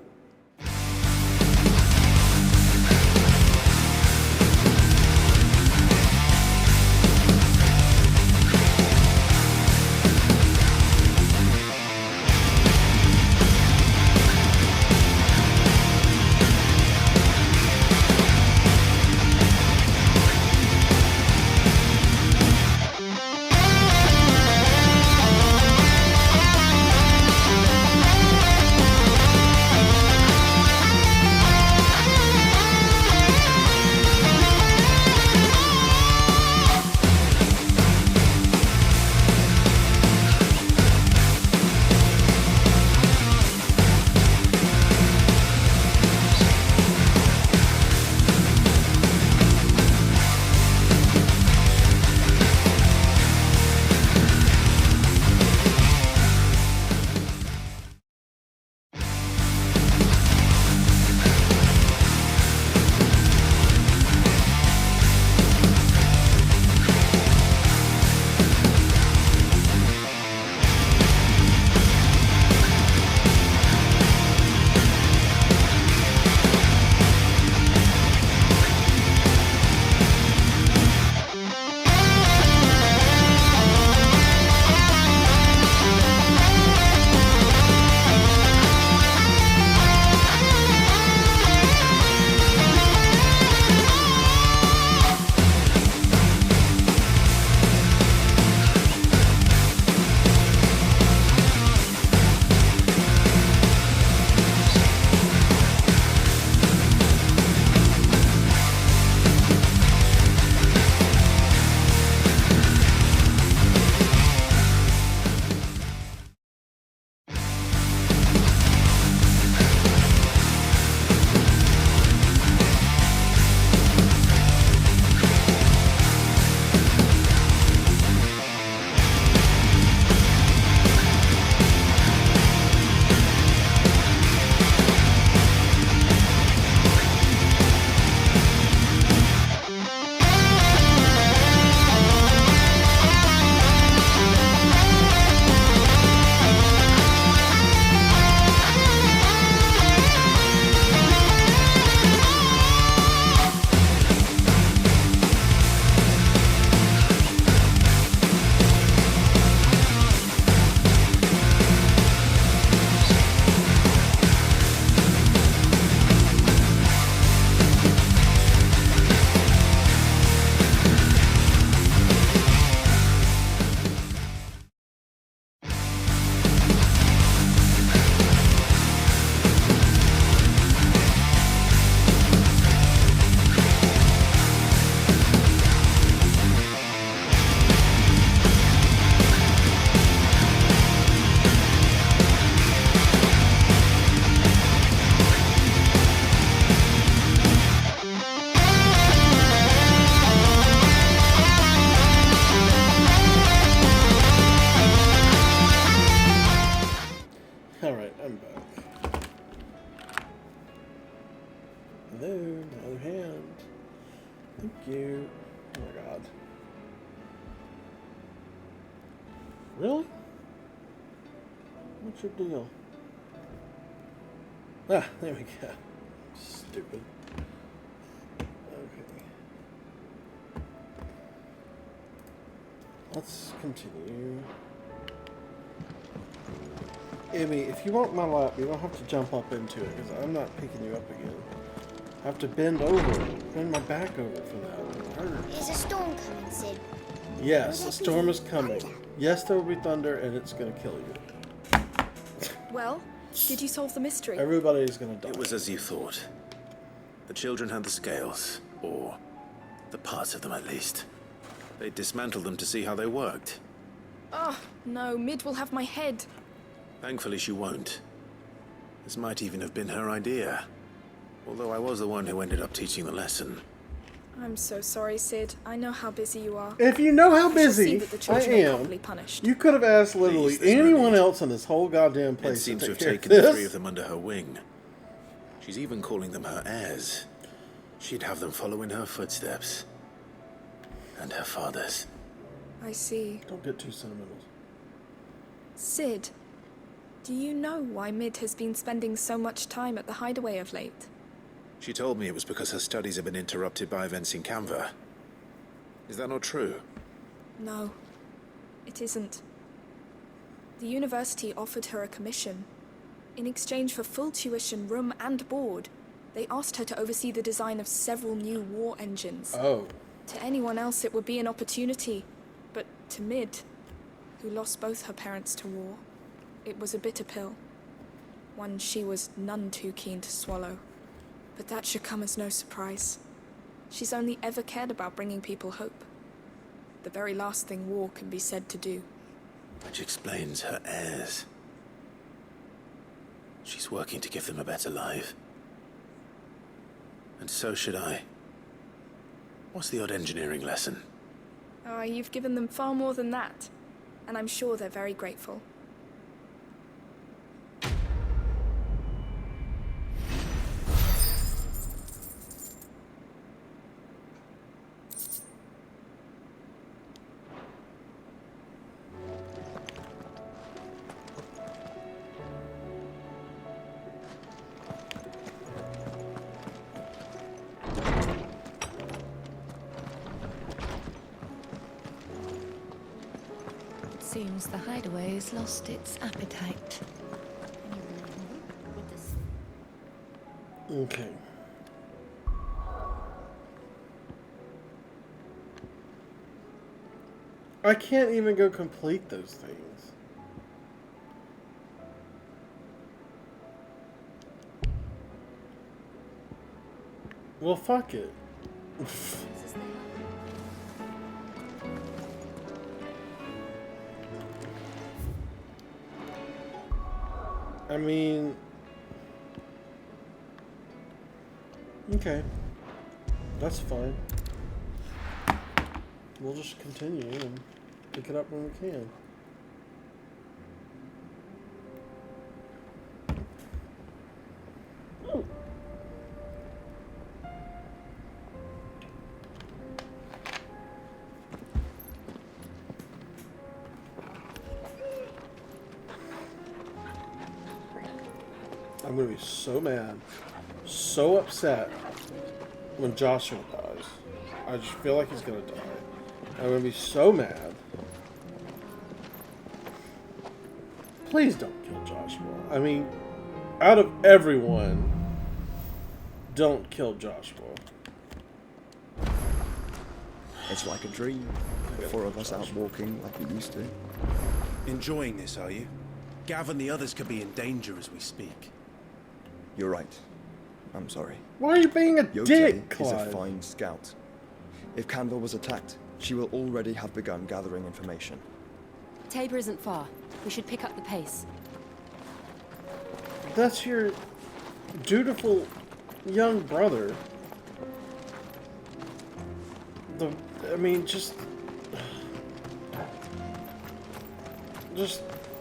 you. Oh my god. Really? What's your deal? Ah, there we go. Stupid. Okay. Let's continue. Emmy, if you want my lap, you don't have to jump up into it, because I'm not picking you up again. I have to bend over, bend my back over for that. It hurts. Is a storm coming, Sid? Yes, a storm is coming. Yes, there will be thunder, and it's going to kill you. Well, did you solve the mystery? Everybody is going to die. It was as you thought. The children had the scales, or the parts of them at least. They dismantled them to see how they worked. Oh, no, Mid will have my head. Thankfully, she won't. This might even have been her idea. Although I was the one who ended up teaching the lesson. I'm so sorry, Sid. I know how busy you are. If you know how I shall see busy that the I children are am, properly punished. you could have asked literally anyone else in this whole goddamn It place seems to to have take care taken of the this. 3 of them under her wing. She's even calling them her heirs. She'd have them follow in her footsteps. And her father's. I see. Don't get too sentimental. Sid, do you know why Mid has been spending so much time at the hideaway of late? She told me it was because her studies have been interrupted by events in Canva. Is that not true? No, it isn't. The university offered her a commission. In exchange for full tuition, room, and board, they asked her to oversee the design of several new war engines. Oh. To anyone else, it would be an opportunity. But to Mid, who lost both her parents to war, it was a bitter pill. One she was none too keen to swallow. But that should come as no surprise. She's only ever cared about bringing people hope. The very last thing war can be said to do. Which explains her heirs. She's working to give them a better life. And so should I. What's the odd engineering lesson? Ah, you've given them far more than that. And I'm sure they're very grateful. Seems the hideaway has lost its appetite. Okay. I can't even go complete those things. Well, fuck it. I mean... Okay. That's fine. We'll just continue and pick it up when we can. I'm gonna be so mad, so upset when Joshua dies. I just feel like he's gonna die. I'm gonna be so mad. Please don't kill Joshua. I mean, out of everyone, don't kill Joshua. It's like a dream. The 4 of us out walking like we used to. Enjoying this, are you? Gav and the others could be in danger as we speak. You're right. I'm sorry. Why are you being a Yote dick, is a Clive? fine scout. If Canva was attacked, she will already have begun gathering information. Tabor isn't far. We should pick up the pace. That's your dutiful young brother. I mean, just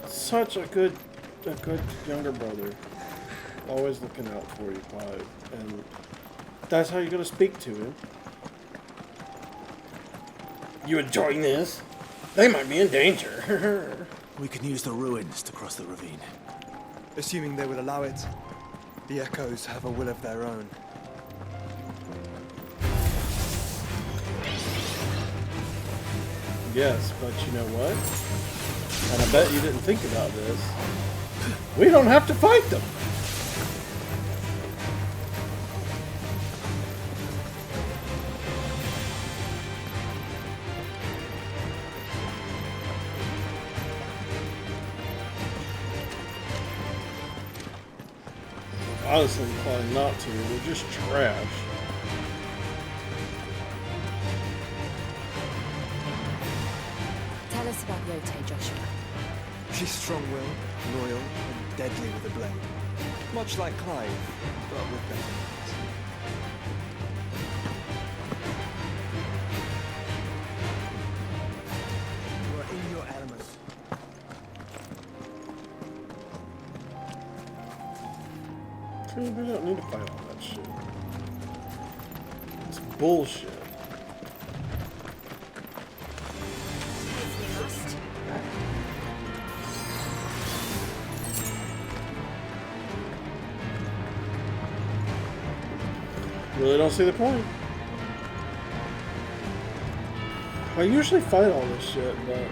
such a good younger brother. Always looking out for you, Clive. And that's how you're gonna speak to him. You enjoying this? They might be in danger. We can use the ruins to cross the ravine. Assuming they would allow it. The echoes have a will of their own. Yes, but you know what? And I bet you didn't think about this. We don't have to fight them. Honestly inclined not to. They're just trash. Tell us about Yote, Joshua. She's strong-willed, loyal, and deadly with a blade. Much like Clive, but with better manners. You are in your element. Dude, we don't need to fight all that shit. It's bullshit. Really don't see the point. I usually fight all this shit, but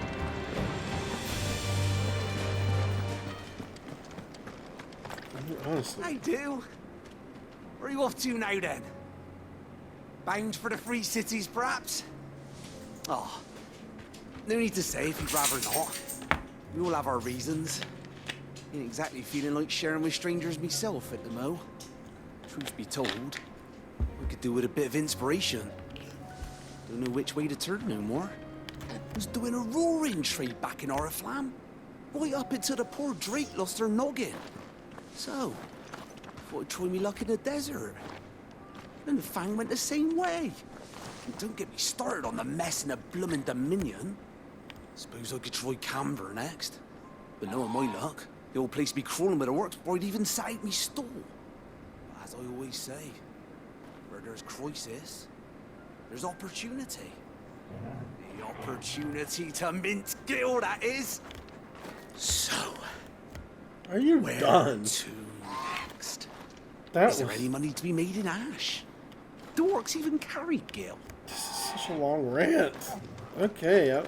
honestly. I do. Where are you off to now then? Bound for the Free Cities, perhaps? Oh, no need to say if you'd rather not. We all have our reasons. Ain't exactly feeling like sharing with strangers myself at the mo. Truth be told, we could do with a bit of inspiration. Don't know which way to turn no more. Was doing a roaring trade back in Oriflamme. Right up until the poor Drake lost her noggin. So, thought I'd try me luck in the desert. And Fang went the same way. And don't get me started on the mess in the bloomin' Dominion. Suppose I could try Canberra next. But knowing my luck, the old place be crawling with the works before I'd even sat out me stall. But as I always say, where there's crisis, there's opportunity. The opportunity to mint Gil, that is. So, are you where done? to next? That is there was any money to be made in Ash? Do orcs even carry Gil? such a long rant. Okay,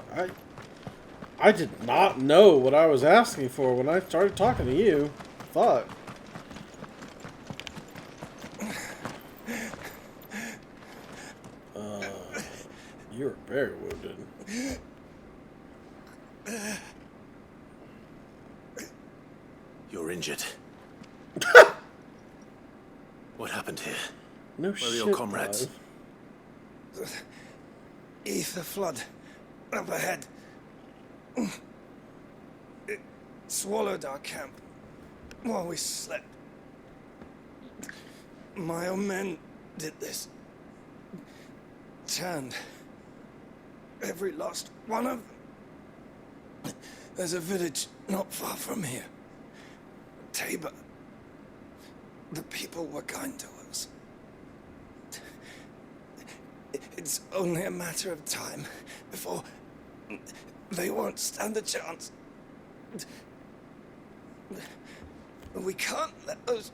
I did not know what I was asking for when I started talking to you. Fuck. You're very wounded. You're injured. What happened here? No Where are your comrades? Ether flood. Up ahead. It swallowed our camp while we slept. My own men did this. Turned every last one of them. There's a village not far from here. Tabor. The people were kind to us. It's only a matter of time before they won't stand a chance. We can't let those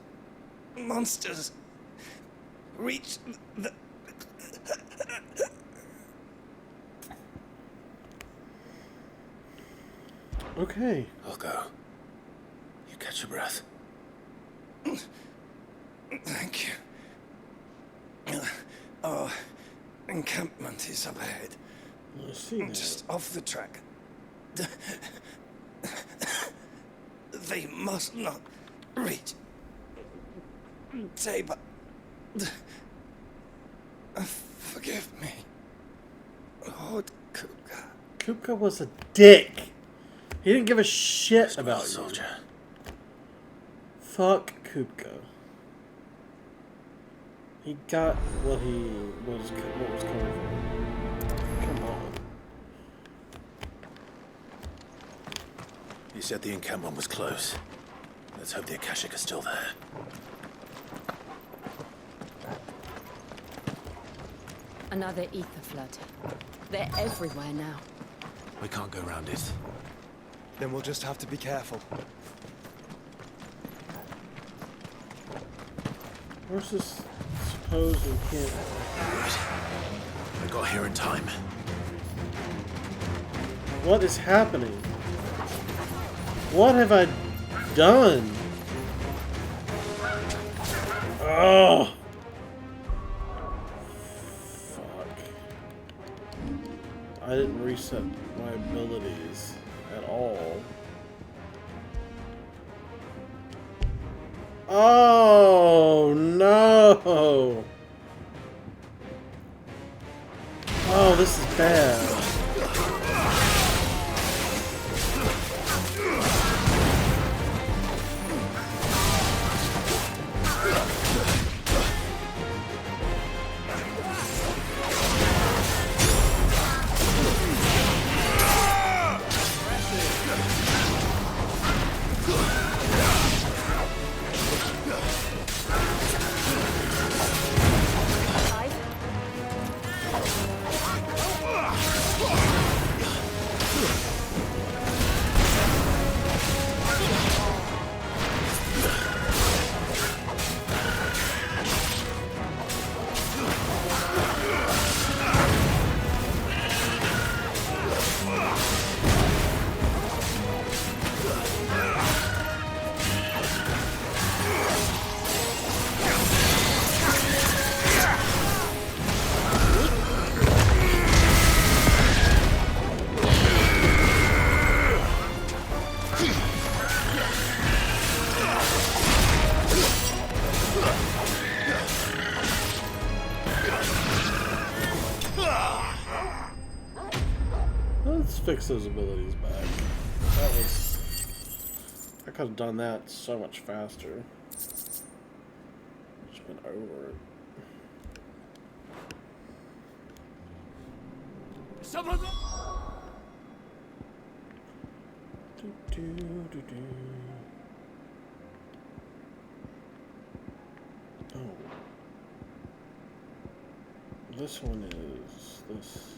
monsters reach the... Okay. I'll go. You catch your breath. Thank you. Our encampment is up ahead. I see that. Just off the track. They must not reach Tabor. Forgive me, Lord Kupka. Kupka was a dick. He didn't give a shit about you. Soldier. Fuck Kupka. He got what was coming for. Come on. You said the encampment was close. Let's hope the Akashic is still there. Another ether flood. They're everywhere now. We can't go around it. Then we'll just have to be careful. Where's this? Suppose we can't. I got here in time. What is happening? What have I done? Oh. Fuck. I didn't reset my abilities at all. Oh no! Oh, this is bad. Let's fix those abilities back. I could have done that so much faster. Just been over it. Someone. Oh. This one is this.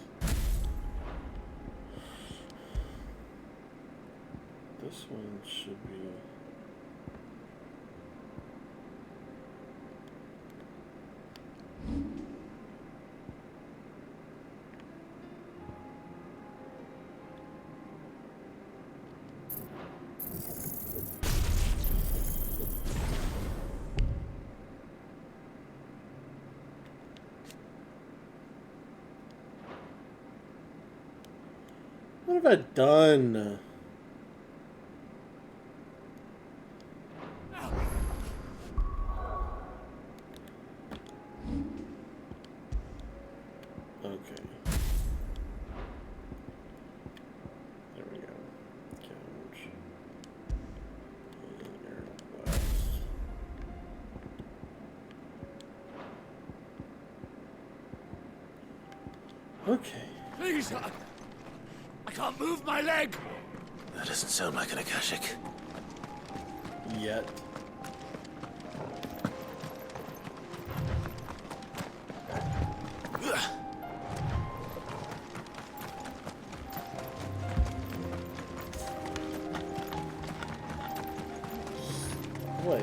This one should be. What have I done? Okay. There we go. Couch. And air blast. Okay. Please, I can't move my leg. That doesn't sound like an Akashic. Yet. Wait.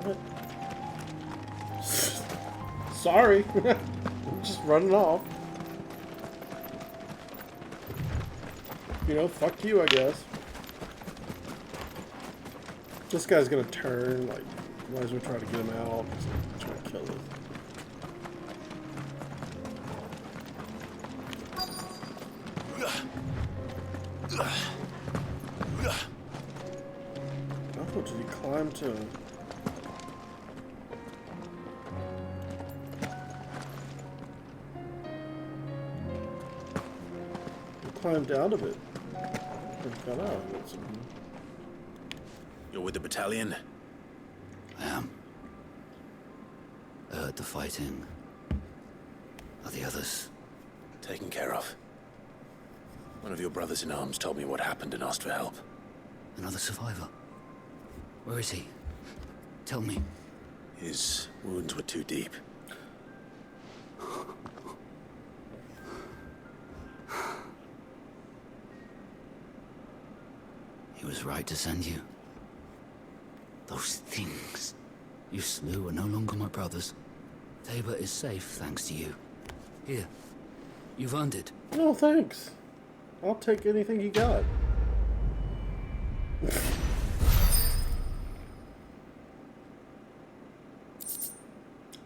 What? Sorry. I'm just running off. You know, fuck you, I guess. This guy's gonna turn, like, might as well try to get him out. He's gonna try to kill us. Oh, did he climb to? He climbed out of it. He got out of it. So. You're with the battalion? I am. I heard the fighting. Are the others? Taken care of. One of your brothers in arms told me what happened and asked for help. Another survivor? Where is he? Tell me. His wounds were too deep. He was right to send you. Those things you slew are no longer my brothers. Tabor is safe thanks to you. Here, you've earned it. No, thanks. I'll take anything you got.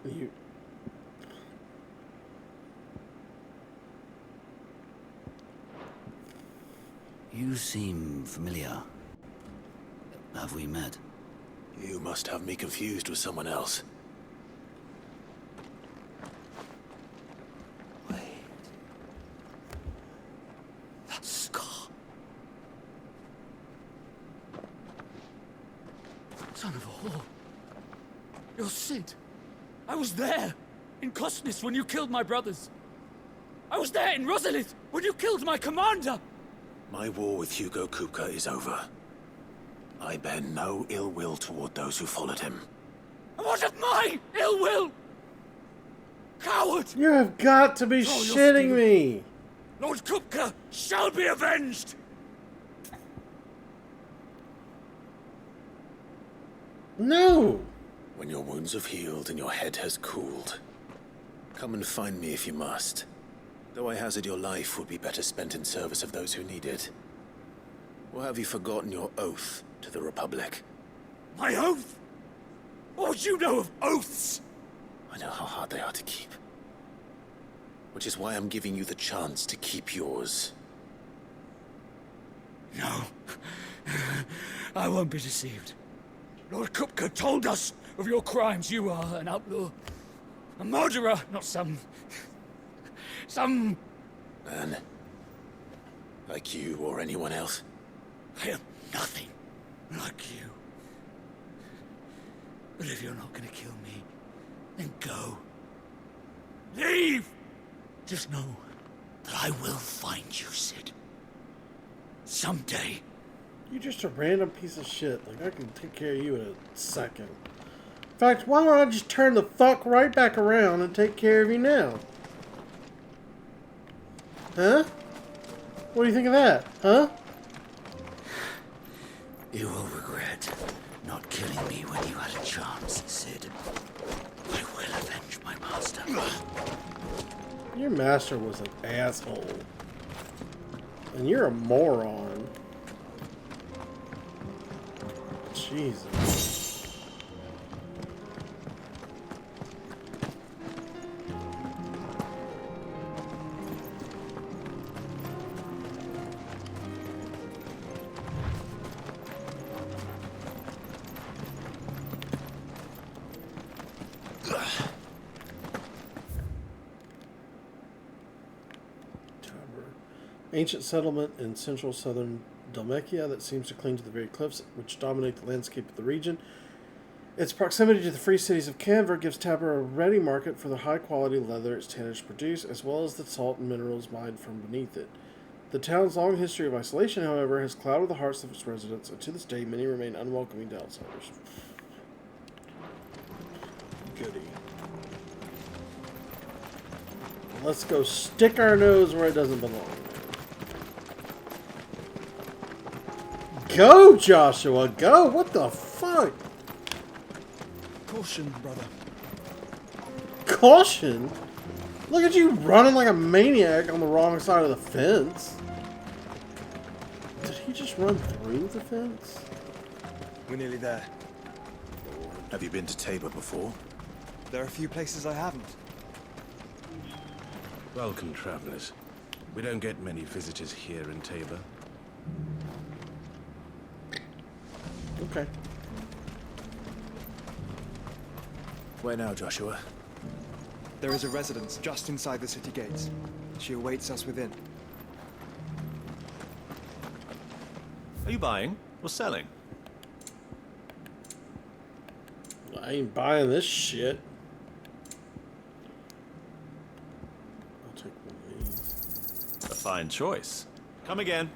You... You seem familiar. Have we met? You must have me confused with someone else. That scar. Son of a whore. You're Sid. I was there in Cosnes when you killed my brothers. I was there in Rosalith when you killed my commander. My war with Hugo Kupka is over. I bear no ill will toward those who followed him. And what of my ill will? Coward! You have got to be shitting me! Lord Kupka shall be avenged! No! When your wounds have healed and your head has cooled, come and find me if you must. Though I hazard your life would be better spent in service of those who need it. Or have you forgotten your oath to the Republic? My oath? What would you know of oaths? I know how hard they are to keep. Which is why I'm giving you the chance to keep yours. No. I won't be deceived. Lord Kupka told us of your crimes. You are an outlaw. A murderer, not some Man. Like you or anyone else. I am nothing like you. But if you're not gonna kill me, then go. Leave! Just know that I will find you, Sid. Someday. You're just a random piece of shit. Like, I can take care of you in a second. In fact, why don't I just turn the fuck right back around and take care of you now? Huh? What do you think of that? Huh? You will regret not killing me when you had a chance, Sid. I will avenge my master. Your master was an asshole. And you're a moron. Jesus. Ancient settlement in central southern Dalmatia that seems to cling to the very cliffs which dominate the landscape of the region. Its proximity to the free cities of Canver gives Tabor a ready market for the high-quality leather its tanners produce, as well as the salt and minerals mined from beneath it. The town's long history of isolation, however, has clouded the hearts of its residents, and to this day many remain unwelcoming to outsiders. Goody. Let's go stick our nose where it doesn't belong. Go, Joshua, go! What the fuck? Caution, brother. Caution? Look at you running like a maniac on the wrong side of the fence. Did he just run through the fence? We're nearly there. Have you been to Tabor before? There are a few places I haven't. Welcome, travelers. We don't get many visitors here in Tabor. Okay. Where now, Joshua? There is a residence just inside the city gates. She awaits us within. Are you buying or selling? I ain't buying this shit. I'll take one of these. A fine choice. Come again.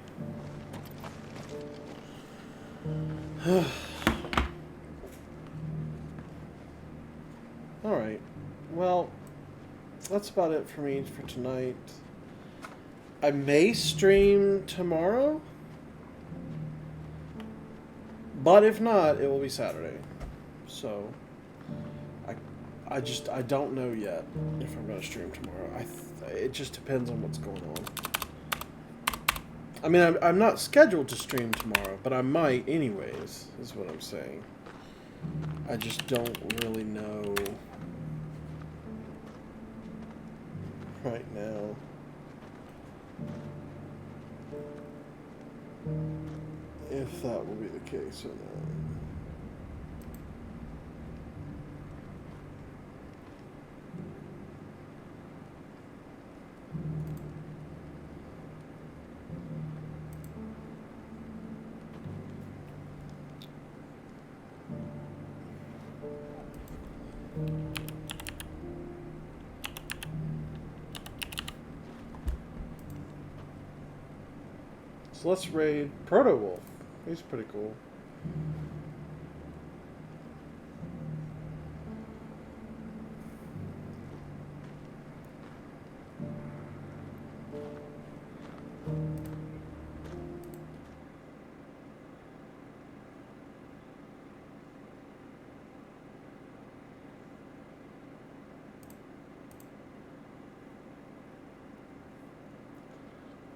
Alright. Well, that's about it for me for tonight. I may stream tomorrow. But if not, it will be Saturday. So, I don't know yet if I'm going to stream tomorrow. It just depends on what's going on. I mean, I'm not scheduled to stream tomorrow, but I might anyways, is what I'm saying. I just don't really know right now. If that will be the case or not. So let's raid Proto Wolf. He's pretty cool.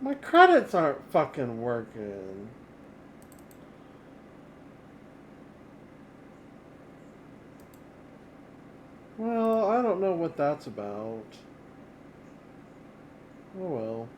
My credits aren't fucking working. Well, I don't know what that's about. Oh well.